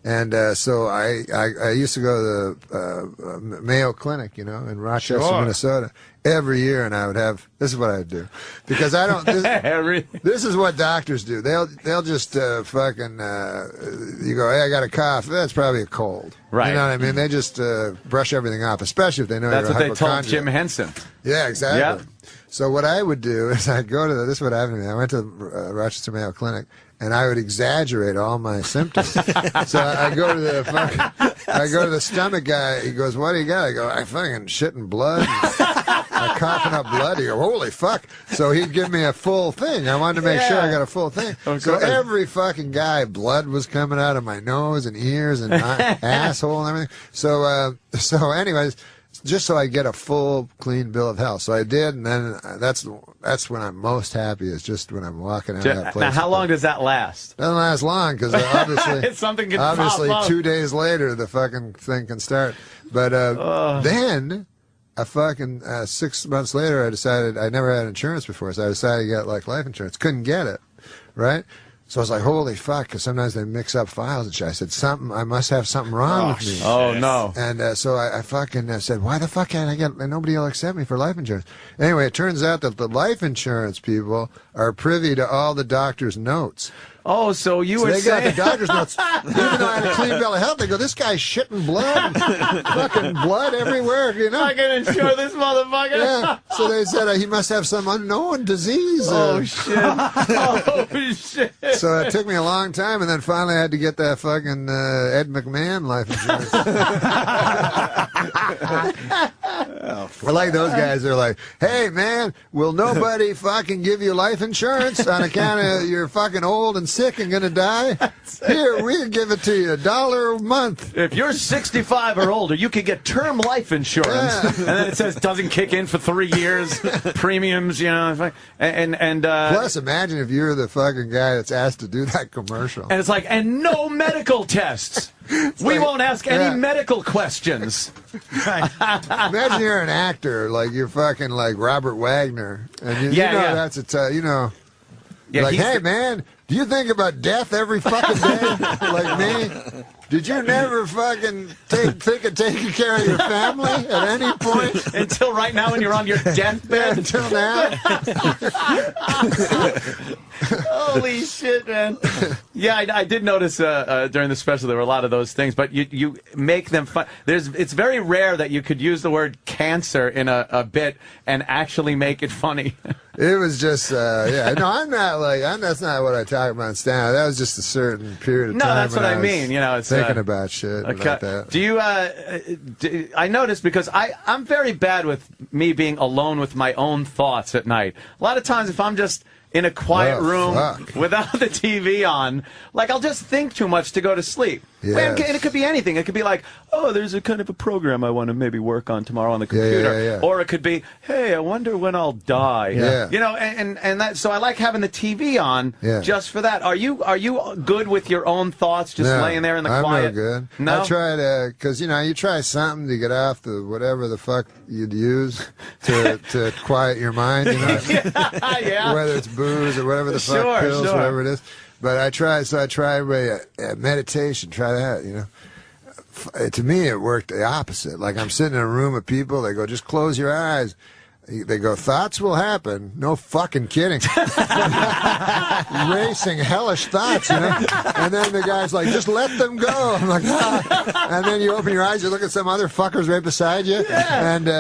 And so I used to go to the Mayo Clinic, in Rochester, Minnesota, every year, and I would have. This is what I would do, because I don't. This is what doctors do. They'll just fucking. You go, hey, I got a cough. That's probably a cold. Right. You know what I mean? They just brush everything off, especially if they know that's you're a what they told hypochondriac. Jim Henson. Yeah, exactly. Yep. So what I would do is I'd go to this is what happened to me. I went to the Rochester Mayo Clinic, and I would exaggerate all my symptoms. So I go to the stomach guy. He goes, "What do you got?" I go, "I fucking shitting blood. I'm coughing up blood." He goes, "Holy fuck!" So he'd give me a full thing. I wanted to make sure I got a full thing. So every fucking guy, blood was coming out of my nose and ears and my asshole and everything. So anyways. Just so I get a full, clean bill of health. So I did, and then that's when I'm most happy, is just when I'm walking out of that place. Now, how long does that last? Doesn't last long, because obviously 2 days later, the fucking thing can start. But then, a fucking 6 months later, I decided, I never had insurance before, so I decided to get life insurance. Couldn't get it, right? So I was like, holy fuck, because sometimes they mix up files and shit. I said, I must have something wrong with me. Oh, no. And so I fucking said, why the fuck can't I get, nobody will accept me for life insurance. Anyway, it turns out that the life insurance people are privy to all the doctor's notes. Oh, so you were they saying... got the doctor's notes. Even though I had a clean bill of health, they go, this guy's shitting blood, fucking blood everywhere, I can insure this motherfucker. Yeah. So they said he must have some unknown disease. Oh, shit. Oh, shit. So it took me a long time, and then finally I had to get that fucking Ed McMahon life insurance. We're like those guys. They're like, hey, man, will nobody fucking give you life insurance on account of you're fucking old and sick and going to die? Here, we can give it to you $1 a month. If you're 65 or older, you can get term life insurance. And then it says doesn't kick in for 3 years, premiums, you know. Plus, imagine if you're the fucking guy that's asked to do that commercial. And it's like, and no medical tests. We won't ask any medical questions. Imagine you're an actor, like you're fucking like Robert Wagner, and you know that's like, hey man, do you think about death every fucking day like me? Did you never fucking think of taking care of your family at any point? Until right now when you're on your deathbed? Until now? Holy shit, man. Yeah, I did notice during the special there were a lot of those things, but you make them fun. It's very rare that you could use the word cancer in a bit and actually make it funny. It was just, no, I'm not like, that's not what I talk about in stand-up. That was just a certain period of time. No, that's what I mean. You know, it's thinking about shit like that. Do you, I noticed because I'm very bad with me being alone with my own thoughts at night. A lot of times if I'm just in a quiet room without the TV on, like I'll just think too much to go to sleep. Yes. And it could be anything. It could be like, oh, there's a kind of a program I want to maybe work on tomorrow on the computer. Or it could be, hey, I wonder when I'll die. You know, and that. So I like having the TV on just for that. Are you good with your own thoughts, just laying there in the quiet? I'm no good. No? I try to, because you try something to get off the whatever the fuck you'd use to quiet your mind. You know, whether it's booze or whatever the fuck pills, whatever it is. But I try meditation, try that, you know. To me, it worked the opposite. Like I'm sitting in a room of people, they go, just close your eyes. They go, thoughts will happen. No fucking kidding. Racing hellish thoughts, you know. And then the guy's like, just let them go. I'm like, ah. And then you open your eyes, you look at some other fuckers right beside you. And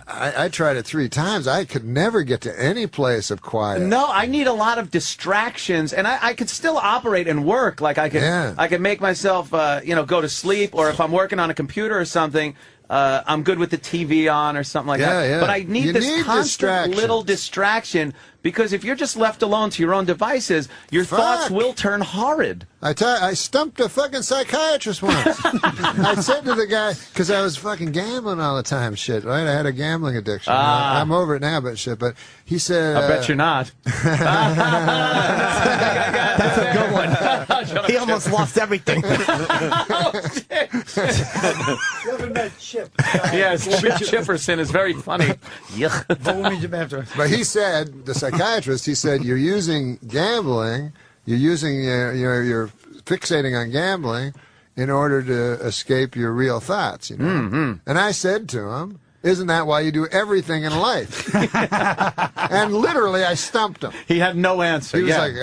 I tried it 3 times. I could never get to any place of quiet. No, I need a lot of distractions, and I could still operate and work. Like I could make myself, go to sleep, or if I'm working on a computer or something. I'm good with the TV on or something like that. But I need this constant little distraction because if you're just left alone to your own devices, your thoughts will turn horrid. I stumped a fucking psychiatrist once. I said to the guy, because I was fucking gambling all the time, shit, right? I had a gambling addiction. I'm over it now, but shit. But he said... I bet you're not. That's a good one. He almost lost everything. Yes, Chipperson is very funny. But he said, the psychiatrist, he said, you're using gambling, you're fixating on gambling in order to escape your real thoughts, you know? Mm-hmm. And I said to him, isn't that why you do everything in life? And literally, I stumped him. He had no answer. He was like,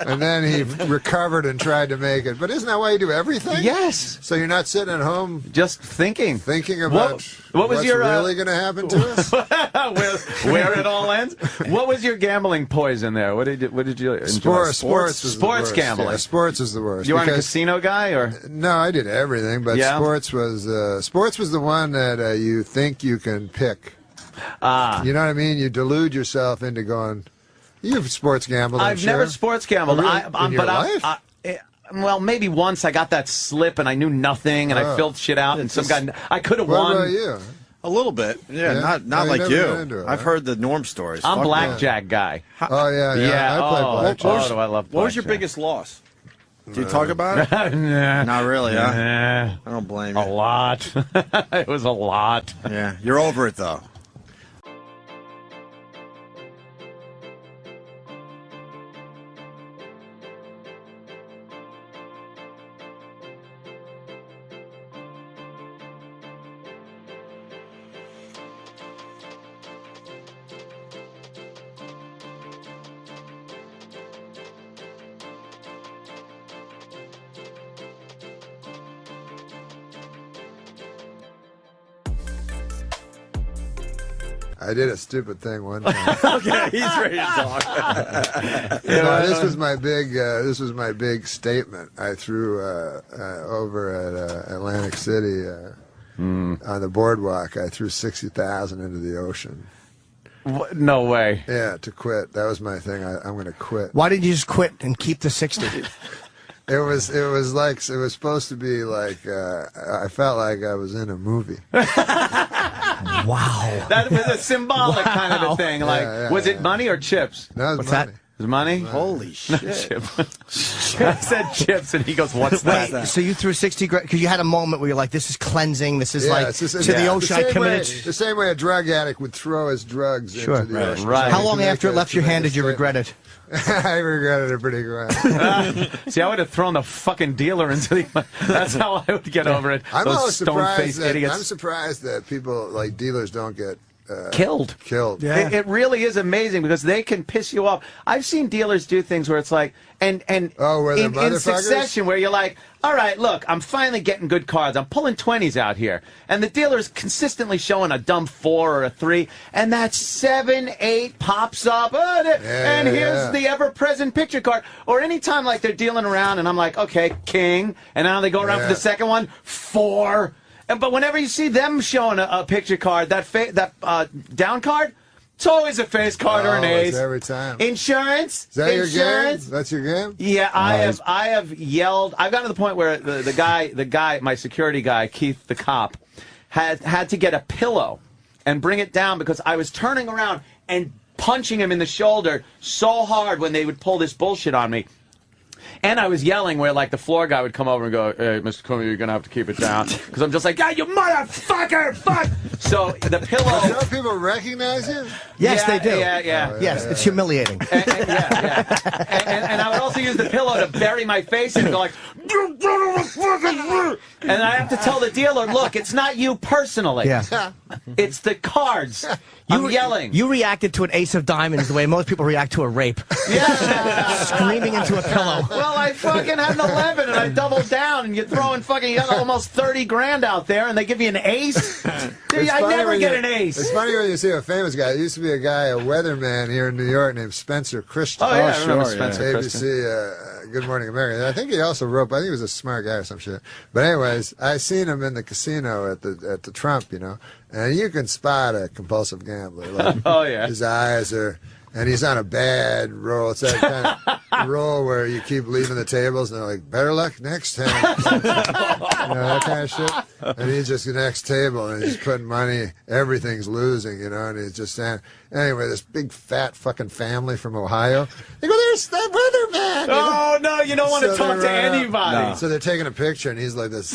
and then he recovered and tried to make it. But isn't that why you do everything? Yes. So you're not sitting at home just thinking about what's really going to happen to us? where it all ends? What was your gambling poison there? What did you enjoy? Sports gambling. Yeah, sports is the worst. You weren't a casino guy, or no? I did everything, but sports was the one that you think you can pick. You know what I mean? You delude yourself into going. You've sports gambled. I've never sports gambled. In your life? Well, maybe once I got that slip and I knew nothing and I filled shit out and some guy I could have won. What about you? A little bit, not like you. I've heard the Norm stories. I'm blackjack guy. Oh yeah. I play blackjack. Do I love blackjack. What was your biggest loss? Do you talk about it? Nah. Not really, huh? Nah. I don't blame you. A lot. It was a lot. Yeah, you're over it though. I did a stupid thing one time. Okay, he's ready to talk. No, this was my big. This was my big statement. I threw over at Atlantic City on the boardwalk. I threw 60,000 into the ocean. What? No way. Yeah, to quit. That was my thing. I'm going to quit. Why didn't you just quit and keep the 60? It was supposed to be like I felt like I was in a movie. Wow. That was a symbolic kind of a thing. Like, was it money or chips? No, it was money. It was money? Holy shit. I said chips, and he goes, what's that? Wait, so you threw 60 grand because you had a moment where you're like, this is cleansing. This is the ocean. I committed. The same way a drug addict would throw his drugs into the ocean. Right. How long after it left your hand did you regret it? I regretted it pretty good. See, I would have thrown the fucking dealer into the... That's how I would get over it. Those stone-faced idiots. I'm surprised that people like dealers don't get killed. Yeah. It really is amazing because they can piss you off. I've seen dealers do things where it's like, and in succession, where you're like, all right, look, I'm finally getting good cards. I'm pulling 20s out here. And the dealer's consistently showing a dumb 4 or a 3, and that 7, 8 pops up, and here's the ever-present picture card. Or anytime like they're dealing around, and I'm like, okay, king, and now they go around for the second one, 4. But whenever you see them showing a picture card, that down card, it's always a face card or an ace. Every time. Insurance. Is that insurance. your game? That's your game? Yeah, I have yelled. I've gotten to the point where the guy, my security guy, Keith the cop, had to get a pillow and bring it down because I was turning around and punching him in the shoulder so hard when they would pull this bullshit on me. And I was yelling where, like, the floor guy would come over and go, hey, Mr. Cooney, you're going to have to keep it down. Because I'm just like, God, you motherfucker, fuck! So the pillow... You know people recognize you? Yes, they do. Yeah. Yes, it's humiliating. And I would also use the pillow to bury my face and go like, and I have to tell the dealer, look, it's not you personally. Yeah. It's the cards. I'm yelling. You reacted to an ace of diamonds the way most people react to a rape. Yeah. Screaming into a pillow. Well, I fucking had an 11 and I doubled down and you're throwing fucking almost 30 grand out there and they give you an ace? Dude, I never get an ace. It's funny when you see a famous guy. There used to be a guy, a weatherman here in New York named Spencer Christian. Oh, yeah, I remember Spencer Christian. ABC, Good Morning America. I think he also wrote, I think he was a smart guy or some shit. But anyways, I seen him in the casino at the Trump, you know, and you can spot a compulsive gambler. Like, oh, yeah. His eyes are... And he's on a bad roll. It's that kind of roll where you keep leaving the tables, and they're like, better luck next time. You know, that kind of shit. And he's just the next table, and he's putting money. Everything's losing, you know, and he's just saying, anyway, this big, fat fucking family from Ohio. They go, there's that weatherman. Oh, no, you don't want to talk to anybody. No. So they're taking a picture, and he's like this.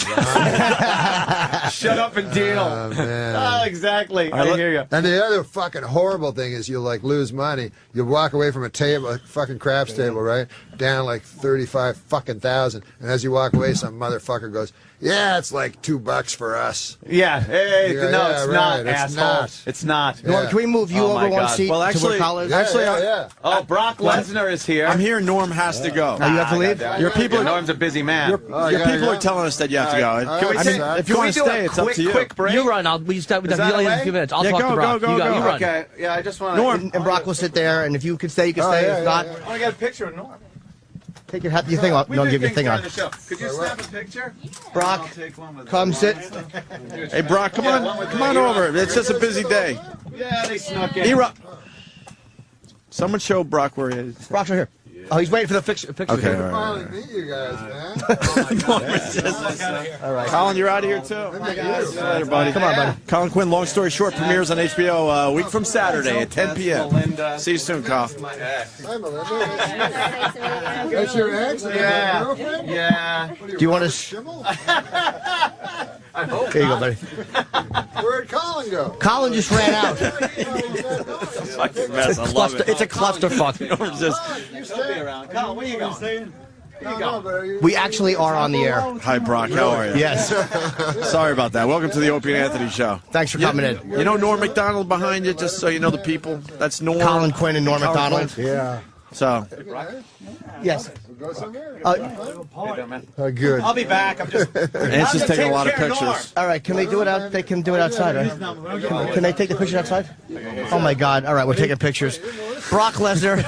Shut up and deal. Oh, man. Oh, exactly. I hear you. And the other fucking horrible thing is you'll, like, lose money. You walk away from a table, a fucking craps table, right? Down like 35 fucking thousand. And as you walk away, some motherfucker goes, yeah, it's like $2 for us. Yeah. Hey, Yeah, no, yeah, it's right. not, It's asshole. not. It's not. Yeah. Can we move you over one seat Well, to where Colin? Oh, Brock Lesnar is here. I'm here. Norm has to go. Oh, you have to leave? Your people. Norm's a busy man. Your people are telling us that you have to go. Can we if you want to stay, it's up to you. Quick break? You run. We start with the deal in a few minutes. I'll talk to Brock. Go. You run. Okay. Yeah, I just want to. Norm and Brock will sit there, and if you can stay, you can stay. If not, I want to get a picture of Norm. take your thing off. Don't give your thing off. Could you snap a picture? Brock, come sit. Hey, Brock, come on over. It's just a busy day. Yeah, they snuck in. Someone show Brock where he is. Brock's right here. Oh, he's waiting for the picture. Okay, all right. Finally meet you guys, man. All right. Colin, you're out of here, too. Later, buddy. Come on, buddy. Colin Quinn, Long Story Short, premieres on HBO a week from Saturday at 10 p.m. See you soon, Colin. Hi, Melinda. That's your ex? Yeah. Girlfriend? Yeah. Do you want to? Schimmel? Here Here you go, buddy. Where'd Colin go? Colin just ran out. Fucking mess. I love it. It's a clusterfuck. Norm's just... Be around. Colin, where you going? We actually are on the air. Hi, Brock. How are you? Yes. Sorry about that. Welcome to the Opie and Anthony Show. Thanks for coming in. You know Norm MacDonald behind you, just so you know the people? That's Norm. Colin Quinn and Norm MacDonald. Yeah. So, yes. Go somewhere. Good. I'll be back. I'm just. Ant's just taking a lot of pictures. All right, can they do it out? They can do it outside, right? Can they take the pictures outside? Oh my God! All right, we're taking pictures. Brock Lesnar,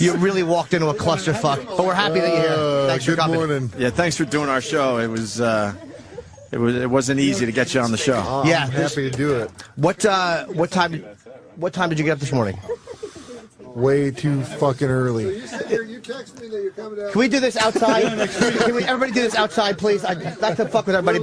you really walked into a clusterfuck, but we're happy that you're here. Thanks for coming. Morning. Yeah, thanks for doing our show. It wasn't easy to get you on the show. Yeah, I'm happy to do it. What time did you get up this morning? Way too fucking early. You text me that you're coming down. Can we do this outside? Can we everybody do this outside, please? I'd like to fuck with everybody,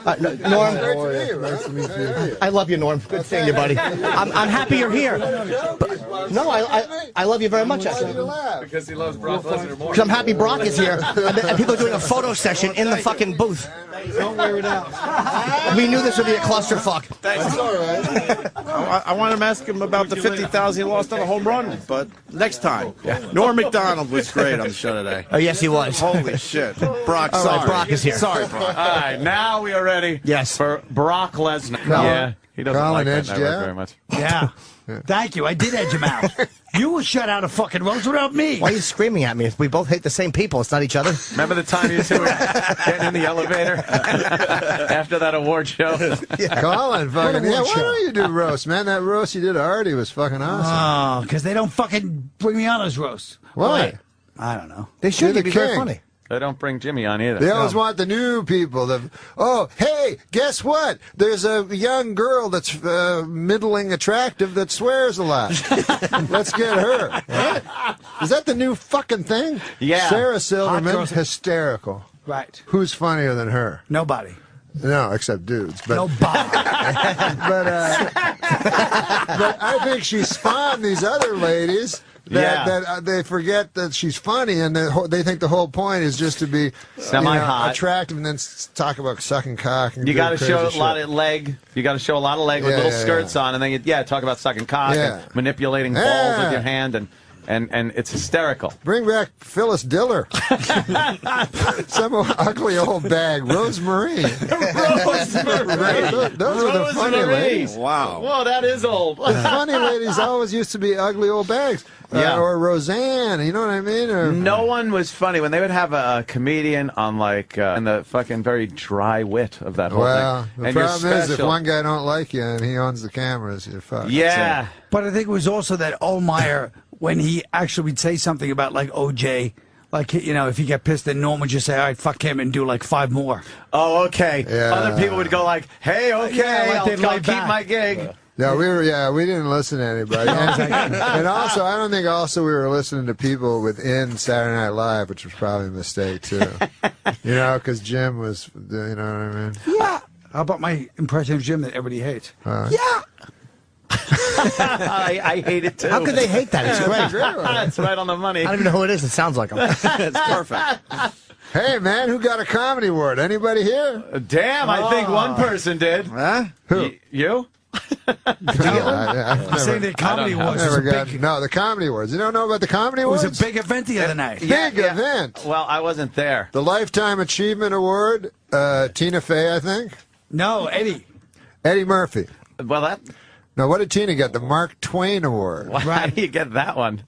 but Norm. Nice to meet you. I love you, Norm. Good seeing you, buddy. I'm happy you're here. No, I love you very much, actually. Because he loves Brock Lesnar more. Because I'm happy Brock is here, and people are doing a photo session in the fucking booth. Don't wear it out. We knew this would be a clusterfuck. That's all right. I wanted to ask him about the 50,000 he lost on a home run, but next time. Yeah. Norm MacDonald was great on the show today. Oh, yes, he was. Holy shit. Brock, all sorry. right, Brock is here. Sorry, Brock. All right, now we are ready for Brock Lesnar. Yeah, he doesn't like that network very much. Yeah. Thank you. I did edge him out. You will shut out a fucking roast without me. Why are you screaming at me? We both hate the same people. It's not each other. Remember the time you two were getting in the elevator after that award show? Colin, fucking why don't you do roast, man? That roast you did already was fucking awesome. Oh, because they don't fucking bring me on those roasts. Why? I don't know. They should You're be the very king. funny. They don't bring Jimmy on either. They always want the new people. Oh, hey, guess what? There's a young girl that's middling attractive that swears a lot. Let's get her. What? Is that the new fucking thing? Yeah. Sarah Silverman, hysterical. Right. Who's funnier than her? Nobody. No, except dudes. But, Nobody. but I think she spawned these other ladies. That they forget that she's funny, and they think the whole point is just to be semi-hot, attractive, and then talk about sucking cock. And you got to show a shit. lot of leg. You got to show a lot of leg with little skirts on, and then talk about sucking cock and manipulating balls with your hand, and it's hysterical. Bring back Phyllis Diller. Some ugly old bag. Rosemary. Rosemary. Those were the funny ladies. Wow. Whoa, that is old. The funny ladies always used to be ugly old bags. Or Roseanne, you know what I mean? Or, no one was funny when they would have a comedian on and the fucking very dry wit of that whole thing. The problem is if one guy don't like you and he owns the cameras, you're fucked. Yeah. But I think it was also that Ohlmeyer, when he actually would say something about like OJ, like, if you get pissed, then Norm would just say, all right, fuck him, and do like 5 more. Oh, okay. Yeah. Other people would go like, hey, okay, I'll keep my gig. Yeah, we didn't listen to anybody. And also, I don't think we were listening to people within Saturday Night Live, which was probably a mistake, too. Because Jim was, you know what I mean? Yeah. How about my impression of Jim that everybody hates? Yeah. I hate it, too. How could they hate that? It's great. It's right on the money. I don't even know who it is. It sounds like him. It's perfect. Hey, man, who got a comedy award? Anybody here? Damn, I think one person did. Huh? Who? You? I'm saying the comedy awards was a big... No, the comedy awards. You don't know about the comedy It awards? was a big event the other night. Big event. Well, I wasn't there. The Lifetime Achievement Award, Tina Fey, I think. No, Eddie. Eddie Murphy. Well, Now, what did Tina get? The Mark Twain Award. How do you get that one?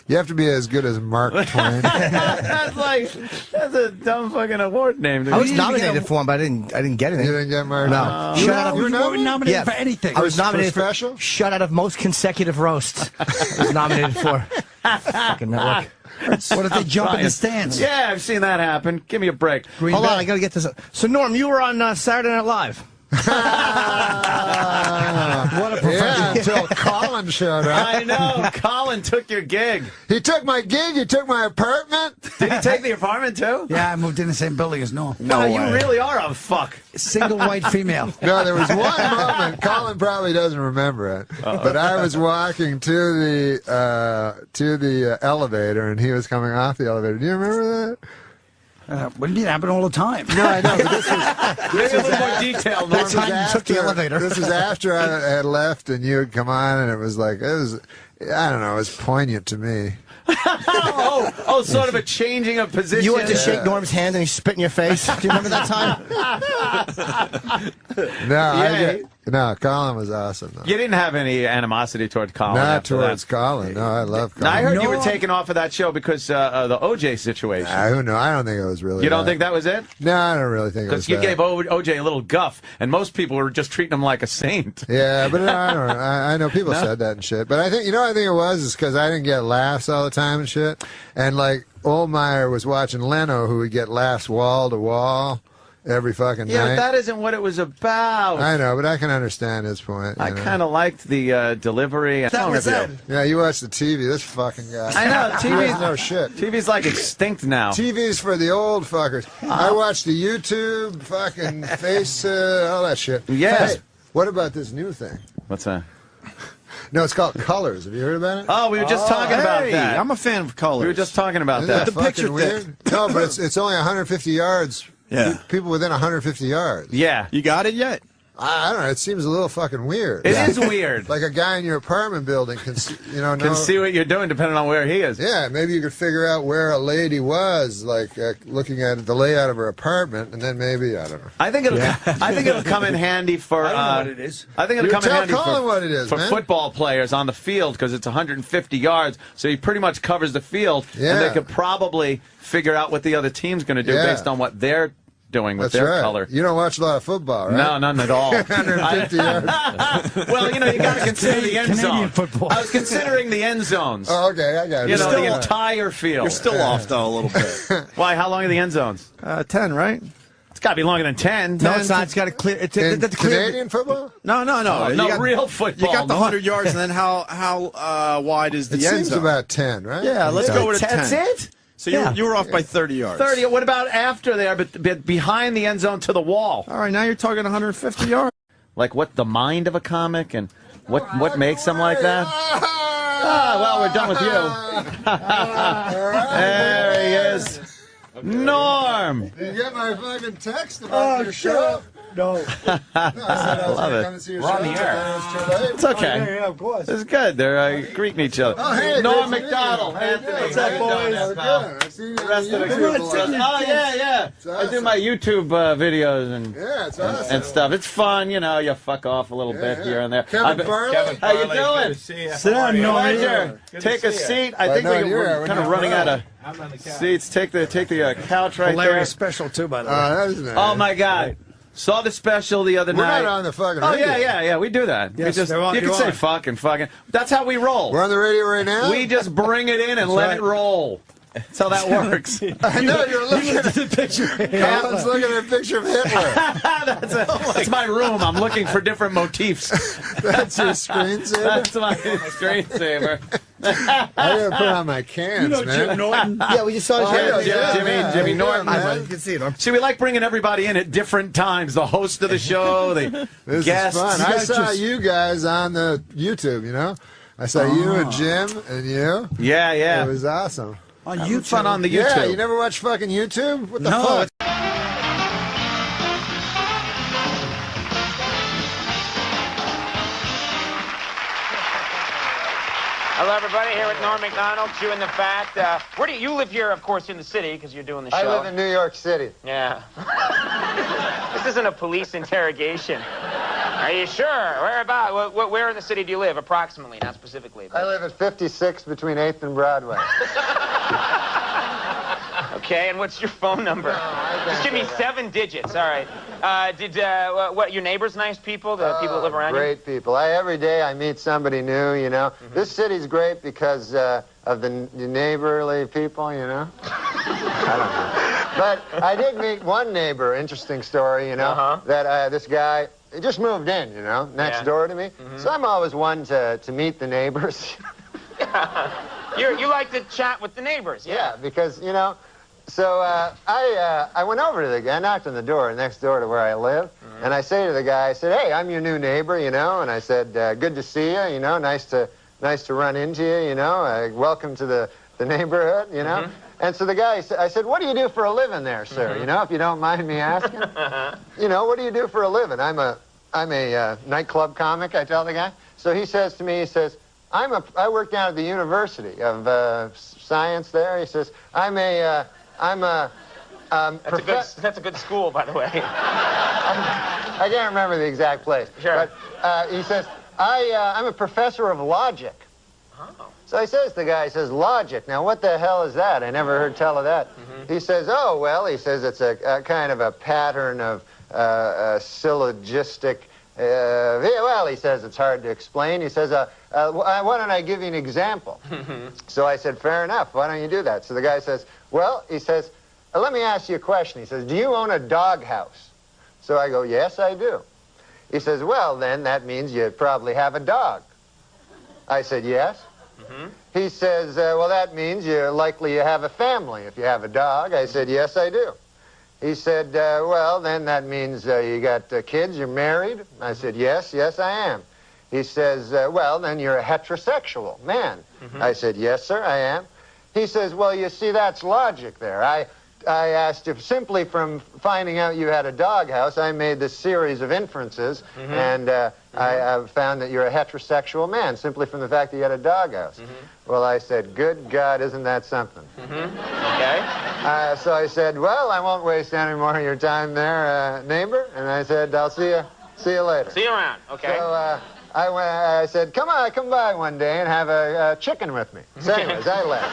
You have to be as good as Mark Twain. That's a dumb fucking award name. I was nominated for one, but I didn't get anything. You didn't get Mark? No. You weren't nominated for anything. I was nominated for special? Shut out of most consecutive roasts. I was nominated for. Fucking network. What if they jump in the stands? Yeah, I've seen that happen. Give me a break. Hold on, I got to get this. So, Norm, you were on Saturday Night Live. What a professional. Until Colin showed up. I know. Colin took your gig. He took my gig. He took my apartment. Did he take the apartment, too? Yeah, I moved in the same building as Norm. No, you really are a fuck. Single white female. No, there was one moment. Colin probably doesn't remember it, but I was walking to the elevator, and he was coming off the elevator. Do you remember that? Wouldn't it happen all the time? No, I know. But this was a little more detailed. This was after the elevator. This was after I had left, and you had come on, and it was I don't know. It was poignant to me. Sort of a changing of position. You went to shake Norm's hand and he spit in your face. Do you remember that time? No, Colin was awesome, though. You didn't have any animosity toward Colin. Not towards Colin. No, I love Colin. Now, I heard you were taken off of that show because of the OJ situation. Who knows? I don't think it was really. You don't think that was it? No, I don't really think it was. Because you gave OJ a little guff, and most people were just treating him like a saint. Yeah, but I know people said that and shit. But I think I think it was because I didn't get laughs all the time and shit. And like Oldmeyer was watching Leno, who would get laughs wall to wall every fucking night. Yeah, but that isn't what it was about. I know, but I can understand his point. I kind of liked the delivery. That was it. Yeah, you watch the TV. This fucking guy. I know. TV's no shit. TV's like extinct now. TV's for the old fuckers. I watch the YouTube, fucking face, all that shit. Yes. Hey, what about this new thing? What's that? No, it's called Colors. Have you heard about it? Oh, we were just talking about that. I'm a fan of Colors. We were just talking about Isn't that. the picture weird? No, but it's only 150 yards. Yeah. People within 150 yards. Yeah. You got it yet? I don't know. It seems a little fucking weird. It is weird. Like a guy in your apartment building can can see what you're doing depending on where he is. Yeah, maybe you could figure out where a lady was, like looking at the layout of her apartment, and then maybe I don't know. I think it'll come in handy for. I don't know what it is. I think it'll come in handy Colin what it is, for man. football players on the field because it's 150 yards, so he pretty much covers the field, and they could probably figure out what the other team's going to do based on what they're doing with their color. You don't watch a lot of football, right? No, none at all. 150 yards. Well, you got to consider the end zone. Football. I was considering the end zones. Oh, okay, I got it. The entire field. You're still off, though, a little bit. Why? How long are the end zones? 10, right? It's got to be longer than 10. No, it's not. It's got to clear. Canadian football? No. Real football. You got the 100 yards, and then how wide is the end zone? It seems about 10, right? Yeah, let's go with 10. That's it? So you were off by 30 yards. 30. What about after there, but behind the end zone to the wall? All right, now you're talking 150 yards. Like what the mind of a comic and what makes them like that? Well, we're done with you. There he is. Norm. Did you get my fucking text about your show? No. I love it. We're on the air. It's okay. Yeah, of course. It's good. They're greeting each other. Oh, hey, Norm great to meet MacDonald, you. Anthony. What's up, How you doing, boys? pal? Good. I've seen you The rest of the on group. YouTube. Oh, yeah. I do my YouTube videos and it's awesome. and stuff. It's fun, you fuck off a little bit here and there. Kevin Farley? How you doing? Sit down, Norm. Pleasure. Take a seat. I think we're kind of running out of seats. Take the couch right Hilarious there. special, too, by the way. That is nice. Oh, my God. Saw the special the other We're night. not on the fucking Oh, radio. yeah. We do that. Yes, we just, you can say fucking. That's how we roll. We're on the radio right now? We just bring it in and let it roll. That's how that works. I know, you're looking at the picture. Colin's looking at a picture of Hitler. That's my room. I'm looking for different motifs. That's your screensaver? That's my screensaver. I gotta put on my cans, man. Jim Norton. Yeah, we just saw Jimmy Norton. You can see it. See, we like bringing everybody in at different times. The host of the show, the This guests. is fun. I saw you guys on the YouTube, I saw you and Jim and you. Yeah. It was awesome. On YouTube. Fun on the YouTube. Yeah, you never watch fucking YouTube? What the fuck? Hello, everybody. Here with Norm MacDonald, chewing the fat. Where do you live here? Of course, in the city because you're doing the show. I live in New York City. Yeah. This isn't a police interrogation. Are you sure? Where about? Where in the city do you live, approximately, not specifically? I live at 56 between 8th and Broadway. Okay, and what's your phone number? Just give me 7 digits. All right. What? Your neighbors nice people? The people that live around you? Great people. Every day I meet somebody new. This city's great because of the neighborly people. I don't know. But I did meet one neighbor. Interesting story. That this guy. He just moved in, next door to me. So I'm always one to meet the neighbors. You like to chat with the neighbors, yeah because, so I went over to the guy, I knocked on the door next door to where I live, and I say to the guy, I said, hey, I'm your new neighbor, and I said, good to see you, nice to run into you, welcome to the neighborhood, And so the guy, I said, what do you do for a living there, sir? If you don't mind me asking. What do you do for a living? I'm a nightclub comic, I tell the guy. So he says to me, I work down at the University of Science there. He says, that's a good school, by the way. I can't remember the exact place. Sure. But he says, I'm a professor of logic. Oh. So he says, the guy says, logic. Now, what the hell is that? I never heard tell of that. Mm-hmm. He says, oh, well, he says it's a kind of a pattern of syllogistic. Well, he says it's hard to explain. He says, why don't I give you an example? So I said, fair enough. Why don't you do that? So the guy says, well, he says, let me ask you a question. He says, do you own a doghouse? So I go, yes, I do. He says, well, then that means you probably have a dog. I said, yes. Mm-hmm. He says, well, that means you're likely you have a family if you have a dog. I said, yes, I do. He said, well, then that means you got kids, you're married? I said, yes, I am. He says, well, then you're a heterosexual man. Mm-hmm. I said, yes, sir, I am. He says, well, you see, that's logic there. I asked if simply from finding out you had a doghouse, I made this series of inferences, Mm-hmm. and I found that you're a heterosexual man simply from the fact that you had a doghouse. Mm-hmm. Well, I said, good God, isn't that something? Mm-hmm. Okay. So I said, well, I won't waste any more of your time there, neighbor. And I said, I'll see you later. See you around. Okay. So I said, come by one day and have a chicken with me. So anyways, I left.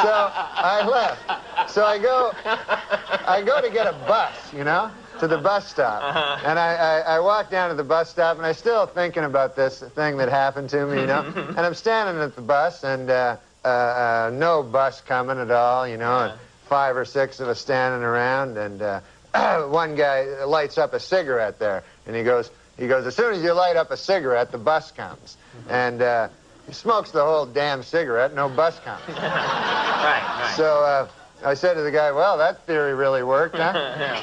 So I left. So I go to get a bus, you know, to the bus stop. Uh-huh. And I walk down to the bus stop, and I'm still thinking about this thing that happened to me, you know. And I'm standing at the bus, and no bus coming at all, you know, and 5 or 6 of us standing around, and one guy lights up a cigarette there, and he goes, as soon as you light up a cigarette, the bus comes. And he smokes the whole damn cigarette, no bus comes. Right. So I said to the guy, well, that theory really worked, huh? Yeah.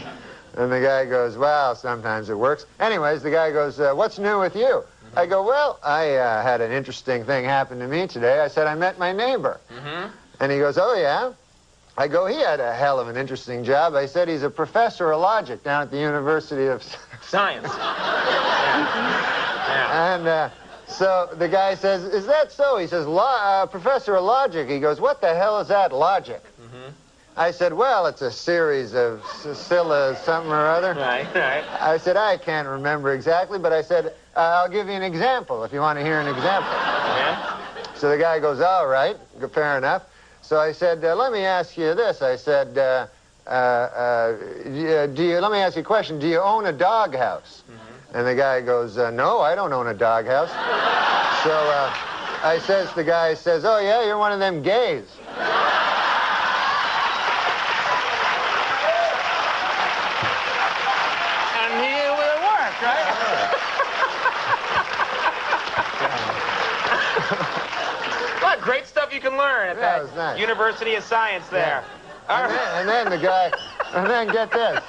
And the guy goes, well, sometimes it works. Anyways, the guy goes, what's new with you? I go, well, I had an interesting thing happen to me today. I said, I met my neighbor. Mm-hmm. And he goes, oh, yeah? I go, he had a hell of an interesting job. I said, he's a professor of logic down at the University of Science. Yeah. And so the guy says, is that so? He says, professor of logic. He goes, what the hell is that, logic? Mm-hmm. I said, well, it's a series of Scylla something or other. Right. I said, I can't remember exactly, but I said, I'll give you an example if you want to hear an example. Yeah. So the guy goes, all right, fair enough. So I said, let me ask you this. I said, let me ask you a question. Do you own a doghouse? Mm-hmm. And the guy goes, no, I don't own a doghouse. So the guy says, oh, yeah, you're one of them gays. And it worked, right? What great stuff you can learn at that nice. University of Science there. Yeah. And then the guy, and then get this.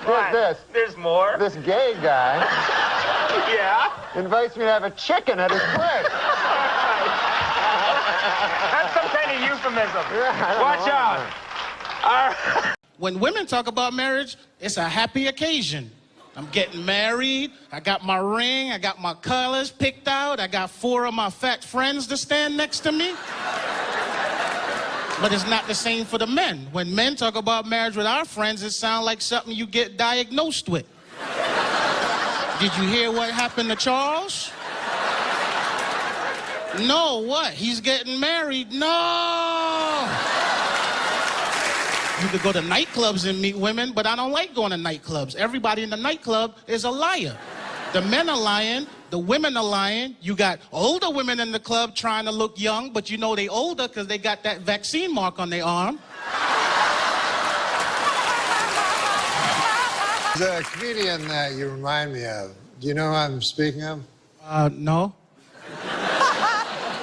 Get this. There's more? This gay guy Yeah? invites me to have a chicken at his place. That's some kind of euphemism. Yeah, Watch out. When women talk about marriage, it's a happy occasion. I'm getting married, I got my ring, I got my colors picked out, I got 4 of my fat friends to stand next to me. But it's not the same for the men. When men talk about marriage with our friends, it sounds like something you get diagnosed with. Did you hear what happened to Charles? No, what? He's getting married? No! You could go to nightclubs and meet women, but I don't like going to nightclubs. Everybody in the nightclub is a liar. The men are lying, the women are lying. You got older women in the club trying to look young, but you know they older because they got that vaccine mark on their arm. There's a comedian that you remind me of. Do you know who I'm speaking of? No.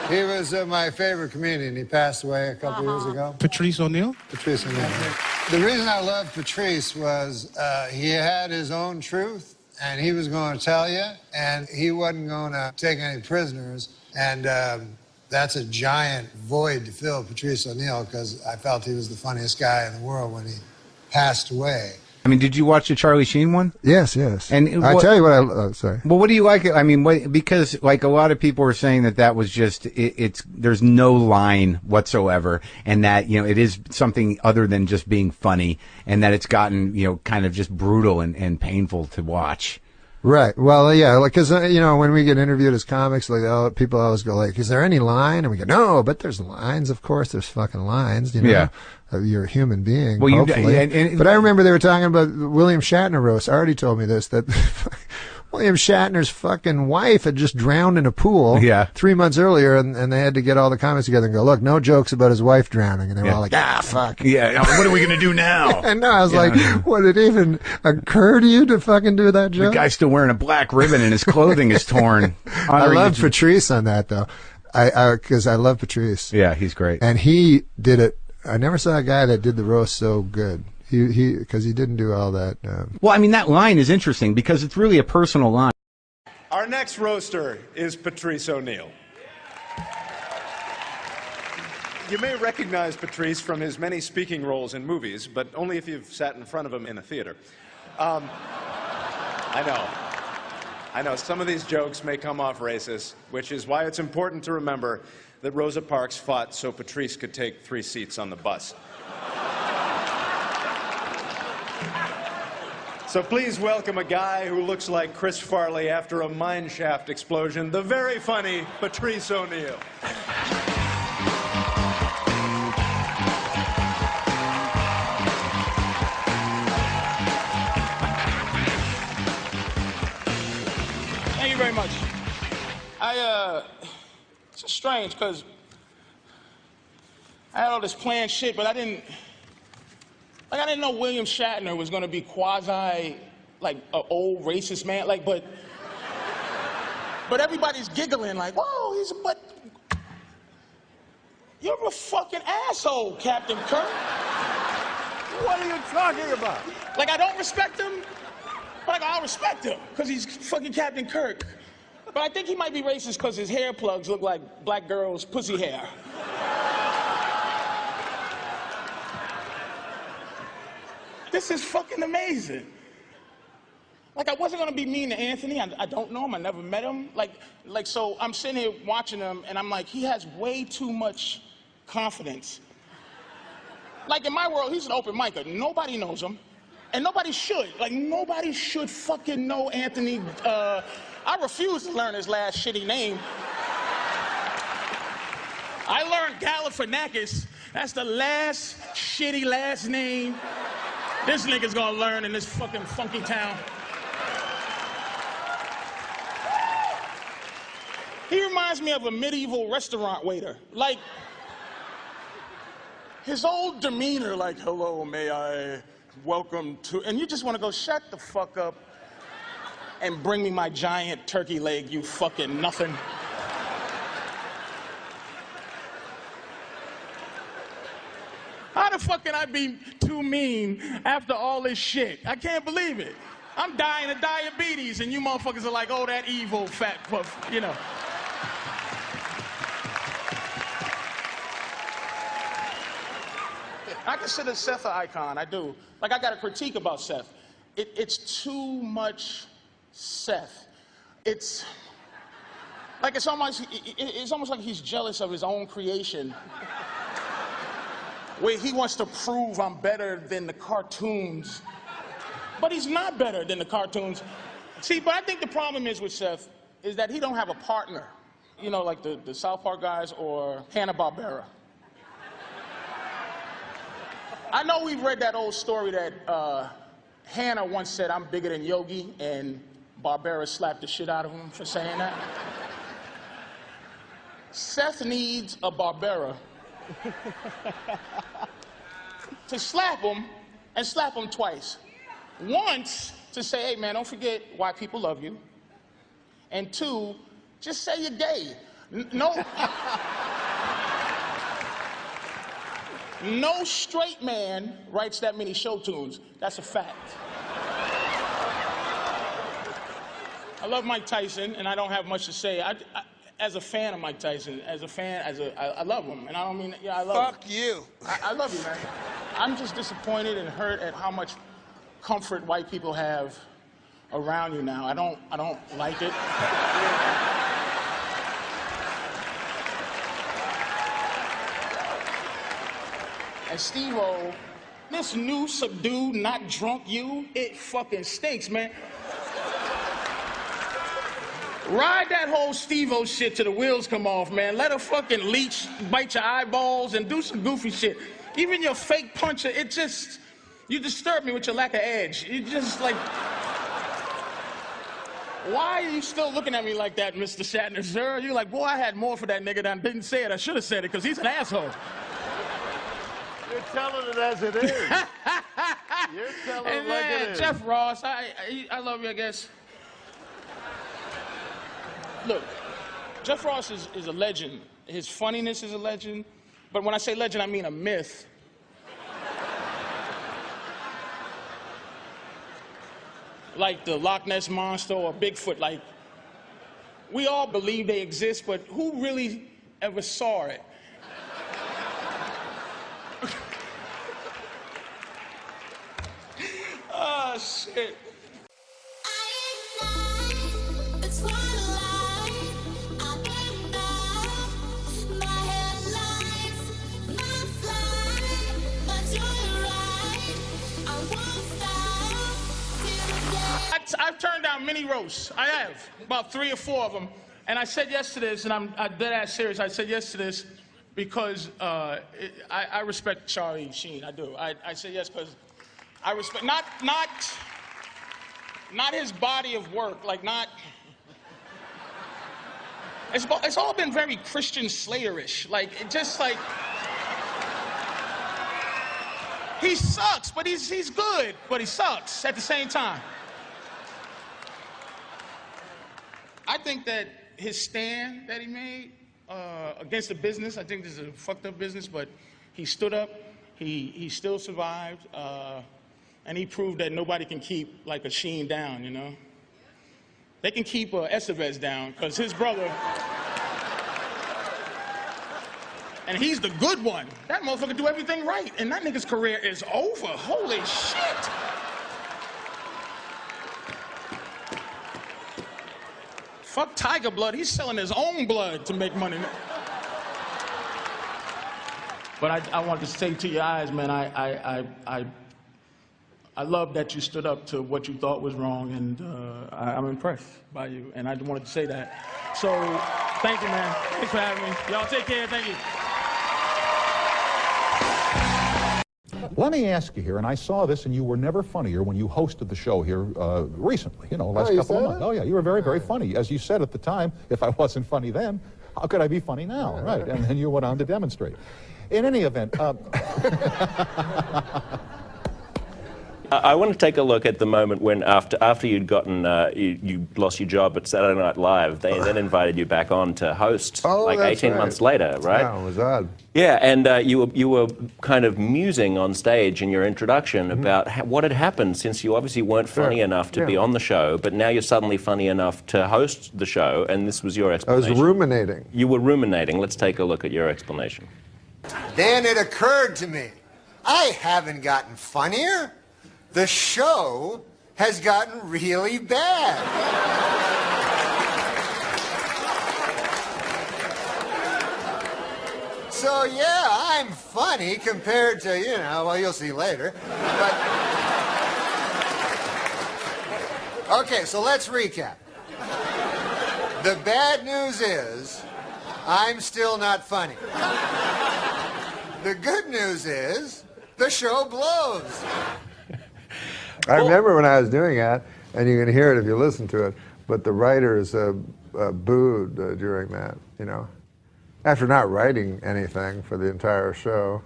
He was my favorite comedian. He passed away a couple years ago. Patrice O'Neill? Patrice O'Neill. The reason I loved Patrice was he had his own truth, and he was going to tell you, and he wasn't going to take any prisoners. And that's a giant void to fill, Patrice O'Neill, because I felt he was the funniest guy in the world when he passed away. I mean, did you watch the Charlie Sheen one? Yes, yes. And I tell you what, sorry. Well, what do you like? I mean, because like a lot of people were saying that was just there's no line whatsoever, and that it is something other than just being funny, and that it's gotten kind of just brutal and painful to watch. Right. Well, yeah, like, cause, when we get interviewed as comics, like, people always go like, is there any line? And we go, no, but there's lines. Of course, there's fucking lines, Yeah. You're a human being, well, hopefully. But I remember they were talking about William Shatner roast. Artie told me this, that William Shatner's fucking wife had just drowned in a pool 3 months earlier, and they had to get all the comics together and go, look, no jokes about his wife drowning. And they were all like, fuck. Yeah, what are we going to do now? And I was like, what, did it even occur to you to fucking do that joke? The guy's still wearing a black ribbon and his clothing is torn. I love Patrice on that, though. Because I love Patrice. Yeah, he's great. And he did it. I never saw a guy that did the roast so good. Because he didn't do all that. Well, I mean, that line is interesting because it's really a personal line. Our next roaster is Patrice O'Neill. You may recognize Patrice from his many speaking roles in movies, but only if you've sat in front of him in a theater. I know, some of these jokes may come off racist, which is why it's important to remember that Rosa Parks fought so Patrice could take 3 seats on the bus. So please welcome a guy who looks like Chris Farley after a mine shaft explosion, the very funny Patrice O'Neill. Thank you very much. It's just strange because I had all this planned shit, but I didn't know William Shatner was going to be quasi, like, an old racist man. Like, but everybody's giggling like, whoa, but you're a fucking asshole, Captain Kirk. What are you talking about? Like, I don't respect him, but I'll respect him because he's fucking Captain Kirk. But I think he might be racist because his hair plugs look like black girls' pussy hair. This is fucking amazing. Like, I wasn't gonna be mean to Anthony. I don't know him. I never met him. So I'm sitting here watching him, and I'm like, he has way too much confidence. Like, in my world, he's an open micer. Nobody knows him, and nobody should. Like, nobody should fucking know Anthony. I refuse to learn his last shitty name. I learned Galifianakis. That's the last shitty last name this nigga's gonna learn in this fucking funky town. He reminds me of a medieval restaurant waiter. Like, his old demeanor, like, hello, may I welcome to, and you just wanna go, shut the fuck up and bring me my giant turkey leg, you fucking nothing. How the fuck can I be too mean after all this shit? I can't believe it. I'm dying of diabetes, and you motherfuckers are like, oh, that evil fat puff, I consider Seth an icon, I do. Like, I got a critique about Seth. It's too much Seth. It's almost like he's jealous of his own creation. Where he wants to prove I'm better than the cartoons. But he's not better than the cartoons. See, but I think the problem is with Seth is that he don't have a partner. Like the South Park guys or Hanna-Barbera. I know we've read that old story that Hannah once said, I'm bigger than Yogi, and Barbera slapped the shit out of him for saying that. Seth needs a Barbera to slap him and slap him twice. Once to say, hey man, don't forget why people love you. And 2, just say you're gay. No straight man writes that many show tunes. That's a fact. I love Mike Tyson, and I don't have much to say. As a fan of Mike Tyson, I love him, and I don't mean, I love him. Fuck you. I love you, man. I'm just disappointed and hurt at how much comfort white people have around you now. I don't like it. And Steve-O, this new subdued, not drunk you, it fucking stinks, man. Ride that whole Steve-O shit till the wheels come off, man. Let a fucking leech bite your eyeballs and do some goofy shit. Even your fake puncher, it just, you disturb me with your lack of edge. You just like, why are you still looking at me like that, Mr. Shatner, sir? You're like, boy, I had more for that nigga than didn't say it. I should have said it, because he's an asshole. You're telling it as it is. You're telling it like it is. Jeff Ross, I love you, I guess. Look, Jeff Ross is a legend. His funniness is a legend. But when I say legend, I mean a myth. Like the Loch Ness Monster or Bigfoot. Like, we all believe they exist, but who really ever saw it? Oh, shit. I've turned down many roasts. I have, about 3 or 4 of them. And I said yes to this, and I'm dead ass serious. I said yes to this because I respect Charlie Sheen. I do. I said yes because I respect not his body of work. Like not. It's all been very Christian Slayer-ish. Like it just like. He sucks, but he's good, but he sucks at the same time. I think that his stand that he made against the business, I think this is a fucked up business, but he stood up, he still survived, and he proved that nobody can keep like a Sheen down, you know? They can keep Estevez down, because his brother, and he's the good one. That motherfucker do everything right, and that nigga's career is over. Holy shit. Fuck Tiger Blood, he's selling his own blood to make money. But I want to say to your eyes, man, I love that you stood up to what you thought was wrong, and I'm impressed by you, and I wanted to say that. So, thank you, man. Thanks for having me. Y'all take care, thank you. Let me ask you here, and I saw this, and you were never funnier when you hosted the show here recently, you know, last couple of months. Oh, yeah, you were very, very funny. As you said at the time, if I wasn't funny then, how could I be funny now? Right, and then you went on to demonstrate. In any event... I want to take a look at the moment when after you'd gotten you lost your job at Saturday Night Live, they then invited you back on to host like 18 months later, right? Yeah, it was odd. Yeah, and you were kind of musing on stage in your introduction about what had happened since you obviously weren't funny enough to be on the show, but now you're suddenly funny enough to host the show, and this was your explanation. I was ruminating. You were ruminating. Let's take a look at your explanation. Then it occurred to me, I haven't gotten funnier. The show has gotten really bad. So yeah, I'm funny compared to, you know, well, you'll see later. But okay, so let's recap. The bad news is I'm still not funny. The good news is the show blows. I remember when I was doing that, and you can hear it if you listen to it, but the writers booed during that, you know. After not writing anything for the entire show,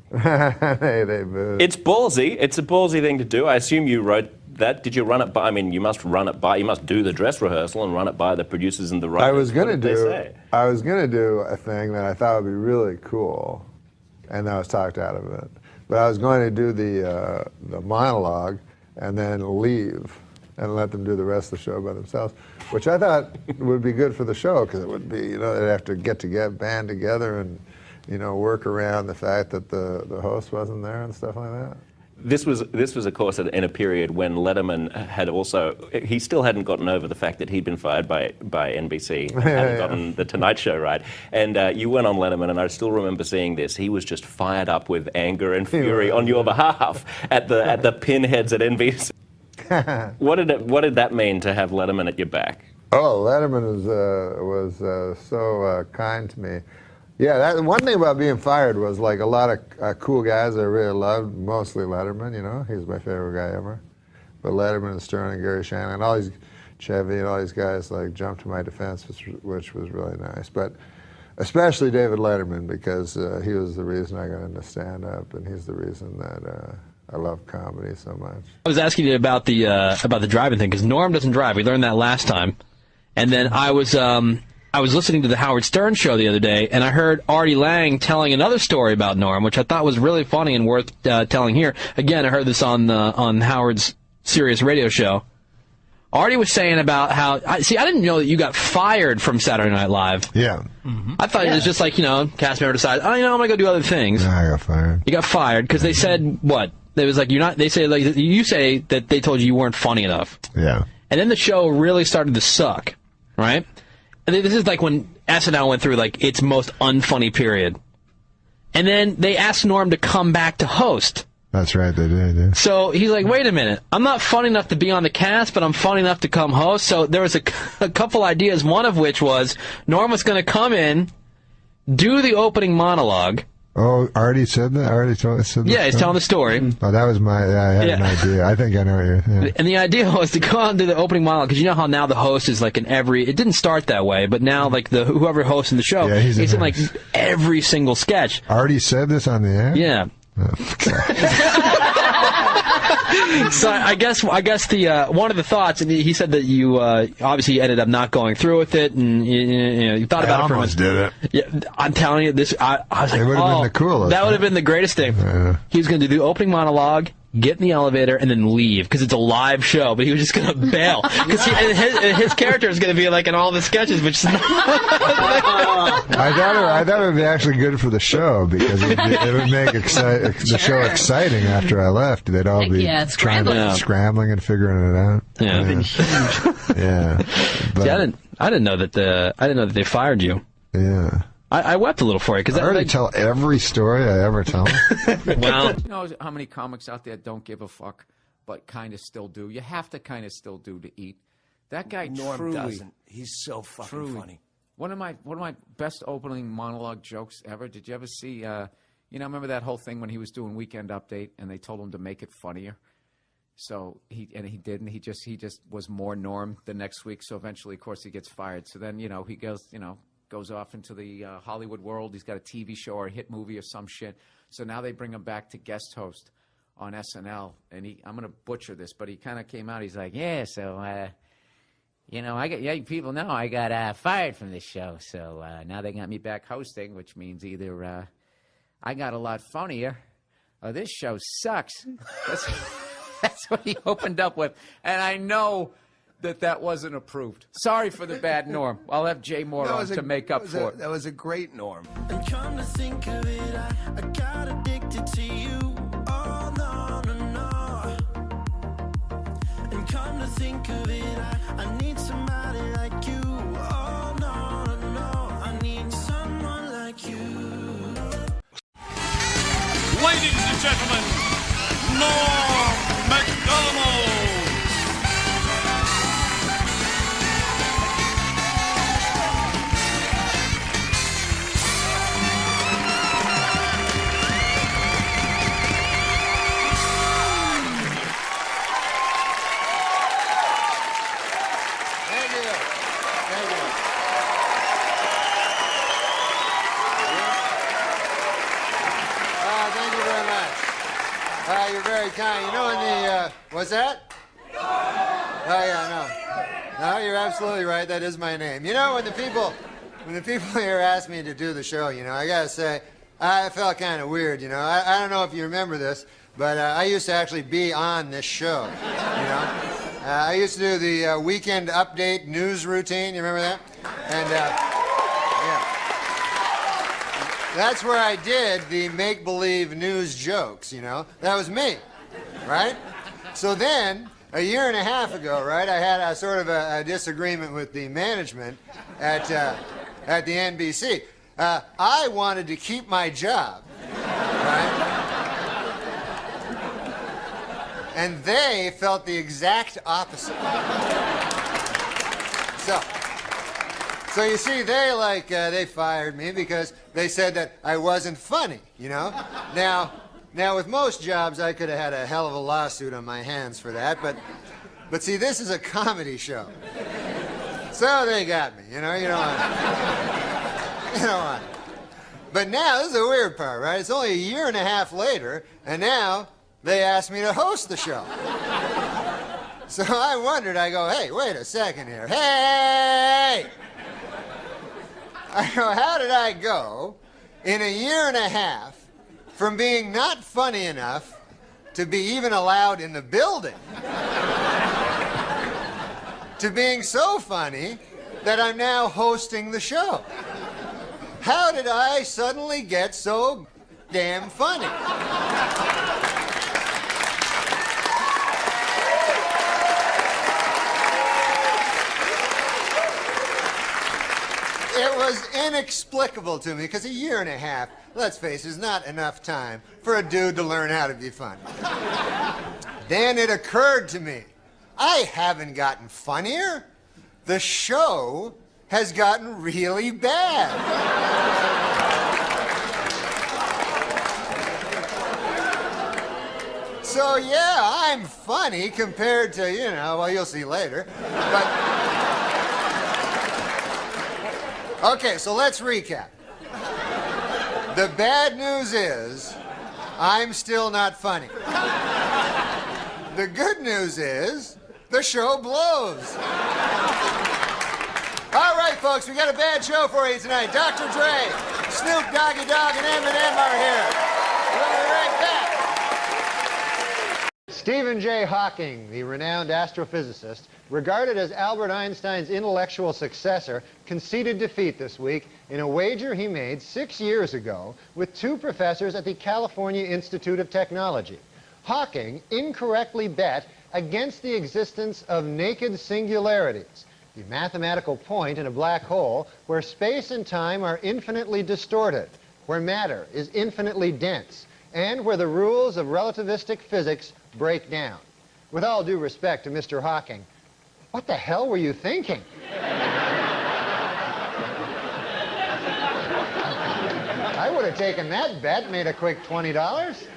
they booed. It's ballsy. It's a ballsy thing to do. I assume you wrote that. Did you run it by, I mean, you must do the dress rehearsal and run it by the producers and the writers. I was going to do a thing that I thought would be really cool, and then I was talked out of it. But I was going to do the monologue and then leave and let them do the rest of the show by themselves, which I thought would be good for the show, because it would be, you know, they'd have to get together, band together, and, you know, work around the fact that the host wasn't there and stuff like that. This was, of course, in a period when Letterman had he still hadn't gotten over the fact that he'd been fired by NBC and hadn't gotten the Tonight Show right. And you went on Letterman, and I still remember seeing this. He was just fired up with anger and fury on your behalf at the pinheads at NBC. What did that mean to have Letterman at your back? Oh, Letterman was so kind to me. Yeah, one thing about being fired was like a lot of cool guys I really loved, mostly Letterman, you know, he's my favorite guy ever. But Letterman and Stern and Gary Shanley and all these, Chevy and all these guys like jumped to my defense, which was really nice. But especially David Letterman, because he was the reason I got into stand-up, and he's the reason that I love comedy so much. I was asking you about the driving thing, because Norm doesn't drive. We learned that last time. And then I was listening to the Howard Stern show the other day, and I heard Artie Lang telling another story about Norm, which I thought was really funny and worth telling here. Again, I heard this on Howard's Sirius radio show. Artie was saying about how, I didn't know that you got fired from Saturday Night Live. Yeah. I thought it was just like, cast member decides, I'm going to go do other things. No, I got fired. You got fired because they said, what? It was like, you say that they told you weren't funny enough. Yeah. And then the show really started to suck, right? And this is like when SNL went through like its most unfunny period. And then they asked Norm to come back to host. That's right, they did, yeah. So he's like, wait a minute, I'm not funny enough to be on the cast, but I'm funny enough to come host. So there was a couple ideas, one of which was Norm was going to come in, do the opening monologue. Oh, Artie said that? Artie said that? Yeah, he's telling the story. Oh, that was I had an idea. I think I know what you're... Yeah. And the idea was to go out and do the opening monologue, because you know how now the host is like in it didn't start that way, but now like whoever hosts in the show, he's in like every single sketch. Artie said this on the air? Yeah. So I guess the one of the thoughts, and he said that you obviously ended up not going through with it, and you thought about it for a minute. Did it. Yeah, I'm telling you, I was like, it would have been the coolest. That would have been the greatest thing. He was going to do the opening monologue, get in the elevator, and then leave, because it's a live show, but he was just going to bail. Because his character is going to be like in all the sketches, which is not... I thought it would be actually good for the show, because it would make the show exciting after I left. They'd all be scrambling and figuring it out. Yeah. Yeah. But, see, I didn't know that they fired you. Yeah. I wept a little for you, because I already tell every story I ever tell. Well, you know how many comics out there don't give a fuck, but kind of still do? You have to kind of still do to eat. That guy Norm truly doesn't. He's so fucking funny. One of my best opening monologue jokes ever. Did you ever see? Remember that whole thing when he was doing Weekend Update and they told him to make it funnier. So he didn't. He just was more Norm the next week. So eventually, of course, he gets fired. So then he goes off into the Hollywood world. He's got a TV show or a hit movie or some shit. So now they bring him back to guest host on SNL. And I'm going to butcher this, but he kind of came out. He's like, people know I got fired from this show. So now they got me back hosting, which means either I got a lot funnier or this show sucks. That's what he opened up with. And I know that wasn't approved. Sorry for the bad Norm. I'll have Jay Moore on to make up for it. That was a great Norm. And come to think of it, I got addicted to you. Oh, no, no, no. And come to think of it, I need somebody like you. Oh, no, no, no. I need someone like you. Ladies and gentlemen, Norm MacDonald. You're very kind. You know, in the, what's that? Oh, yeah, no, you're absolutely right. That is my name. You know, when the people here asked me to do the show, I gotta say, I felt kind of weird, I don't know if you remember this, but I used to actually be on this show, I used to do the Weekend Update news routine. You remember that? And, that's where I did the make-believe news jokes, That was me. right? So then, a year and a half ago, right, I had a sort of a disagreement with the management at the NBC. I wanted to keep my job, right? And they felt the exact opposite. So you see, they fired me because they said that I wasn't funny, you know? Now, with most jobs, I could have had a hell of a lawsuit on my hands for that, but see, this is a comedy show. So they got me, you know, you don't want it. But now, this is the weird part, right? It's only a year and a half later, and now they asked me to host the show. So I wondered, I go, hey, wait a second here. Hey! I go, how did I go in a year and a half from being not funny enough to be even allowed in the building to being so funny that I'm now hosting the show? How did I suddenly get so damn funny? It was inexplicable to me, because a year and a half, let's face it, is not enough time for a dude to learn how to be funny. Then it occurred to me, I haven't gotten funnier. The show has gotten really bad. So yeah, I'm funny compared to, you know, well, you'll see later. But okay, so let's recap. The bad news is, I'm still not funny. The good news is, the show blows. All right, folks, we got a bad show for you tonight. Dr. Dre, Snoop Doggy Dogg, and Eminem are here. We'll be right back. Stephen J. Hawking, the renowned astrophysicist, regarded as Albert Einstein's intellectual successor, conceded defeat this week in a wager he made 6 years ago with two professors at the California Institute of Technology. Hawking incorrectly bet against the existence of naked singularities, the mathematical point in a black hole where space and time are infinitely distorted, where matter is infinitely dense, and where the rules of relativistic physics break down. With all due respect to Mr. Hawking, what the hell were you thinking? I would have taken that bet, made a quick $20.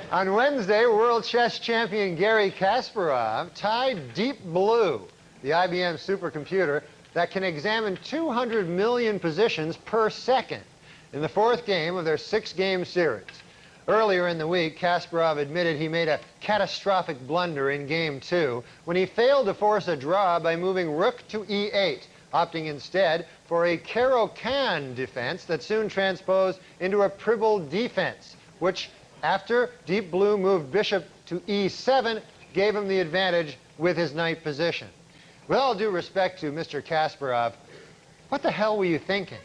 On Wednesday, world chess champion Garry Kasparov tied Deep Blue, the IBM supercomputer that can examine 200 million positions per second, in the fourth game of their 6-game series. Earlier in the week, Kasparov admitted he made a catastrophic blunder in Game 2 when he failed to force a draw by moving rook to e8, opting instead for a Caro-Kann defense that soon transposed into a Pribble defense, which, after Deep Blue moved bishop to e7, gave him the advantage with his knight position. With all due respect to Mr. Kasparov, what the hell were you thinking?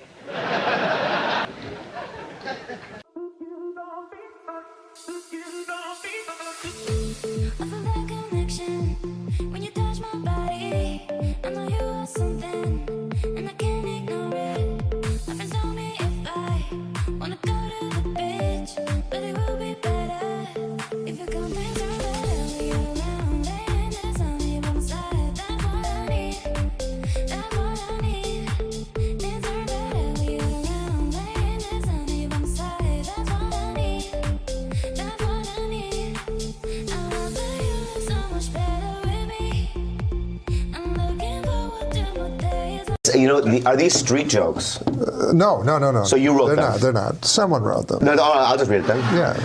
You know, are these street jokes? No. So you wrote them? They're not. Someone wrote them. No, I'll just read it then. Yeah.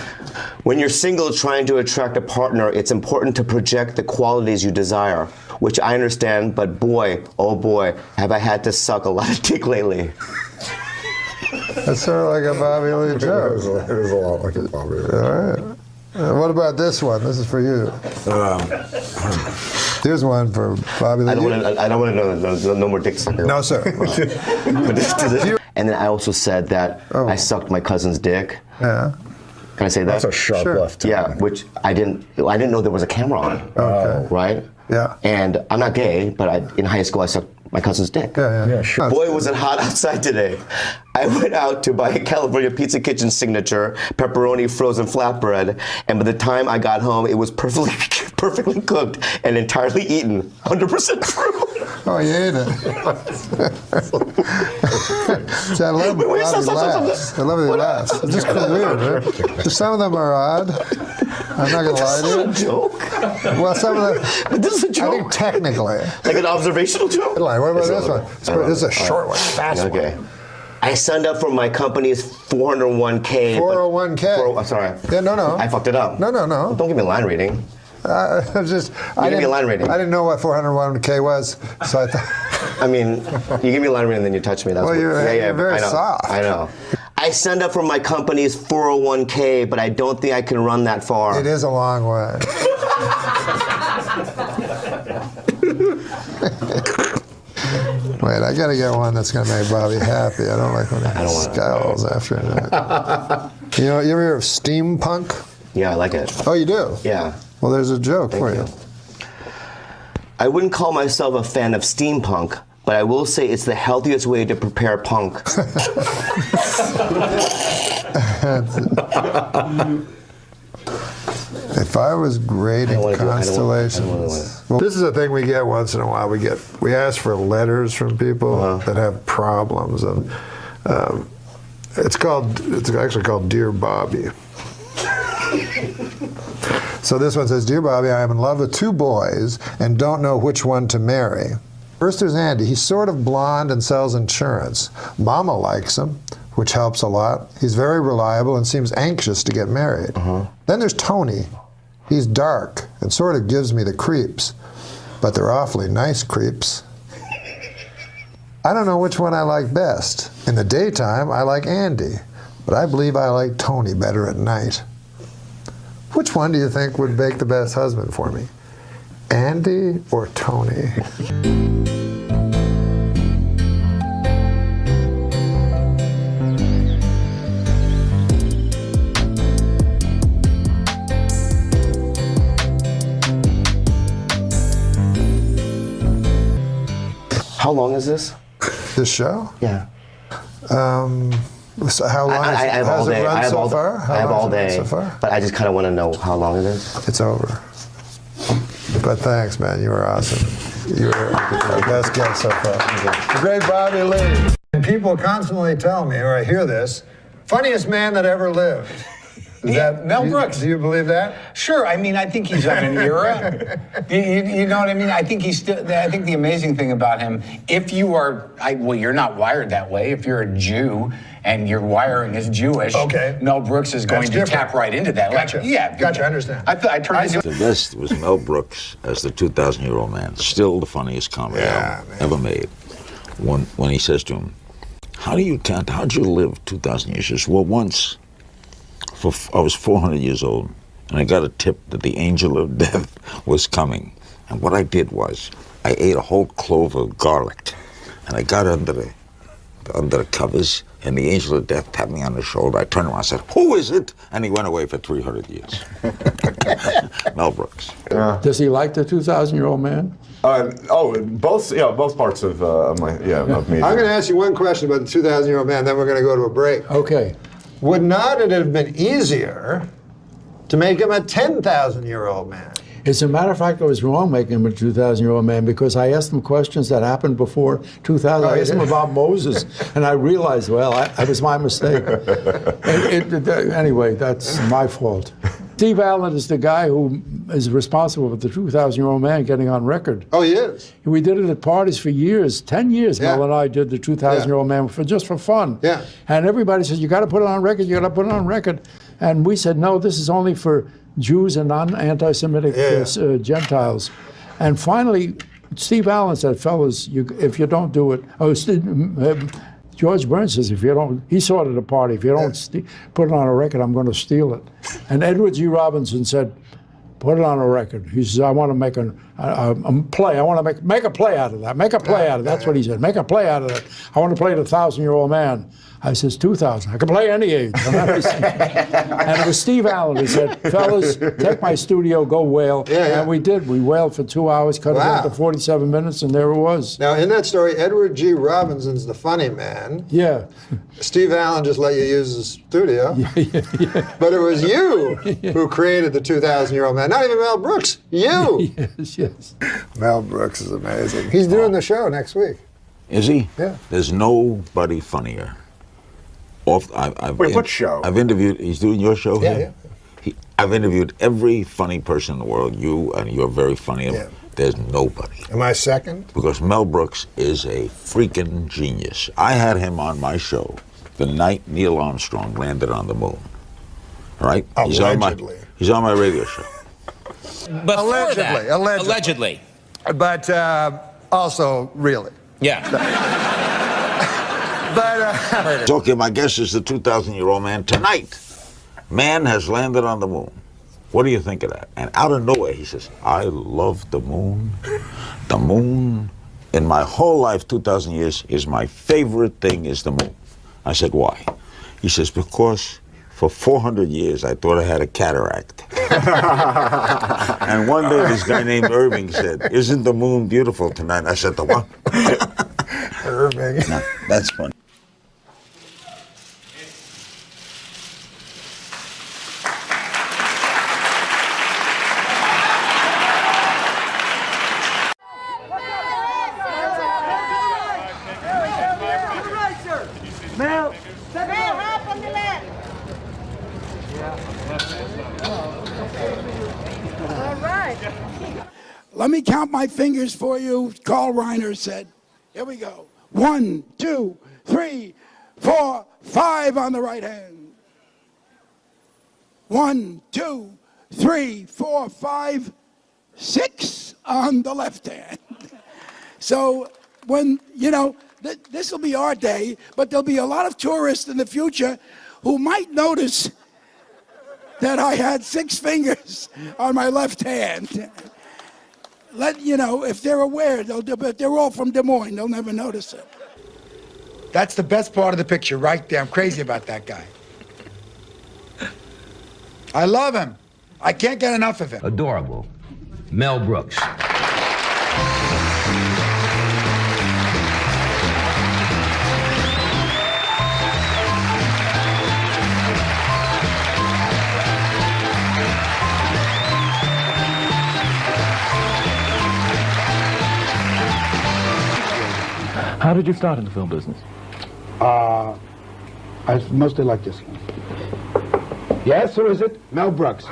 When you're single trying to attract a partner, it's important to project the qualities you desire, which I understand, but boy, oh boy, have I had to suck a lot of dick lately. That's sort of like a Bobby Lee joke. It is a lot like a Bobby Lee. All right. What about this one? This is for you. Here's one for Bobby Lee. I don't want to know no more dicks. No, sir. And then I also said that I sucked my cousin's dick. Yeah. Can I say that? That's a sharp left turn. Yeah, which I didn't know there was a camera on. Okay. Right? Yeah. And I'm not gay, but in high school I sucked my cousin's dick. Yeah, sure. Boy, was it hot outside today. I went out to buy a California Pizza Kitchen signature pepperoni frozen flatbread, and by the time I got home, it was perfectly cooked and entirely eaten. 100% true. Oh, you ate it. See, I love Wait, how stop. I love the laughs. It's just weird, right? Some of them are odd. I'm not going to lie to you. This is a joke. Well, some of them. But this is a joke. I think technically. Like an observational joke? What about this one? This is a short one, fast one. Okay. I signed up for my company's 401k. 401k? Sorry. Yeah, no. I fucked it up. No. Don't give me a line reading. I give me a line reading. I didn't know what 401k was, so I thought. I mean, you give me a line reading and then you touch me. That's Well, you're very soft. I know. I signed up for my company's 401k, but I don't think I can run that far. It is a long way. Wait, I gotta get one that's gonna make Bobby happy. I don't like when he scowls after that. You ever hear of steampunk? Yeah, I like it. Oh, you do? Yeah. Well, there's a joke for you. I wouldn't call myself a fan of steampunk, but I will say it's the healthiest way to prepare punk. If I was grading constellations, well, this is a thing we get once in a while. We ask for letters from people that have problems, and it's actually called Dear Bobby. So this one says, Dear Bobby, I am in love with 2 boys and don't know which one to marry. First there's Andy. He's sort of blonde and sells insurance. Mama likes him, which helps a lot. He's very reliable and seems anxious to get married. Then there's Tony. He's dark and sort of gives me the creeps, but they're awfully nice creeps. I don't know which one I like best. In the daytime, I like Andy, but I believe I like Tony better at night. Which one do you think would make the best husband for me? Andy or Tony? How long is this? This show? Yeah. So how long I have all has day. it run so far? I have all day. So far? But I just kind of want to know how long it is. It's over. But thanks, man. You were awesome. You were the best guest so far. The great Bobby Lee. And people constantly tell me, or I hear this, funniest man that ever lived. Mel Brooks. Do you believe that? Sure. I mean, I think he's of an era. You know what I mean? I think he's still. I think the amazing thing about him, if you are, well, you're not wired that way. If you're a Jew and your wiring is Jewish, okay, Mel Brooks is going to tap right into that. Gotcha. Gotcha. I understand. I turned The best was Mel Brooks as the 2,000-year-old man. Still the funniest comedy album ever made. When he says to him, how'd you live 2,000 years? He says, well, once. I was 400 years old, and I got a tip that the angel of death was coming. And what I did was, I ate a whole clove of garlic, and I got under the covers, and the angel of death tapped me on the shoulder. I turned around and said, who is it? And he went away for 300 years. Mel Brooks. Does he like the 2,000-year-old man? Both parts of me. I'm going to ask you one question about the 2,000-year-old man, then we're going to go to a break. Okay. Would not it have been easier to make him a 10,000-year-old man? As a matter of fact, I was wrong making him a 2,000-year-old man because I asked him questions that happened before 2000. I asked him about Moses, and I realized, well, that was my mistake. Anyway, that's my fault. Steve Allen is the guy who is responsible for the 2,000-year-old man getting on record. Oh, he is? We did it at parties for years, 10 years. Mel and I did the 2,000-year-old man just for fun. Yeah. And everybody said, you got to put it on record, you got to put it on record. And we said, no, this is only for Jews and non-anti-Semitic Gentiles. And finally, Steve Allen said, fellas, if you don't do it, George Burns says, if you don't, he saw it at a party, if you don't put it on a record, I'm going to steal it. And Edward G. Robinson said, put it on a record. He says, I want to make a play. I want to make a play out of that. Make a play out of that. That's what he said. Make a play out of that. I want to play the 1,000-year-old man. I says, 2,000. I can play any age. And it was Steve Allen who said, fellas, take my studio, go whale. And we did. We whaled for 2 hours, cut it down to 47 minutes, and there it was. Now, in that story, Edward G. Robinson's the funny man. Yeah. Steve Allen just let you use the studio. But it was you who created the 2,000-year-old man. Not even Mel Brooks. You. Yes. Mel Brooks is amazing. He's doing the show next week. Is he? Yeah. There's nobody funnier. Wait, what show? I've interviewed, he's doing your show Yeah, here? I've interviewed every funny person in the world. You're very funny. Yeah. There's nobody. Am I second? Because Mel Brooks is a freaking genius. I had him on my show the night Neil Armstrong landed on the moon. All right? Allegedly. He's on my radio show. Allegedly. But also, really. Yeah. But okay, my guess is the 2,000-year-old man tonight. Man has landed on the moon. What do you think of that? And out of nowhere, he says, I love the moon. The moon, in my whole life, 2,000 years, is my favorite thing is the moon. I said, why? He says, because for 400 years, I thought I had a cataract. And one day, this guy named Irving said, isn't the moon beautiful tonight? I said, the what? Irving. No, that's funny. Mel, hop on the left. All right. Let me count my fingers for you, Carl Reiner said. Here we go. 1, 2, 3, 4, 5 on the right hand. 1, 2, 3, 4, 5, 6 on the left hand. So when, this will be our day, but there'll be a lot of tourists in the future who might notice that I had 6 fingers on my left hand. If they're aware, but they're all from Des Moines, they'll never notice it. That's the best part of the picture right there. I'm crazy about that guy. I love him. I can't get enough of him. Adorable. Mel Brooks. How did you start in the film business? I mostly like this one. Yes, who is it? Mel Brooks.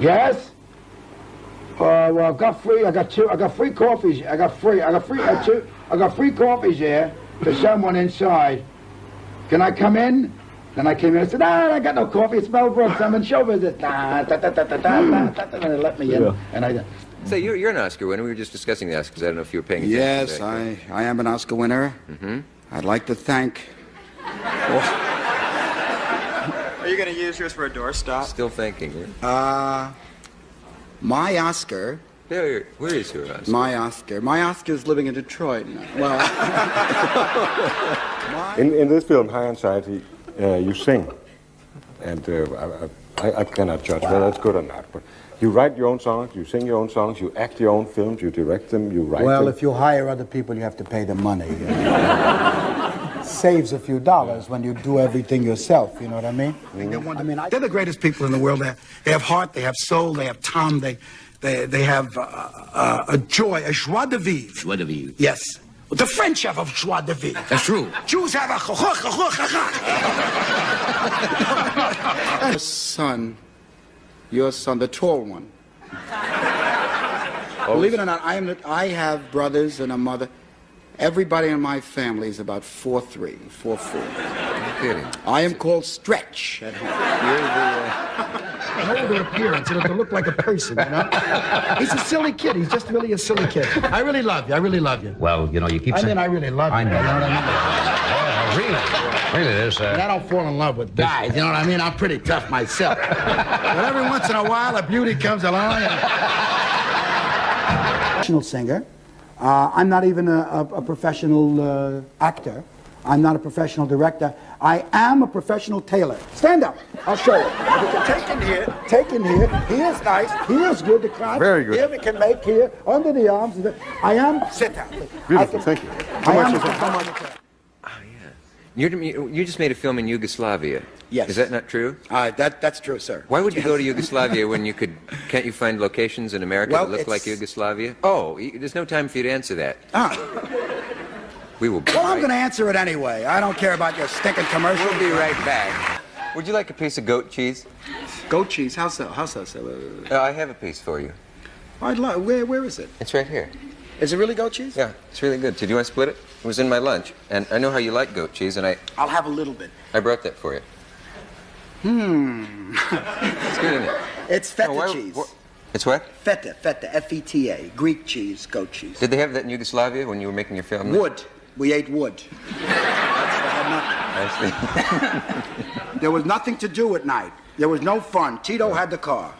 Yes? Well, I got free coffees. I got free coffees here to someone inside. Can I come in? Then I came in and said, I got no coffee. It's Mel Brooks. I'm in show visit. And they let me in. Yeah. And I So you're an Oscar winner. We were just discussing the Oscars. I don't know if you were paying attention. Yes, to that. I am an Oscar winner. Mm-hmm. I'd like to thank... Are you going to use yours for a doorstop? Still thinking, yeah? My Oscar... Where is your Oscar? My Oscar. My Oscar is living in Detroit now. Well... in this film, Hindsight, you sing. And I cannot judge whether that's good or not. But you write your own songs, you sing your own songs, you act your own films, you direct them, you write them. Well, if you hire other people, you have to pay them money. Saves a few dollars when you do everything yourself, you know what I mean? They're the greatest people in the world. They have heart, they have soul, they have time, they have a joy, a joie de vivre. Joie de vivre. Yes. The French have a joie de vivre. That's true. Jews have a your son, the tall one. Believe it or not, I have brothers and a mother. Everybody in my family is about 4'3", 4'4". I am called Stretch at home. An older appearance, and to look like a person, you know? He's a silly kid. He's just really a silly kid. I really love you. I really love you. Well, you keep I saying... mean, I really love you. I know. You know what I mean? Oh, really? Really, there's And I don't fall in love with guys, you know what I mean? I'm pretty tough myself. But every once in a while, a beauty comes along and... Professional singer. I'm not even a professional actor. I'm not a professional director. I am a professional tailor. Stand up. I'll show you. Take in here. Here is nice. Here is good. The crowd. Very good. Here we can make here, under the arms. I am... Sit down. Beautiful, thank you. You just made a film in Yugoslavia. Yes. Is that not true? That's true, sir. Why would you go to Yugoslavia when you could? Can't you find locations in America Well, that look like it's- Yugoslavia? Oh, there's no time for you to answer that. We will be Well, I'm right. going to answer it anyway. I don't care about your stinking commercial. We'll be right back. Would you like a piece of goat cheese? Goat cheese? How so? How so? I have a piece for you. I'd like. Where is it? It's right here. Is it really goat cheese? Yeah, it's really good. Do you want to split it? It was in my lunch, and I know how you like goat cheese, and I'll have a little bit. I brought that for you. It's good, isn't it? It's feta cheese. It's what? Feta, F-E-T-A, Greek cheese, goat cheese. Did they have that in Yugoslavia when you were making your film? Wood. We ate wood. I see. There was nothing to do at night. There was no fun. Tito had the car.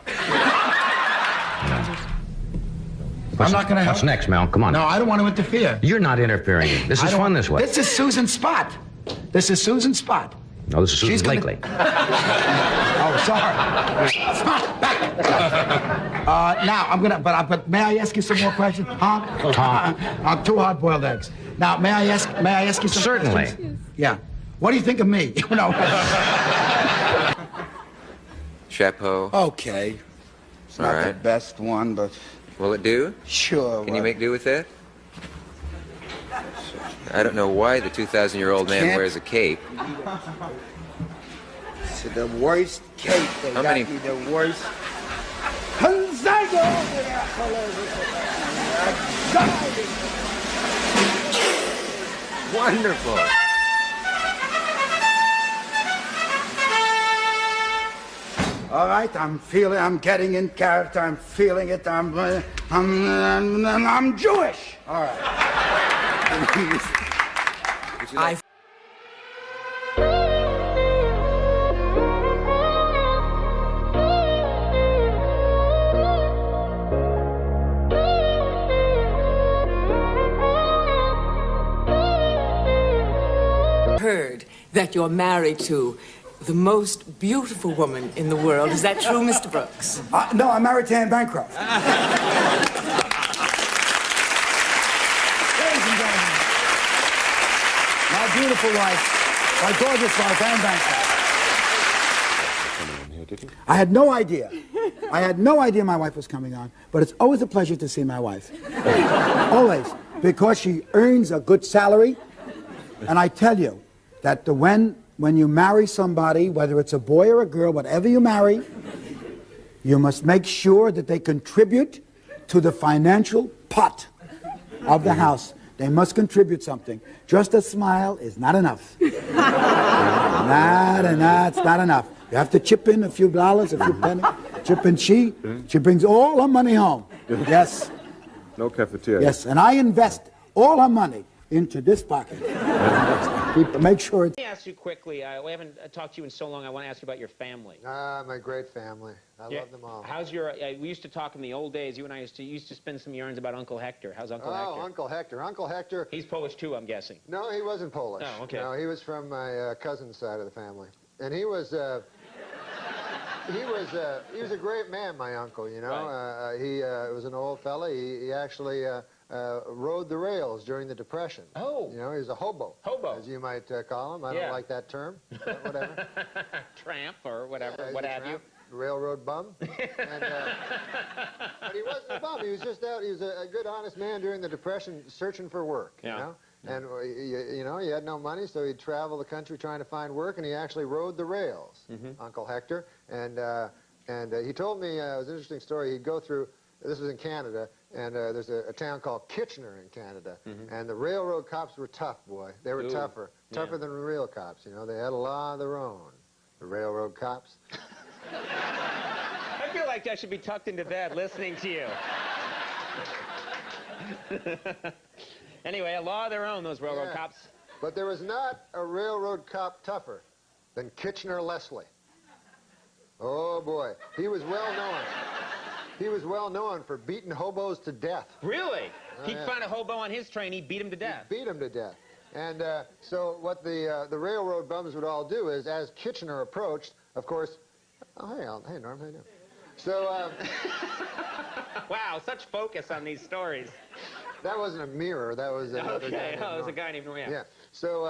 I'm not going to help. What's next, Mel? Come on. No, I don't want to interfere. You're not interfering. This is fun this way. This is Susan's spot. This is Susan's spot. No, this is Susan She's gonna- Blakely. Oh, sorry. Spot, back. Now, but may I ask you some more questions? Two hard-boiled eggs. Now, may I ask you some Certainly. questions? Yeah. What do you think of me? Chapeau. Okay. It's not the best one, but... Will it do? Sure. Can you make do with that? I don't know why the 2,000-year-old man Can't- wears a cape. It's the worst cake. They How got many- me the worst. Wonderful. All right, I'm getting in character. I'm feeling it. I'm Jewish. All right. Heard that you're married to the most beautiful woman in the world. Is that true, Mr. Brooks? No, I'm married to Anne Bancroft. Ladies and gentlemen, my beautiful wife, my gorgeous wife, Anne Bancroft. I had no idea. I had no idea my wife was coming on, but it's always a pleasure to see my wife. Always. Because she earns a good salary. And I tell you that when you marry somebody, whether it's a boy or a girl, whatever you marry, you must make sure that they contribute to the financial pot of the house. They must contribute something. Just a smile is not enough. It's not enough. You have to chip in a few dollars, a few pennies. Chip in. She brings all her money home. Yes. No cafeteria. Yes, and I invest all her money into this pocket. Make sure it's... Let me ask you quickly. We haven't talked to you in so long. I want to ask you about your family. My great family. I love them all. How's your? We used to talk in the old days. You and I used to spin some yarns about Uncle Hector. How's Uncle Hector? Oh, Uncle Hector. Uncle Hector. He's Polish too, I'm guessing. No, he wasn't Polish. Oh, okay. No, he was from my cousin's side of the family, and he was. He was a great man, my uncle. You know, Right. he was an old fella. He actually rode the rails during the Depression. Oh. You know, he was a hobo. Hobo. As you might call him. I Yeah. don't like that term, but whatever. Tramp or whatever, Yeah, what he's a have you. tramp, Railroad bum. And, but he wasn't a bum. He was just out. He was a good, honest man during the Depression, searching for work. Yeah. You know. And you know, he had no money, so he'd travel the country trying to find work, and he actually rode the rails, Uncle Hector. And he told me it was an interesting story. He'd go through. This was in Canada, and there's a town called Kitchener in Canada, and the railroad cops were tough, boy. They were tougher than the real cops. You know, they had a law of their own. The railroad cops. I feel like I should be tucked into bed listening to you. Anyway, a law of their own, those railroad cops. But there was not a railroad cop tougher than Kitchener Leslie. Oh boy, he was well known. He was well known for beating hobos to death. Really? Oh, He'd yeah. find a hobo on his train, he'd beat him to death. Beat him to death. And so what the railroad bums would all do is, as Kitchener approached, of course, oh, hey, Al, hey, Norm, how you doing? So, Wow, such focus on these stories. that wasn't a mirror, that was another guy. Okay, oh, it was a guy named Norm. Yeah. So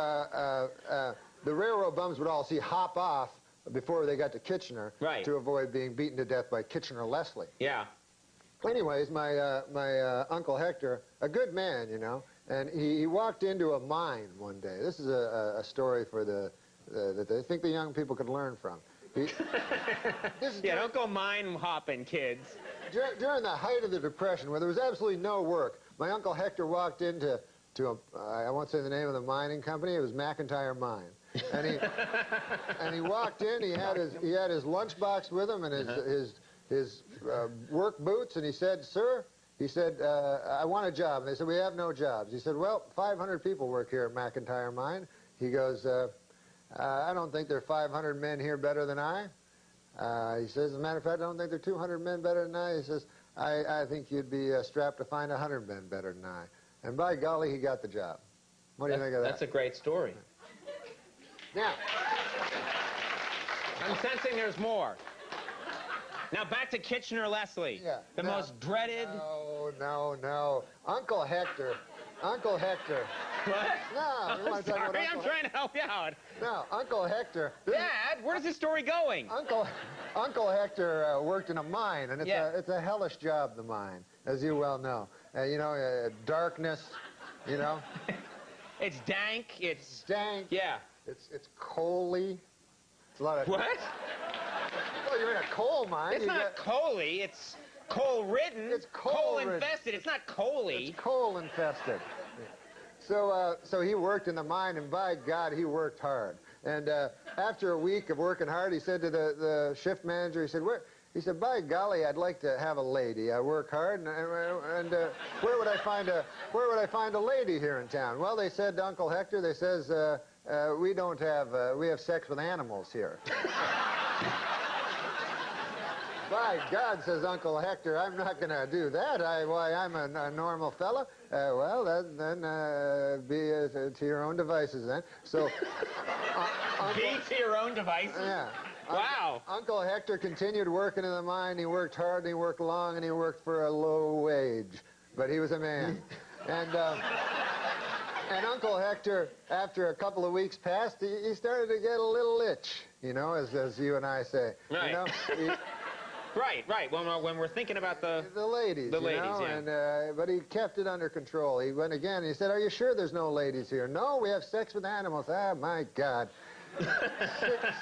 the railroad bums would all hop off before they got to Kitchener, right, to avoid being beaten to death by Kitchener Leslie. Yeah. Anyways, my Uncle Hector, a good man, you know, and he walked into a mine one day. This is a story for that I think the young people could learn from. Don't go mine hopping, kids. During the height of the Depression, where there was absolutely no work, my Uncle Hector walked into I won't say the name of the mining company. It was McIntyre Mine, and he walked in. He had his lunchbox with him and his work boots, and he said, "Sir," he said, "I want a job." And they said, "We have no jobs." He said, "Well, 500 people work here at McIntyre Mine." He goes, "I don't think there are 500 men here better than I." He says, "As a matter of fact, I don't think there are 200 men better than I." He says, I think you'd be strapped to find 100 men better than I." And by golly, he got the job. What do you think of that? That's a great story. Now, I'm sensing there's more. Now back to Kitchener Leslie. Yeah. The most dreaded. No. Uncle Hector. What? No, I'm sorry, I'm trying to help you out. No, Uncle Hector. Dad, where's this story going? Uncle Hector worked in a mine, and it's a hellish job, the mine, as you well know. Darkness, you know. It's dank. It's dank. Yeah. It's coaly. It's a lot of. What? Well, you're in a coal mine. It's not coaly. It's coal-ridden. It's coal-infested. It's not coaly. It's coal-infested. So he worked in the mine, and by God, he worked hard. And after a week of working hard, he said to the shift manager, he said, He said, "By golly, I'd like to have a lady. I work hard, and where would I find a lady here in town?" Well, they said to Uncle Hector, they says, we have sex with animals here. By God, says Uncle Hector, I'm not going to do that. I'm a normal fella. Well, then be to your own devices then. So, be to your own devices? Yeah. Wow. Uncle Hector continued working in the mine. He worked hard, and he worked long, and he worked for a low wage. But he was a man. And Uncle Hector, after a couple of weeks passed, he started to get a little itch, you know, as you and I say. Right. You know? Right. When we're thinking about the ladies, yeah. And but he kept it under control. He went again. He said, "Are you sure there's no ladies here?" "No, we have sex with animals." Ah, my God.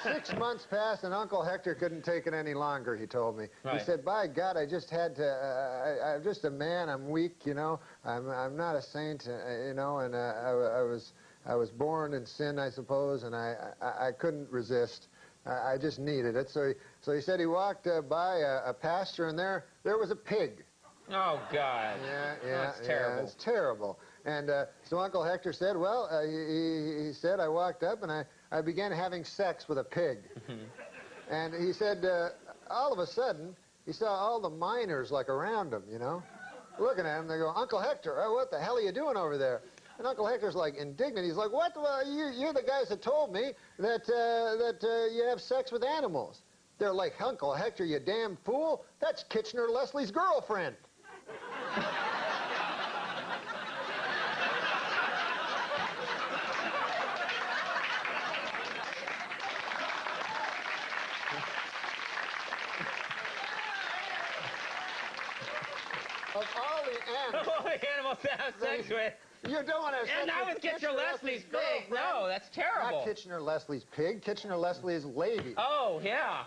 6 months passed, and Uncle Hector couldn't take it any longer. He told me. Right. He said, "By God, I just had to. I'm just a man. I'm weak, you know. I'm not a saint, you know. And I was born in sin, I suppose, and I couldn't resist. I just needed it." So he said he walked by a pasture, and there was a pig. Oh, God. Yeah. That's terrible. Yeah, it's terrible. And so Uncle Hector said, well, he said, I walked up and I began having sex with a pig. And he said, all of a sudden, he saw all the miners like around him, you know, looking at him. They go, "Uncle Hector, what the hell are you doing over there?" And Uncle Hector's like indignant. He's like, "What? Well, you're the guys that told me that you have sex with animals." They're like, "Uncle Hector, you damn fool. That's Kitchener Leslie's girlfriend." Of all the animals to have sex with. You don't want to have sex and not with Kitchener Leslie's pig. No, that's terrible. Not Kitchener Leslie's pig. Kitchener Leslie's lady. Oh, yeah.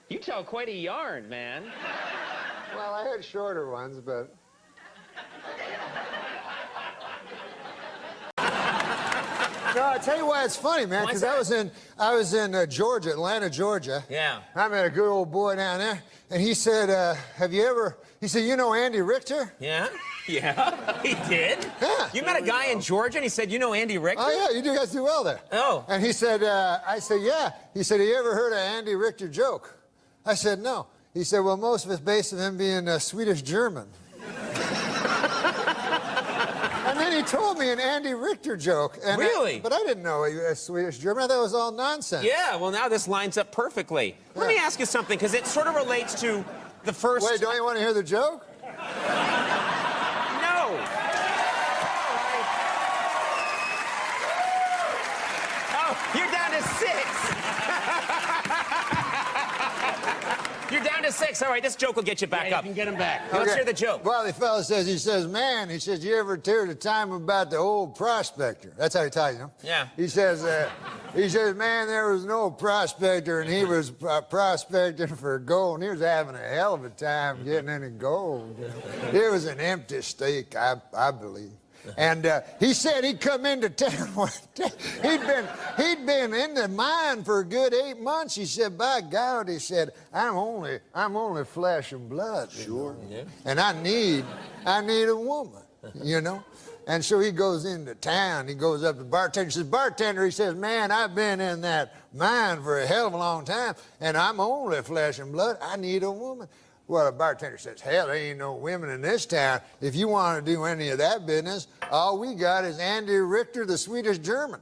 You tell quite a yarn, man. Well, I had shorter ones, but... No, I tell you why it's funny, man. Because I was in Georgia, Atlanta, Georgia. Yeah. I met a good old boy down there, and he said, "Have you ever?" He said, "You know Andy Richter?" Yeah. Yeah. He did. Yeah. You met a guy in Georgia, and he said, "You know Andy Richter?" Oh yeah, you guys do well there. Oh. And he said, I said, "Yeah." He said, "Have you ever heard of Andy Richter joke?" I said, "No." He said, "Well, most of it's based on him being Swedish German." And then he told me an Andy Richter joke. And Really? But I didn't know he was Swedish German. I thought it was all nonsense. Yeah, well, now this lines up perfectly. Let me ask you something, because it sort of relates to the first... Wait, don't you want to hear the joke? No. Oh, you're down to 6. You're down to 6. All right, this joke will get you back up. You can get him back. Let's hear the joke. Well, the fellow says, "Man," he says, "you ever heard a time about the old prospector?" That's how he tells you, know? Yeah. He says, "Man, there was an old prospector, and he was prospecting for gold, and he was having a hell of a time getting any gold. You know? It was an empty stake, I believe." And he said he'd come into town one day. He'd been in the mine for a good 8 months. He said, "By God," he said, I'm only flesh and blood. Sure. Yeah. And I need a woman, you know." And so he goes into town. He goes up to the bartender. He says, "Bartender," he says, "Man, I've been in that mine for a hell of a long time, and I'm only flesh and blood. I need a woman." Well, the bartender says, "Hell, there ain't no women in this town. If you want to do any of that business, all we got is Andy Richter, the Swedish German."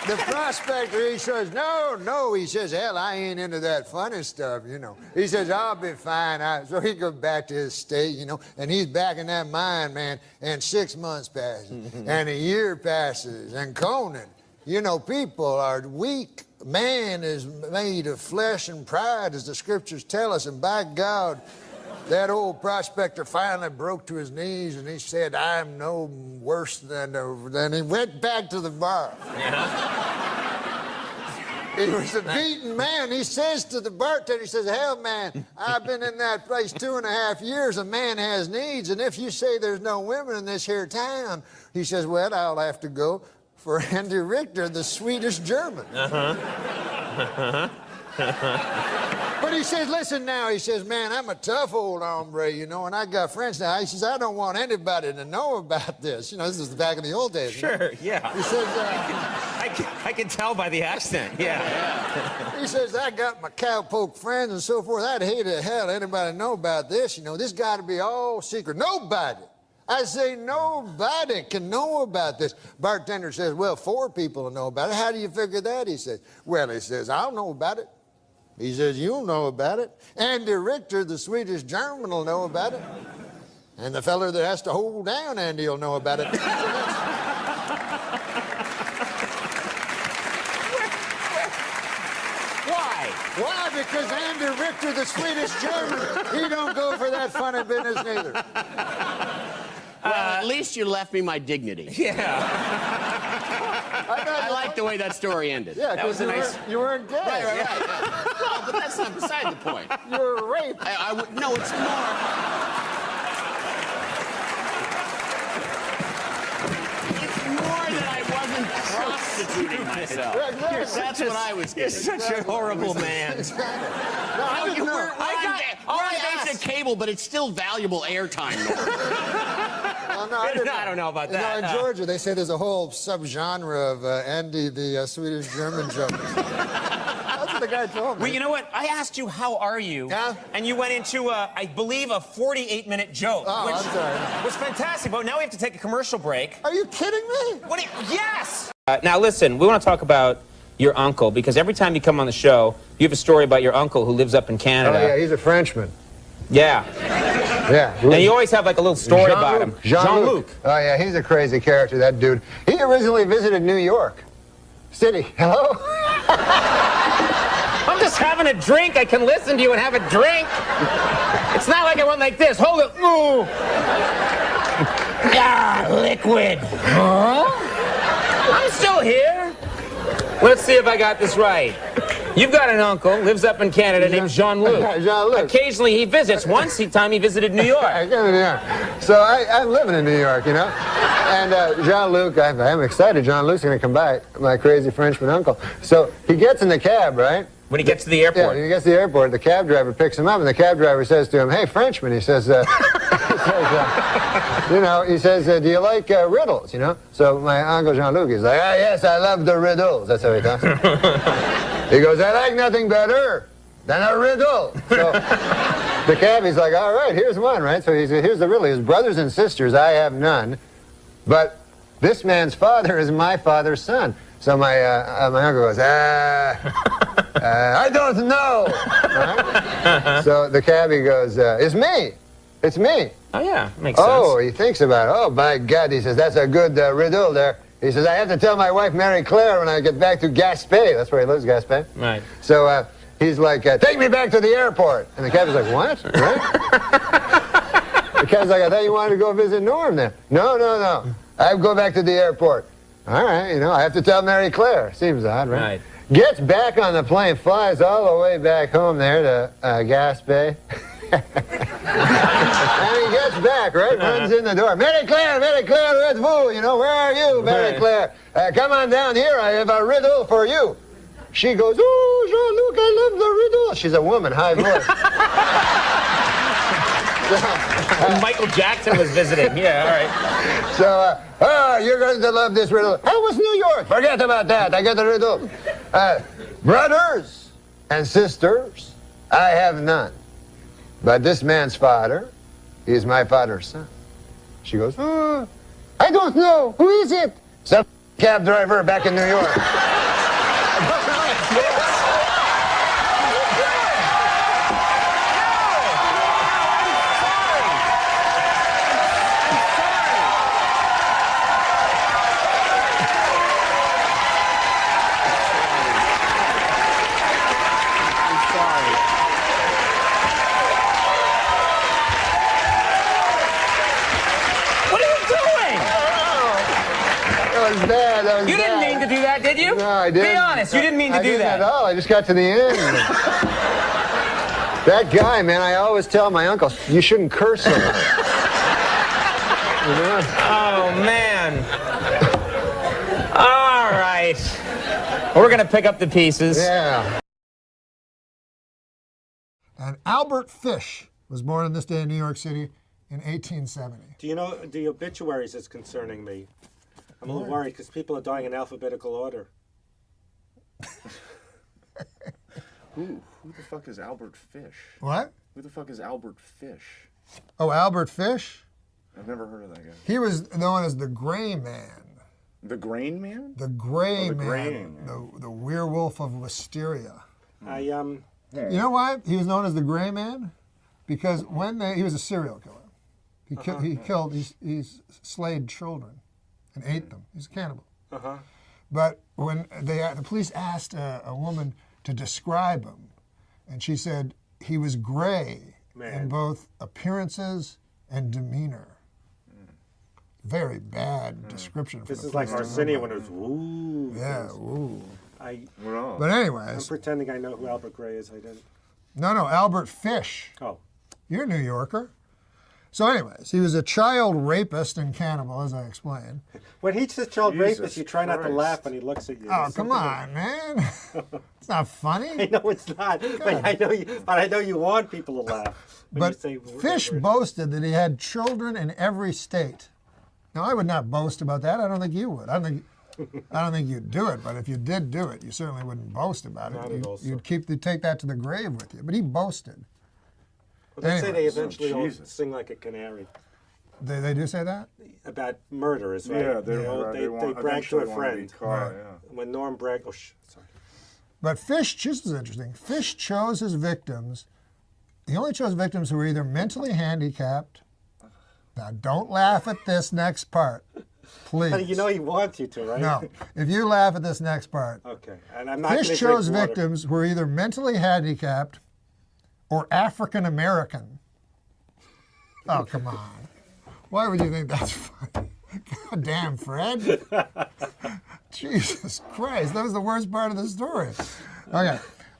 The prospector, he says, no, he says, "Hell, I ain't into that funny stuff, you know." He says, "I'll be fine." So he goes back to his state, you know, and he's back in that mine, man, and 6 months passes, and a year passes, and Conan, you know, people are weak. Man is made of flesh and pride, as the scriptures tell us, and by God, that old prospector finally broke to his knees, and he said, "I'm no worse than..." Then he went back to the bar. Yeah. He was a beaten man. He says to the bartender, he says, "Hell, man, I've been in that place 2.5 years. A man has needs, and if you say there's no women in this here town," he says, "well, I'll have to go for Andy Richter, the Swedish German." But he says, "Listen now," he says, "man, I'm a tough old hombre, you know, and I got friends now." He says, "I don't want anybody to know about this." You know, this is back in the old days. Sure, yeah. He says, I can tell by the accent, yeah. He says, "I got my cowpoke friends and so forth. I'd hate to hell anybody know about this. You know, this got to be all secret. Nobody." I say, "Nobody can know about this." Bartender says, "Well, 4 people will know about it." "How do you figure that?" He says. "Well," he says, "I'll know about it." He says, "You'll know about it. Andy Richter, the Swedish German, will know about it. And the feller that has to hold down Andy will know about it." Why? Why? Because Andy Richter, the Swedish German, he don't go for that funny business neither. Well, at least you left me my dignity. Yeah. I like the way that story ended. Yeah, That was a nice... You weren't gay. Right. Yeah. No, but that's not beside the point. You were raped. No, it's more. It's more that I wasn't prostituting myself. That's what I was getting. You're such a horrible man. We're on basic cable, but it's still valuable airtime. I don't know about that. You know, in Georgia, they say there's a whole subgenre of Andy, the Swedish German joke. That's what the guy told me. Well, you know what? I asked you, "How are you?" Yeah? And you went into, I believe, a 48-minute joke. Oh, which I'm sorry. was fantastic. But now we have to take a commercial break. Are you kidding me? Yes! Now, listen, we want to talk about your uncle, because every time you come on the show, you have a story about your uncle who lives up in Canada. Oh, yeah, he's a Frenchman. Yeah. Yeah. And you always have like a little story about him. Jean-Luc. Oh, yeah, he's a crazy character, that dude. He originally visited New York City. Hello? I'm just having a drink. I can listen to you and have a drink. It's not like I went like this. Hold it. Ooh. Ah, liquid. Huh? I'm still here. Let's see if I got this right. You've got an uncle, lives up in Canada, named Jean-Luc. Jean-Luc. Occasionally he visits. Once time he visited New York. So I'm living in New York, you know? And Jean-Luc, I'm excited. Jean-Luc's going to come by, my crazy Frenchman uncle. So he gets in the cab, right? When he gets to the airport. Yeah, when he gets to the airport, the cab driver picks him up, and the cab driver says to him, "Hey, Frenchman," he says, do you like riddles, you know? So my uncle Jean-Luc is like, yes, I love the riddles. That's how he talks. He goes, I like nothing better than a riddle. So the cabbie's like, all right, here's one, right? So here's the riddle. His brothers and sisters, I have none, but this man's father is my father's son. So my uncle goes, I don't know. Right? So the cabbie goes, it's me. It's me. Oh, yeah, makes sense. Oh, he thinks about it. Oh, by God, he says, that's a good riddle there. He says, I have to tell my wife, Mary Claire, when I get back to Gaspé. That's where he lives, Gaspé. Right. So he's like, take me back to the airport. And the cabbie's like, what? Right? The cabbie's like, I thought you wanted to go visit Norm then. No. I go back to the airport. All right, you know, I have to tell Mary Claire. Seems odd, right? Right. Gets back on the plane, flies all the way back home there to Gaspé. And he gets back, right? Runs in the door. Mary Claire, where's vous? You know, where are you, Mary Claire? Come on down here. I have a riddle for you. She goes, oh, Jean-Luc, I love the riddle. She's a woman, high voice. Michael Jackson was visiting. Yeah, all right. So, you're going to love this riddle. How was New York? Forget about that. I get the riddle. Brothers and sisters, I have none. But this man's father is my father's son. She goes, I don't know. Who is it? Some cab driver back in New York. You didn't mean to do that, did you? No, I didn't. Be honest, you didn't mean to do that. I didn't at all. I just got to the end. That guy, man, I always tell my uncle, you shouldn't curse him. You know? Oh, man. All right. We're going to pick up the pieces. Yeah. And Albert Fish was born on this day in New York City in 1870. Do you know, the obituaries is concerning me. I'm a little worried because people are dying in alphabetical order. Who the fuck is Albert Fish? What? Who the fuck is Albert Fish? Oh, Albert Fish? I've never heard of that guy. He was known as the Gray Man. The Grain Man? The Gray the Man. Gray Man. The werewolf of Wisteria. You know why he was known as the Gray Man? Because he was a serial killer. He slayed children and ate them. He's a cannibal. But when the police asked a woman to describe him, and she said he was gray in both appearances and demeanor. Very bad description. This is like Arsenio when it was woo. Yeah, woo. But But anyways. I'm pretending I know who Albert Gray is. I didn't. No, Albert Fish. Oh. You're a New Yorker. So anyways, he was a child rapist and cannibal, as I explained. When he says child rapist, you try not to laugh when he looks at you. Oh, come on, man. It's not funny. I know it's not, but I know you want people to laugh. But Fish boasted that he had children in every state. Now, I would not boast about that. I don't think you would. I don't think you'd do it. But if you did do it, you certainly wouldn't boast about it. You'd take that to the grave with you. But he boasted. Well, they say they eventually all sing like a canary. They do say that? About murderers, right? Yeah, they brag to a friend. When Norm bragged, sorry. But Fish, this is interesting. Fish chose his victims. He only chose victims who were either mentally handicapped. Now, don't laugh at this next part, please. You know he wants you to, right? No. If you laugh at this next part. Okay. And I'm not Fish chose victims who were either mentally handicapped or African American. Oh, come on. Why would you think that's funny? God damn, Fred. Jesus Christ, that was the worst part of the story. Okay.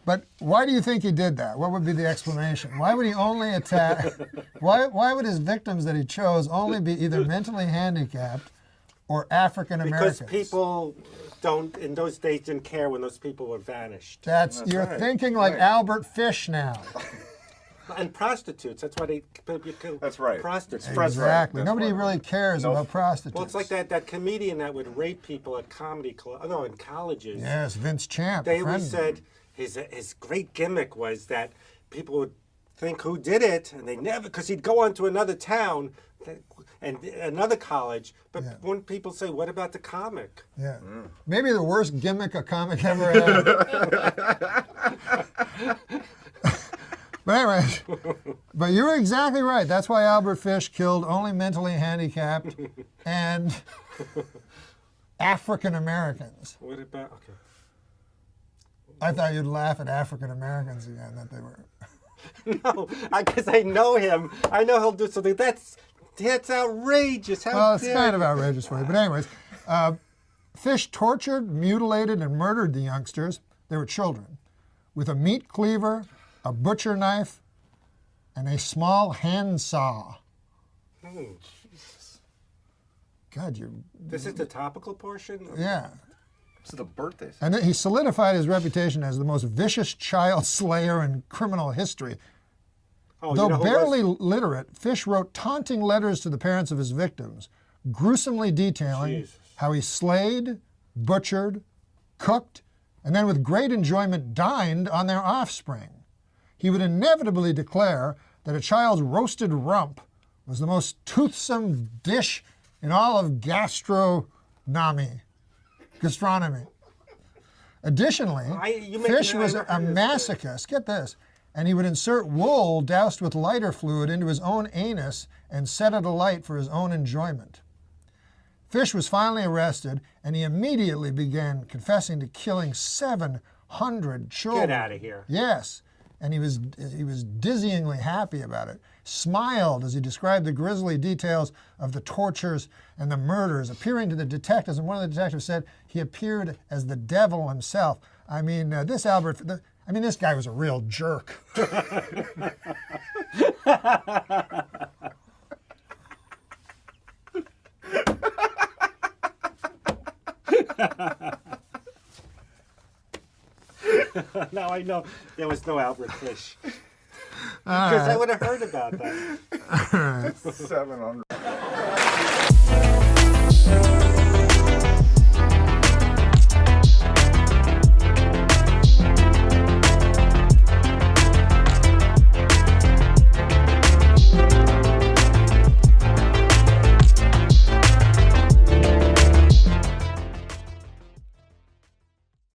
But why do you think he did that? What would be the explanation? Why would he only attack? Why would his victims that he chose only be either mentally handicapped or African Americans? Because people in those days didn't care when those people were vanished. You're thinking like Albert Fish now. And prostitutes. That's why they kill prostitutes. Exactly. Nobody really cares about prostitutes. Well, it's like that comedian that would rape people at comedy clubs. No, in colleges. Yes, Vince Champ. They always said his great gimmick was that people would think who did it, and they never, because he'd go on to another town and another college, but when people say, what about the comic? Yeah. Maybe the worst gimmick a comic ever had. But anyways, but you were exactly right. That's why Albert Fish killed only mentally handicapped and African Americans. What about, okay. I thought you'd laugh at African Americans again, that they were. No, because I know him. I know he'll do something. That's outrageous. Well, it's kind of outrageous for you. But anyways, Fish tortured, mutilated, and murdered the youngsters. They were children. With a meat cleaver, a butcher knife, and a small hand saw. Oh, Jesus. God, This is the topical portion? Yeah. This is the birthday. And then he solidified his reputation as the most vicious child slayer in criminal history. Oh, Though barely literate, Fish wrote taunting letters to the parents of his victims, gruesomely detailing how he slayed, butchered, cooked, and then with great enjoyment dined on their offspring. He would inevitably declare that a child's roasted rump was the most toothsome dish in all of gastronomy. Additionally, Fish was a masochist, get this, and he would insert wool doused with lighter fluid into his own anus and set it alight for his own enjoyment. Fish was finally arrested, and he immediately began confessing to killing 700 children. Get out of here. Yes, and he was dizzyingly happy about it. Smiled as he described the grisly details of the tortures and the murders, appearing to the detectives. And one of the detectives said he appeared as the devil himself. I mean, this guy was a real jerk. Now I know there was no Albert Fish. Because I would have heard about that. 700.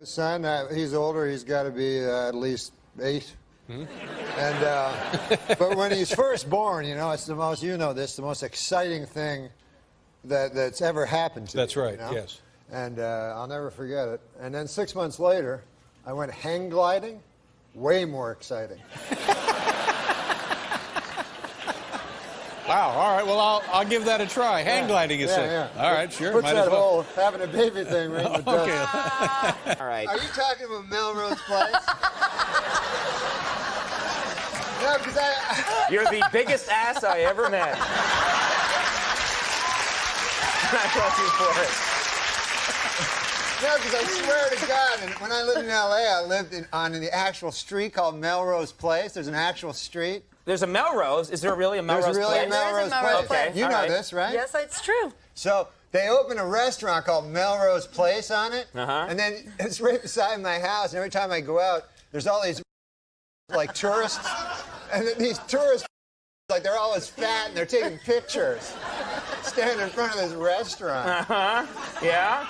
Son, he's older. He's got to be at least 8. And but when he's first born, it's the most, the most exciting thing that's ever happened to me. That's right. Yes. And I'll never forget it. And then 6 months later, I went hang gliding. Way more exciting. Wow. All right. Well, I'll give that a try. Hang gliding, you say? Yeah. All right. Sure. Puts Might that as well. whole having a baby thing right in the dust. Okay. All right. Are you talking about Melrose Place? No, because You're the biggest ass I ever met. I love you for it. No, because I swear to God, and when I lived in L.A., I lived on the actual street called Melrose Place. There's an actual street. There's a Melrose. Is there really a Melrose There's really place? a Melrose Place. Okay. You know this, right? Yes, it's true. So they opened a restaurant called Melrose Place on it, and then it's right beside my house. And every time I go out, there's all these like tourists, and then these tourists, like they're always fat and they're taking pictures, standing in front of this restaurant. Yeah.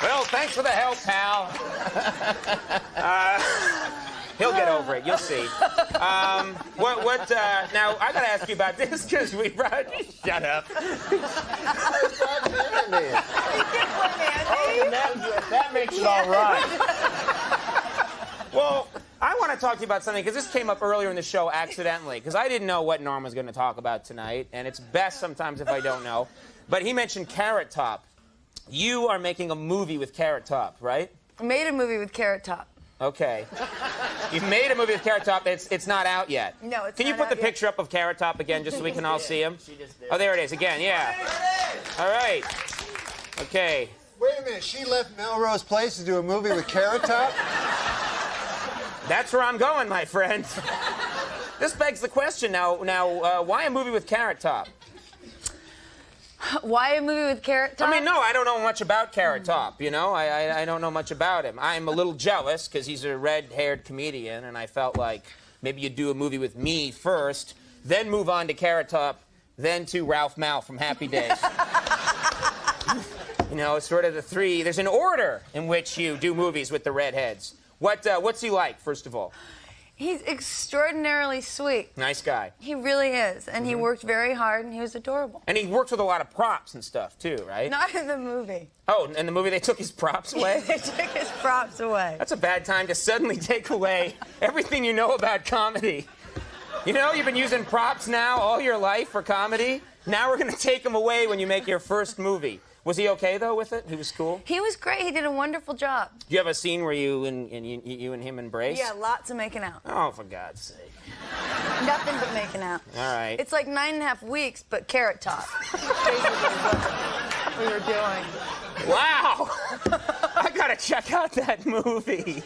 Well, thanks for the help, pal. He'll get over it. You'll see. Now, I got to ask you about this because we brought... Shut up. That makes it all right. Well, I want to talk to you about something, because this came up earlier in the show accidentally, because I didn't know what Norm was going to talk about tonight, and it's best sometimes if I don't know. But he mentioned Carrot Top. You are making a movie with Carrot Top, right? I made a movie with Carrot Top. Okay. You've made a movie with Carrot Top. It's not out yet. No, it's Can you not put out the yet. picture up of Carrot Top again, just so we can all see him? Oh, there it is again. Yeah. All right. Okay. Wait a minute. She left Melrose Place to do a movie with Carrot Top? That's where I'm going, my friend. This begs the question now. Why a movie with Carrot Top? Why a movie with Carrot Top? I mean, no, I don't know much about Carrot Top, you know? I don't know much about him. I'm a little jealous because he's a red-haired comedian, and I felt like maybe you'd do a movie with me first, then move on to Carrot Top, then to Ralph Mal from Happy Days. You know, it's sort of the three. There's an order in which you do movies with the redheads. What's he like, first of all? He's extraordinarily sweet. Nice guy. He really is. And he worked very hard, and he was adorable. And he works with a lot of props and stuff, too, right? Not in the movie. Oh, in the movie they took his props away? They took his props away. That's a bad time to suddenly take away everything you know about comedy. You know, you've been using props now all your life for comedy. Now we're going to take them away when you make your first movie. Was he okay, though, with it? He was cool? He was great. He did a wonderful job. Do you have a scene where you and him embrace? Yeah, lots of making out. Oh, for God's sake. Nothing but making out. All right. It's like 9.5 weeks, but Carrot Top. we were doing. Wow! I gotta check out that movie.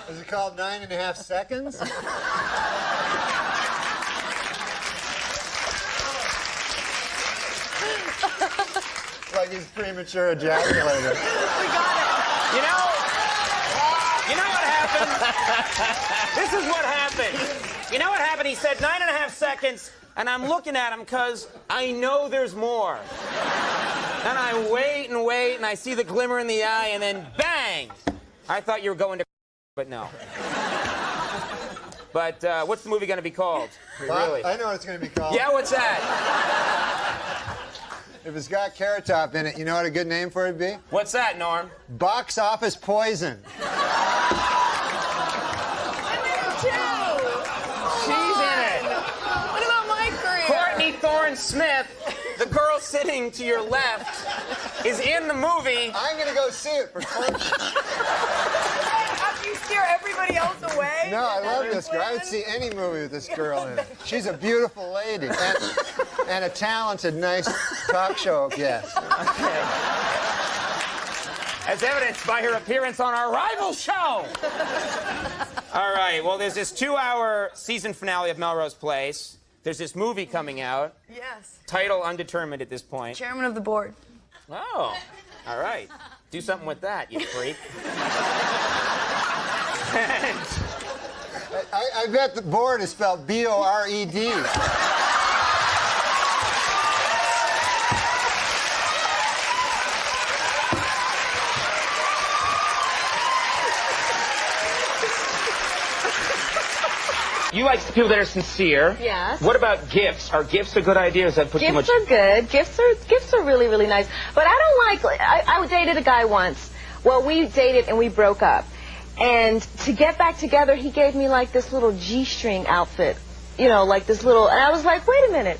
Is it called 9.5 Seconds? Like he's premature ejaculator. We got it. You know what happened? This is what happened. You know what happened? He said 9.5 seconds, and I'm looking at him because I know there's more. And I wait and wait, and I see the glimmer in the eye, and then bang! I thought you were going to, but no. But what's the movie going to be called? Really? I know what it's going to be called. Yeah, what's that? If it's got Carrot Top in it, you know what a good name for it would be? What's that, Norm? Box Office Poison. She's in it. What about my career? Courtney Thorne-Smith, the girl sitting to your left, is in the movie. I'm going to go see it for closure. After you steer everybody else away? No, I love this girl. I would see any movie with this girl in it. She's a beautiful lady and a talented, nice talk show guest. Okay. As evidenced by her appearance on our rival show. All right, well, there's this 2-hour season finale of Melrose Place. There's this movie coming out. Yes. Title undetermined at this point. Chairman of the board. Oh, all right. Do something with that, you freak. I bet the board is spelled B-O-R-E-D. You like people that are sincere. Yes. What about gifts? Are gifts a good idea? Or does that put too much? Gifts are good. Gifts are really, really nice. But I don't like. I dated a guy once. Well, we dated and we broke up. And to get back together, he gave me like this little G-string outfit. You know, like this little. And I was like, wait a minute.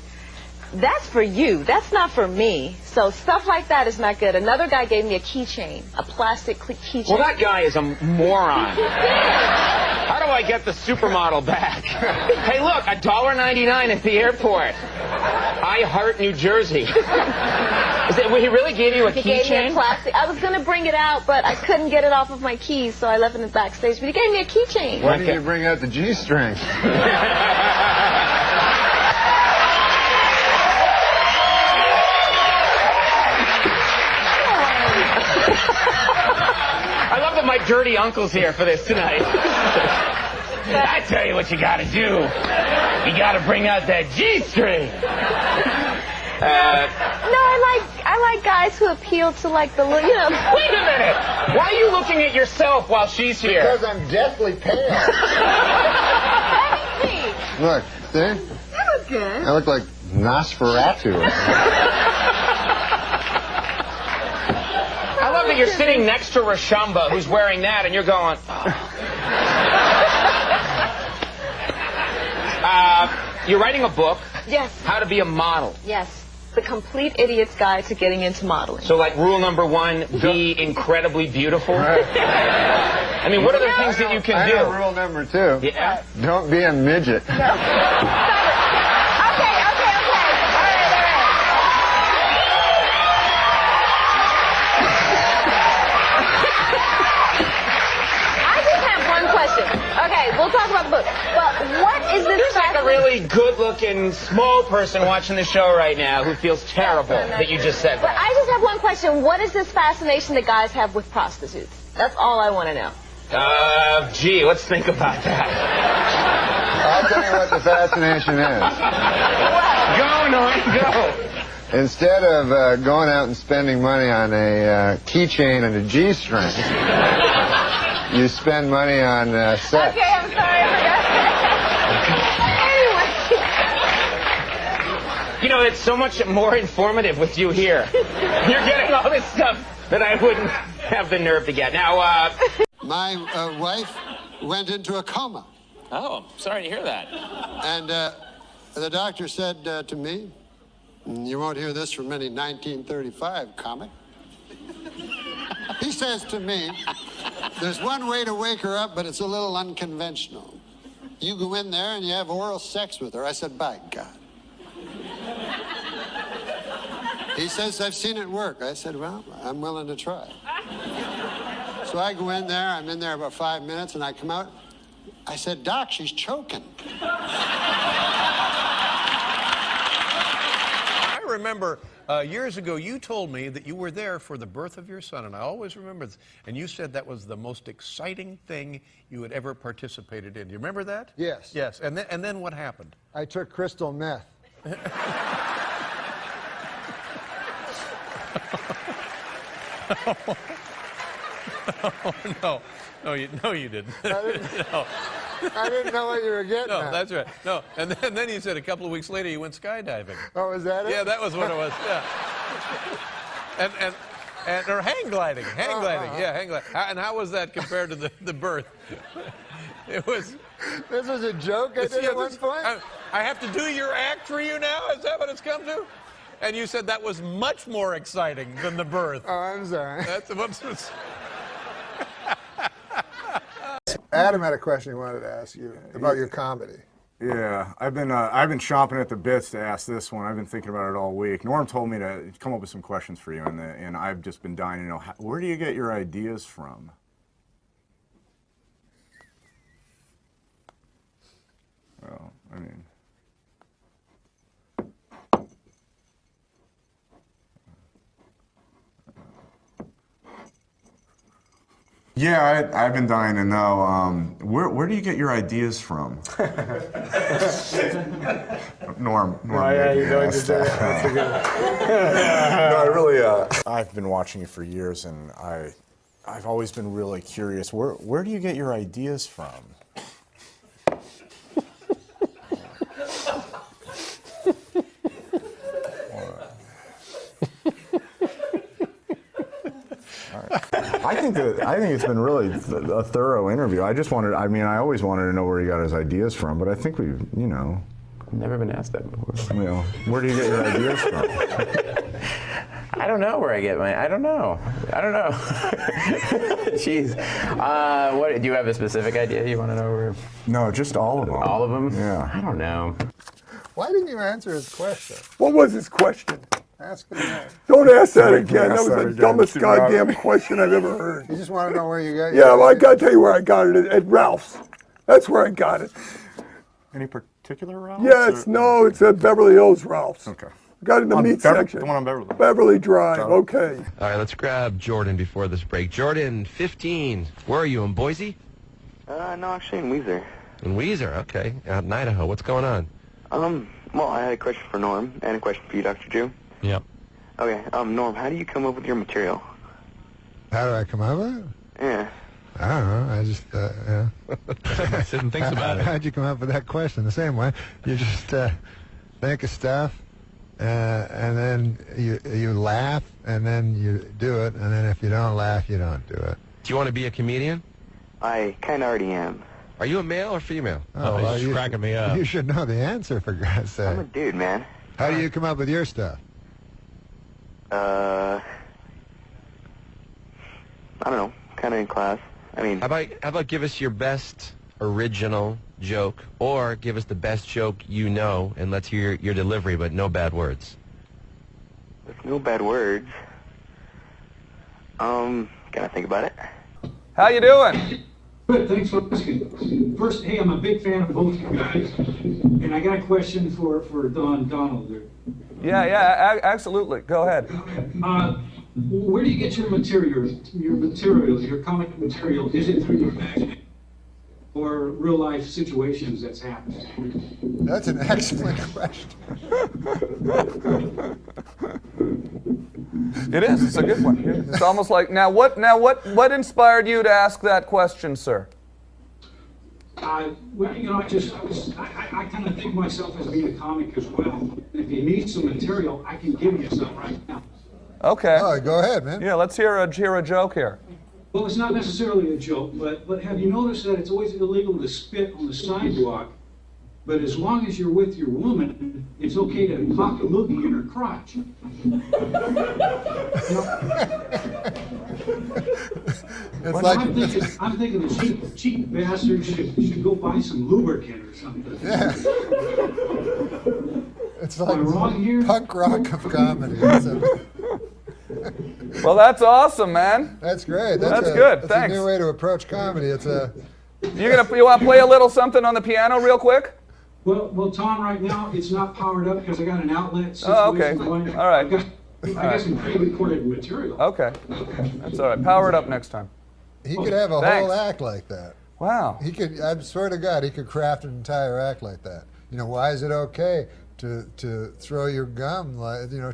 That's for you. That's not for me. So stuff like that is not good. Another guy gave me a keychain, a plastic keychain. Well, that guy is a moron. How do I get the supermodel back? Hey, look, $1.99 at the airport. I heart New Jersey. Well, he really gave you a He gave me a keychain? plastic. I was going to bring it out, but I couldn't get it off of my keys, so I left it in the backstage. But he gave me a keychain. Why didn't you bring out the G-string? I love that my dirty uncle's here for this tonight. I tell you what you gotta do. You gotta bring out that G-string. No, I like guys who appeal to like the little, you know. Wait a minute. Why are you looking at yourself while she's here? Because I'm deathly pale. Look, see? That was good. I look like Nosferatu. I love that you're sitting next to Rashamba, who's wearing that, and you're going, oh. you're writing a book. Yes. How to be a model. Yes. The Complete Idiot's Guide to Getting into Modeling. So, like, rule number 1, be incredibly beautiful. I mean, what are the things that you can do? I know rule number 2. Yeah. Don't be a midget. No. Stop it. Okay. All right. I just have one question. Okay, we'll talk about the book. But what is this? There's like a really good-looking small person watching the show right now who feels terrible that you just said But that. I just have one question. What is this fascination that guys have with prostitutes? That's all I want to know. Gee, let's think about that. I'll tell you what the fascination is. Go, Norm, go. Instead of going out and spending money on a keychain and a G-string, you spend money on sex. Okay, I'm sorry. I forgot. Anyway. You know, it's so much more informative with you here. You're getting all this stuff that I wouldn't have the nerve to get. Now, My wife went into a coma. Oh, sorry to hear that. And the doctor said to me, you won't hear this from any 1935 comic. He says to me, there's one way to wake her up, but it's a little unconventional. You go in there and you have oral sex with her. I said, by God. He says, I've seen it work. I said, well, I'm willing to try. So I go in there, I'm in there about 5 minutes, and I come out. I said, Doc, she's choking. I remember years ago you told me that you were there for the birth of your son, and I always remember this. And you said that was the most exciting thing you had ever participated in. Do you remember that? Yes. Yes. And then what happened? I took crystal meth. Oh, no. No, you didn't. No. I didn't know what you were getting No, at. that's right. No, and then you said a couple of weeks later you went skydiving. Oh, was that it? Yeah, that was what it was. Yeah. Or hang gliding. Yeah, hang gliding. And how was that compared to the birth? It was. This was a joke I did at one point? I have to do your act for you now? Is that what it's come to? And you said that was much more exciting than the birth. Oh, I'm sorry. That's what's. Adam had a question he wanted to ask you about your comedy. Yeah, I've been chomping at the bits to ask this one. I've been thinking about it all week. Norm told me to come up with some questions for you, and I've just been dying to know, where do you get your ideas from? Well, I mean... Yeah, I've been dying to know, where do you get your ideas from? Norm yeah, you know what to do. That's a good No, I really, I've been watching you for years, and I've always been really curious. Where do you get your ideas from? I think it's been really a thorough interview. I always wanted to know where he got his ideas from, but I think we've, never been asked that before. Where do you get your ideas from? I don't know where I get mine. I don't know. Jeez. What do you have a specific idea you want to know? Where? No, just all of them. All of them? Yeah. I don't know. Why didn't you answer his question? What was his question? Ask him that. Don't ask that again. That was the dumbest goddamn question I've ever heard. You just want to know where you got it? Yeah, well, I got to tell you where I got it, at Ralph's. That's where I got it. Any particular Ralph's? Yes, no, it's at Beverly Hills Ralph's. Okay. Got it in the meat section. The one on Beverly. Beverly Drive, okay. All right, let's grab Jordan before this break. Jordan, 15. Where are you, in Boise? No, actually in Weezer. In Weezer, okay. Out in Idaho. What's going on? Well, I had a question for Norm and a question for you, Dr. Drew. Yep. Okay, Norm, how do you come up with your material? How do I come up with it? Yeah. I don't know. I just, yeah. Sit and thinks about it. How'd you come up with that question? The same way. You just think of stuff, and then you laugh, and then you do it, and then if you don't laugh, you don't do it. Do you want to be a comedian? I kind of already am. Are you a male or female? Oh, he's cracking me up. You should know the answer, for God's sake. I'm a dude, man. How do you come up with your stuff? I don't know. Kind of in class. I mean... How about give us your best original joke, or give us the best joke you know, and let's hear your delivery, but no bad words. With no bad words. Gotta think about it. How you doing? Good, thanks for asking. First, hey, I'm a big fan of both you guys, and I got a question for Donald there. Yeah, absolutely. Go ahead. Where do you get your material, your comic material? Is it through your imagination or real life situations that's happened? That's an excellent question. It is. It's a good one. It's almost like what inspired you to ask that question, sir? Well, you know, I kind of think myself as being a comic as well. If you need some material, I can give you some right now. Okay. All right, go ahead, man. Yeah, let's hear a joke here. Well, it's not necessarily a joke, but have you noticed that it's always illegal to spit on the sidewalk, but as long as you're with your woman, it's okay to cock a loogie in her crotch? I'm thinking the cheap bastard should go buy some lubricant or something. Yeah. It's like wrong here? punk rock of comedy. Well, that's awesome, man. That's great. That's good. That's Thanks. a new way to approach comedy. It's a. You want to play a little something on the piano real quick? Well, Tom, right now it's not powered up because I got an outlet situation. Oh, okay. Going. All right. I got some pre-recorded material. Okay. That's all right. Power it up next time. He could have a Thanks. whole act like that. Wow. He could. I swear to God, he could craft an entire act like that. You know, why is it okay to throw your gum? Like, you know,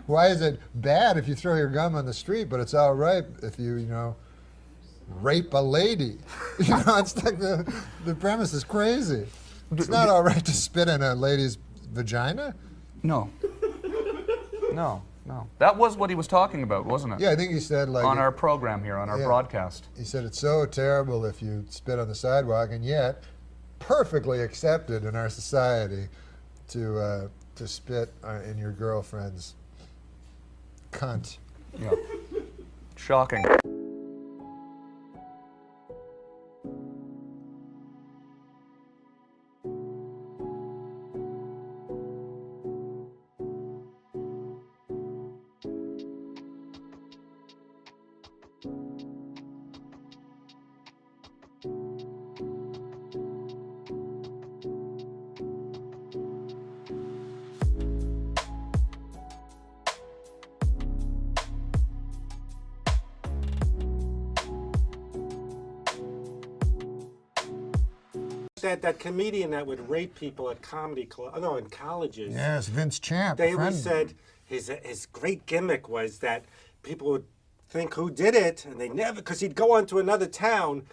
why is it bad if you throw your gum on the street, but it's all right if you rape a lady? You know, it's like the premise is crazy. It's not all right to spit in a lady's vagina. No. No. That was what he was talking about, wasn't it? Yeah, I think he said like on our program here, on our broadcast. He said it's so terrible if you spit on the sidewalk, and yet perfectly accepted in our society to spit in your girlfriend's cunt. Yeah. Shocking. That comedian that would rape people at comedy club, no, in colleges. Yes, Vince Champ. They always said his great gimmick was that people would think who did it, and they never, because he'd go on to another town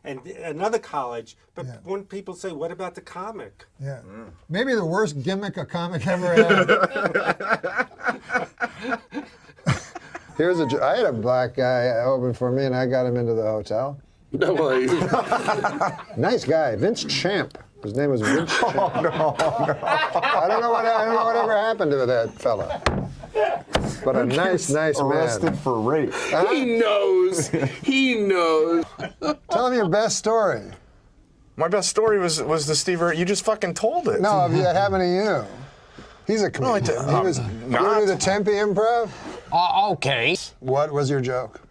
and another college, but when people say, what about the comic? Yeah. Maybe the worst gimmick a comic ever had. I had a black guy open for me, and I got him into the hotel. Nice guy, Vince Champ. His name was Vince Champ. Oh, no. I don't know whatever happened to that fella. But a nice man. Arrested for rape. He knows. He knows. Tell him your best story. My best story was the Steve Irwin. You just fucking told it. No, if that happened to you. He's a comedian. You were to the Tempe Improv? Okay. What was your joke?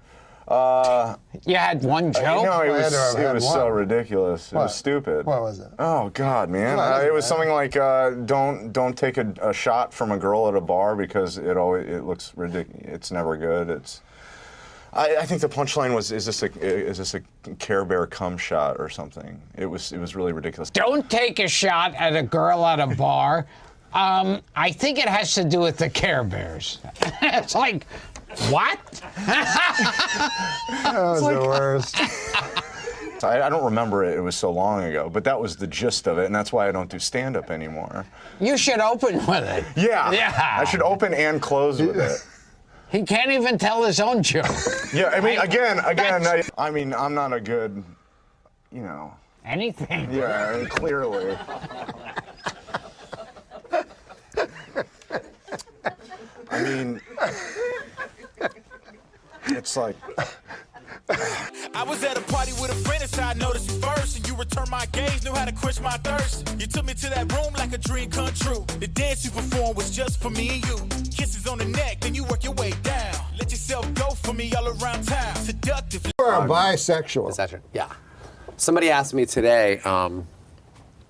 You had one joke? No, it was so ridiculous. It was stupid. What was it? Oh God, man! It was something like don't take a shot from a girl at a bar because it looks ridiculous. It's never good. I think the punchline was is this a Care Bear cum shot or something? It was really ridiculous. Don't take a shot at a girl at a bar. I think it has to do with the Care Bears. It's like. What? That was the worst. I don't remember it. It was so long ago, but that was the gist of it, and that's why I don't do stand-up anymore. You should open with it. Yeah. I should open and close with it. He can't even tell his own joke. Yeah, I mean, again, I'm not a good, Anything. Yeah, clearly. I mean, it's like. I was at a party with a friend and I noticed you first, and you returned my gaze, knew how to quench my thirst. You took me to that room like a dream come true. The dance you performed was just for me and you. Kisses on the neck, then you work your way down. Let yourself go for me all around town. Seductive. You're a bisexual. Is that true? Yeah. Somebody asked me today,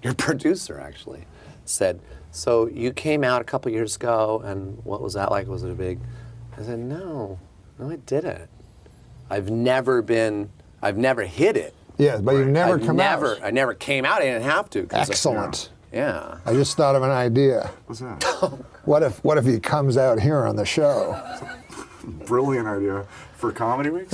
your producer actually, said, so you came out a couple years ago, and what was that like? Was it a big... I said, no, I didn't. I've never hit it. Yeah, but you've never come out. I never came out. I didn't have to. Excellent. Yeah. I just thought of an idea. What's that? What if he comes out here on the show? Brilliant idea. For Comedy Weeks?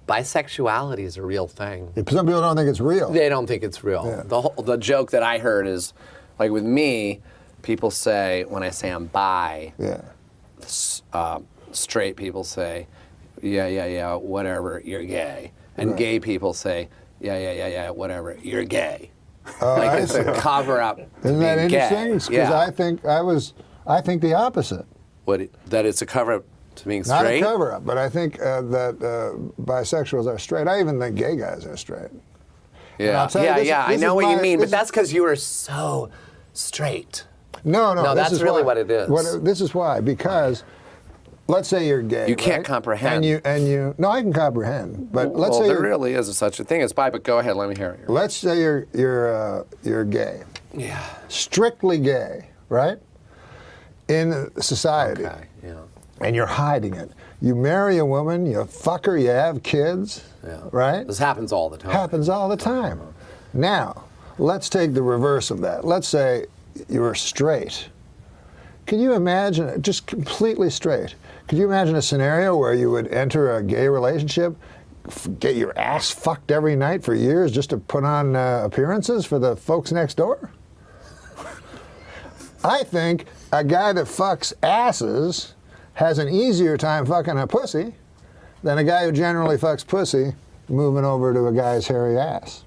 Bisexuality is a real thing. Some people don't think it's real. They don't think it's real. Yeah. The joke that I heard is, like with me, people say, when I say I'm bi, straight people say, yeah, whatever, you're gay. And gay people say, yeah, whatever, you're gay. Like it's a cover up. Isn't that interesting? Because I think the opposite. That it's a cover up to being Not straight? a cover up, but I think that bisexuals are straight. I even think gay guys are straight. Yeah, I know what you mean, but that's because you are so straight. No, that's really what it is. This is why, because let's say you're gay. You can't comprehend. And you. No, I can comprehend. But let's say there really is such a thing as bi. But go ahead, let me hear it. Let's say you're gay. Yeah. Strictly gay, right? In society. Okay. Yeah. And you're hiding it. You marry a woman, you fuck her, you have kids, right? This happens all the time. Happens all the time. Now, let's take the reverse of that. Let's say you're straight. Can you imagine, just completely straight, could you imagine a scenario where you would enter a gay relationship, get your ass fucked every night for years just to put on appearances for the folks next door? I think a guy that fucks asses has an easier time fucking a pussy than a guy who generally fucks pussy moving over to a guy's hairy ass.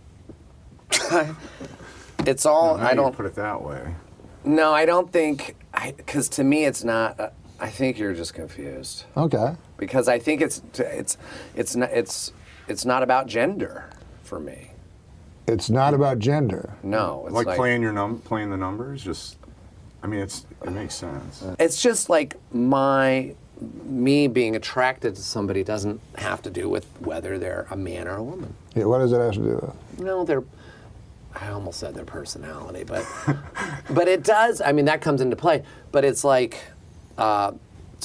It's all, I don't put it that way. No, I don't think, because to me it's not, I think you're just confused. Okay. Because I think it's not about gender for me. It's not about gender. No, it's like playing the numbers. Just, I mean, it makes sense. It's just like me being attracted to somebody doesn't have to do with whether they're a man or a woman. Yeah, what does it have to do with? No, I almost said their personality, but it does. I mean, that comes into play. But it's like, to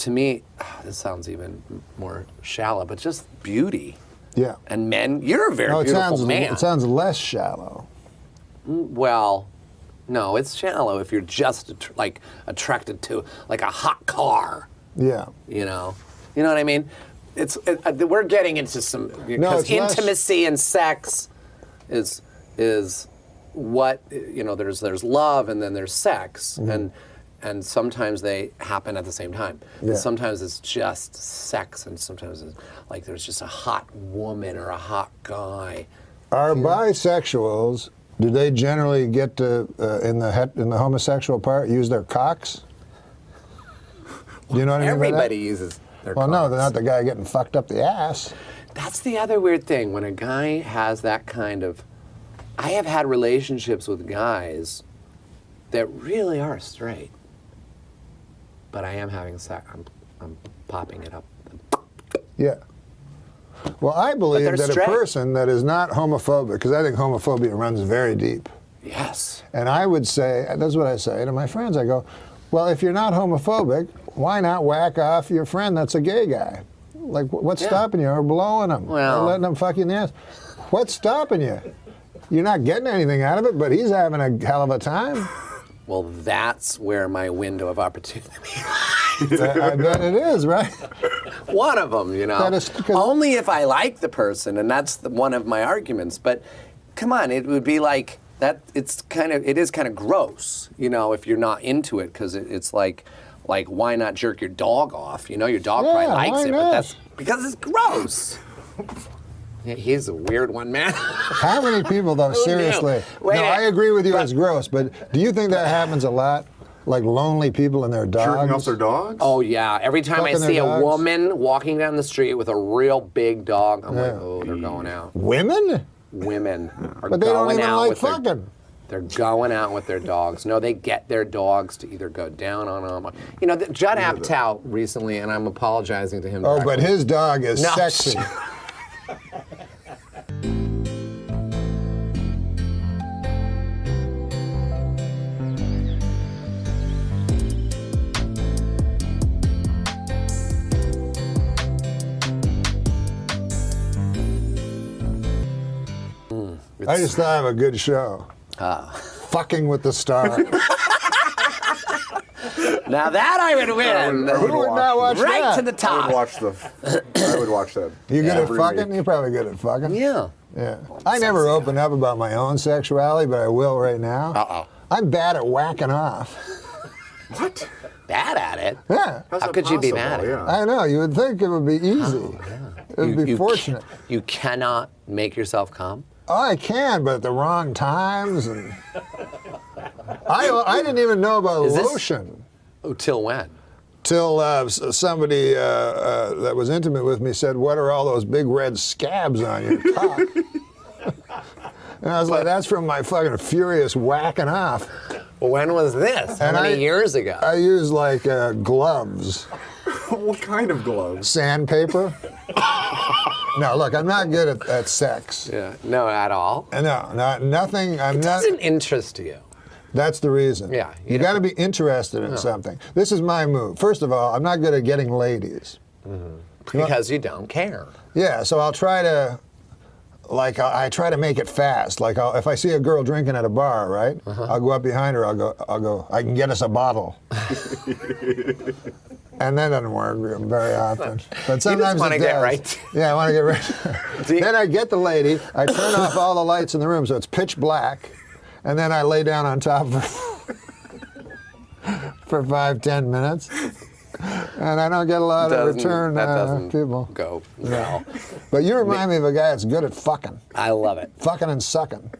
me, this sounds even more shallow, but just beauty. Yeah. And men, you're a very beautiful man. It sounds less shallow. Well, no, it's shallow if you're just attracted to like a hot car. Yeah. You know what I mean? We're getting into some, because intimacy and sex is what, there's love and then there's sex, and sometimes they happen at the same time. Yeah. Sometimes it's just sex, and sometimes it's like there's just a hot woman or a hot guy. Are bisexuals, do they generally get to, in the homosexual part, use their cocks? Do you know what I mean by that? Everybody uses their Well, cocks. no, they're not the guy getting fucked up the ass. That's the other weird thing. When a guy has that kind of... I have had relationships with guys that really are straight. But I am having sex. I'm popping it up. Yeah. Well, I believe that straight. a person that is not homophobic, because I think homophobia runs very deep. Yes. And I would say, that's what I say to my friends. I go, well, if you're not homophobic, why not whack off your friend that's a gay guy? Like, what's stopping you? Or blowing him? Well, or letting him fuck you in the ass? What's stopping you? You're not getting anything out of it, but he's having a hell of a time. Well, that's where my window of opportunity I bet it is, right? One of them, That is, only if I like the person, and that's one of my arguments. But come on, it would be like that. It is kind of gross, if you're not into it, because it's like why not jerk your dog off? Your dog probably likes it, but that's because it's gross. He's a weird one, man. How many people, though, Who knew? seriously? Wait, I agree with you, it's gross, but do you think that happens a lot? Like lonely people and their dogs? Jerking off their dogs? Oh, yeah. Every time I Fucking see their a dogs? woman walking down the street with a real big dog, I'm like, oh, they're going out. Women? Women are But they don't going even out like with their fucking. They're going out with their dogs. No, they get their dogs to either go down on them. You know, Judd Apatow recently, and I'm apologizing to him. Oh, but directly. his dog is No. sexy. I just thought of a good show. Fucking with the Star. Now that I would win. Who would not watch right that? to the top. I would watch that. You good at every fucking? week. You're probably good at fucking. Yeah. Yeah. I never open up about my own sexuality, but I will right now. Uh-oh. I'm bad at whacking off. What? Bad at it? Yeah. How could you be mad at it? I know. You would think it would be easy. It would be fortunate. You cannot make yourself come? Oh, I can, but at the wrong times. And I didn't even know about lotion. Oh, till when? Till somebody that was intimate with me said, "What are all those big red scabs on your cock?" And I was like, "That's from my fucking furious whacking off." When was this? How many years ago? I used like gloves. What kind of gloves? Sandpaper. No, look, I'm not good at sex. Yeah, no, at all. No, nothing. I'm not. Doesn't interest you. That's the reason. Yeah, you got to be interested in something. This is my move. First of all, I'm not good at getting ladies. Because you don't care. Yeah, so I'll try to, like, I try to make it fast. Like, if I see a girl drinking at a bar, right? I'll go up behind her. I'll go. I can get us a bottle. And that doesn't work very often. But sometimes you just want it to get does. right. Yeah, I want to get right. Then I get the lady. I turn off all the lights in the room so it's pitch black, and then I lay down on top of her for 5-10 minutes. And I don't get a lot of return That doesn't people. go well. But you remind me of a guy that's good at fucking. I love it. Fucking and sucking.